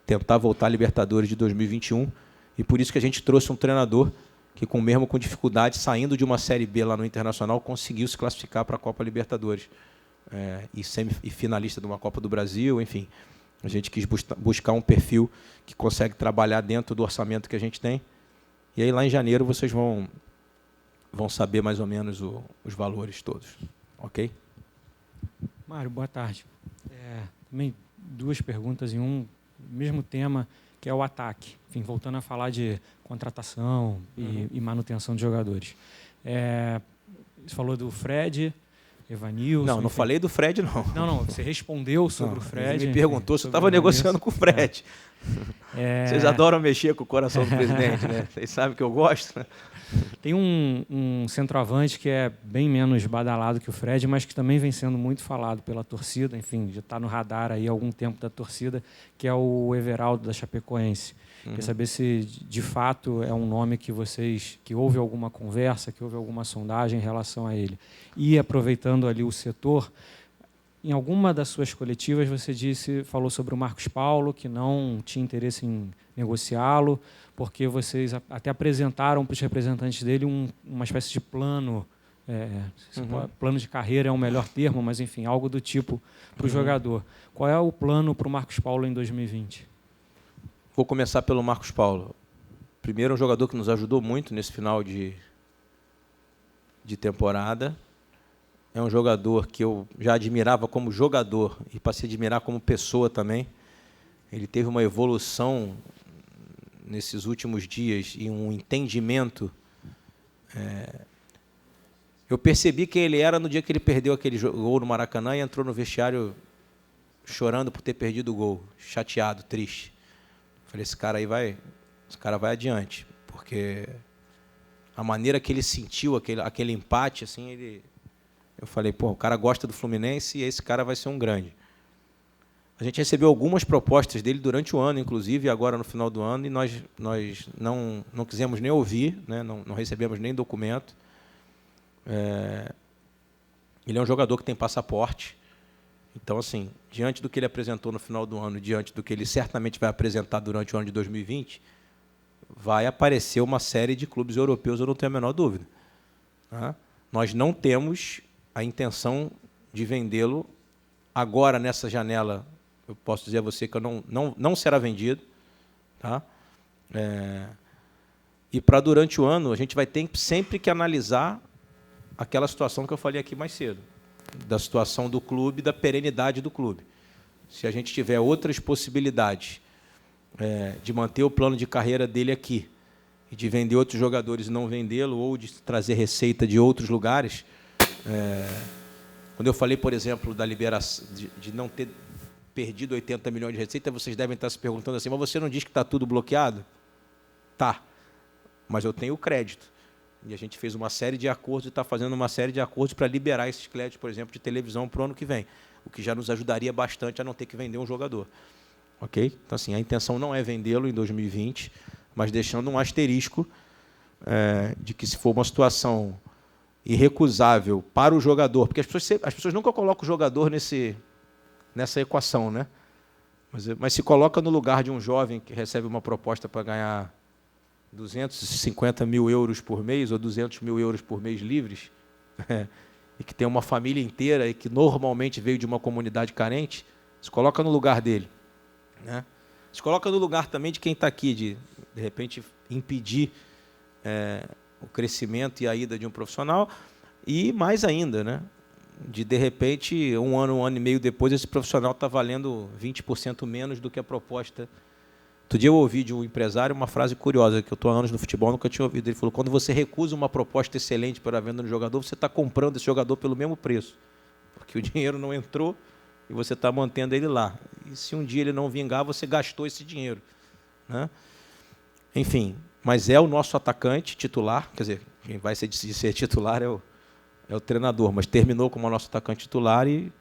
tentar voltar à Libertadores de 2021, e por isso que a gente trouxe um treinador que, mesmo com dificuldade, saindo de uma Série B lá no Internacional, conseguiu se classificar para a Copa Libertadores. e finalista de uma Copa do Brasil, enfim. A gente quis buscar um perfil que consegue trabalhar dentro do orçamento que a gente tem. E aí, lá em janeiro, vocês vão saber mais ou menos os valores todos. Ok? Mário, boa tarde. Também 2 perguntas em um mesmo tema, que é o ataque. Enfim, voltando a falar de contratação e manutenção de jogadores. Você falou do Fred, Evanilson... Não, não falei do Fred, não. Não, você respondeu sobre o Fred. Ele me perguntou se eu estava negociando com o Fred. Vocês adoram mexer com o coração do presidente, né? Vocês sabem que eu gosto, né? Tem um centroavante que é bem menos badalado que o Fred, mas que também vem sendo muito falado pela torcida, enfim, já está no radar aí há algum tempo da torcida, que é o Everaldo da Chapecoense. Quer saber se, de fato, é um nome que houve alguma conversa, que houve alguma sondagem em relação a ele. E, aproveitando ali o setor, em alguma das suas coletivas você falou sobre o Marcos Paulo, que não tinha interesse em negociá-lo, porque vocês até apresentaram para os representantes dele uma espécie de plano, plano de carreira é um melhor termo, mas enfim, algo do tipo para o jogador. Qual é o plano para o Marcos Paulo em 2020? Vou começar pelo Marcos Paulo. Primeiro, um jogador que nos ajudou muito nesse final de temporada. É um jogador que eu já admirava como jogador e passei a admirar como pessoa também. Ele teve uma evolução nesses últimos dias e um entendimento. Eu percebi quem ele era no dia que ele perdeu aquele gol no Maracanã e entrou no vestiário chorando por ter perdido o gol, chateado, triste. Falei, esse cara vai adiante, porque a maneira que ele sentiu aquele empate, assim, eu falei, o cara gosta do Fluminense e esse cara vai ser um grande. A gente recebeu algumas propostas dele durante o ano, inclusive, agora no final do ano, e nós não quisemos nem ouvir, né, não recebemos nem documento. Ele é um jogador que tem passaporte. Então, assim, diante do que ele apresentou no final do ano, diante do que ele certamente vai apresentar durante o ano de 2020, vai aparecer uma série de clubes europeus, eu não tenho a menor dúvida. Tá? Nós não temos a intenção de vendê-lo agora, nessa janela. Eu posso dizer a você que não será vendido. Tá? E para durante o ano, a gente vai ter sempre que analisar aquela situação que eu falei aqui mais cedo, da situação do clube, da perenidade do clube. Se a gente tiver outras possibilidades de manter o plano de carreira dele aqui e de vender outros jogadores e não vendê-lo, ou de trazer receita de outros lugares, quando eu falei, por exemplo, da liberação, de não ter perdido 80 milhões de receita, vocês devem estar se perguntando assim, mas você não diz que está tudo bloqueado? Tá, mas eu tenho o crédito. E a gente fez uma série de acordos e está fazendo uma série de acordos para liberar esses créditos, por exemplo, de televisão para o ano que vem, o que já nos ajudaria bastante a não ter que vender um jogador. Ok? Então, assim, a intenção não é vendê-lo em 2020, mas deixando um asterisco de que, se for uma situação irrecusável para o jogador, porque as pessoas nunca colocam o jogador nessa equação, né? Mas se coloca no lugar de um jovem que recebe uma proposta para ganhar 250 mil euros por mês ou 200 mil euros por mês livres, e que tem uma família inteira e que normalmente veio de uma comunidade carente, se coloca no lugar dele. Né? Se coloca no lugar também de quem está aqui, de repente, impedir o crescimento e a ida de um profissional, e mais ainda, né? De repente, um ano e meio depois, esse profissional está valendo 20% menos do que a proposta. Outro dia eu ouvi de um empresário uma frase curiosa, que eu estou há anos no futebol, nunca tinha ouvido. Ele falou, quando você recusa uma proposta excelente para a venda do jogador, você está comprando esse jogador pelo mesmo preço, porque o dinheiro não entrou e você está mantendo ele lá. E se um dia ele não vingar, você gastou esse dinheiro. Né? Enfim, mas é o nosso atacante titular, quer dizer, quem vai ser titular é o treinador, mas terminou como o nosso atacante titular e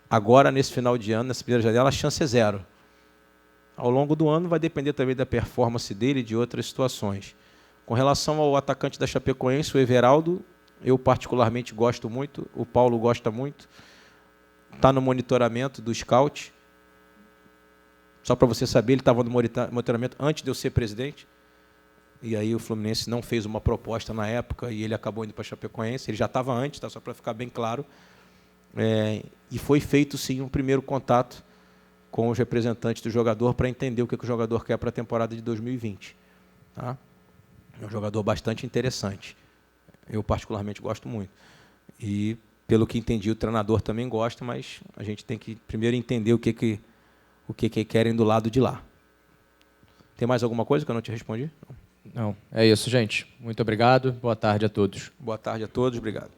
agora, nesse final de ano, nessa primeira janela, a chance é 0. Ao longo do ano vai depender também da performance dele e de outras situações. Com relação ao atacante da Chapecoense, o Everaldo, eu particularmente gosto muito, o Paulo gosta muito, está no monitoramento do scout. Só para você saber, ele estava no monitoramento antes de eu ser presidente, e aí o Fluminense não fez uma proposta na época e ele acabou indo para a Chapecoense, ele já estava antes, tá? Só para ficar bem claro. E foi feito, sim, um primeiro contato com os representantes do jogador para entender o que o jogador quer para a temporada de 2020. Tá? É um jogador bastante interessante. Eu, particularmente, gosto muito. E, pelo que entendi, o treinador também gosta, mas a gente tem que primeiro entender o que querem do lado de lá. Tem mais alguma coisa que eu não te respondi? Não, é isso, gente. Muito obrigado. Boa tarde a todos. Boa tarde a todos. Obrigado.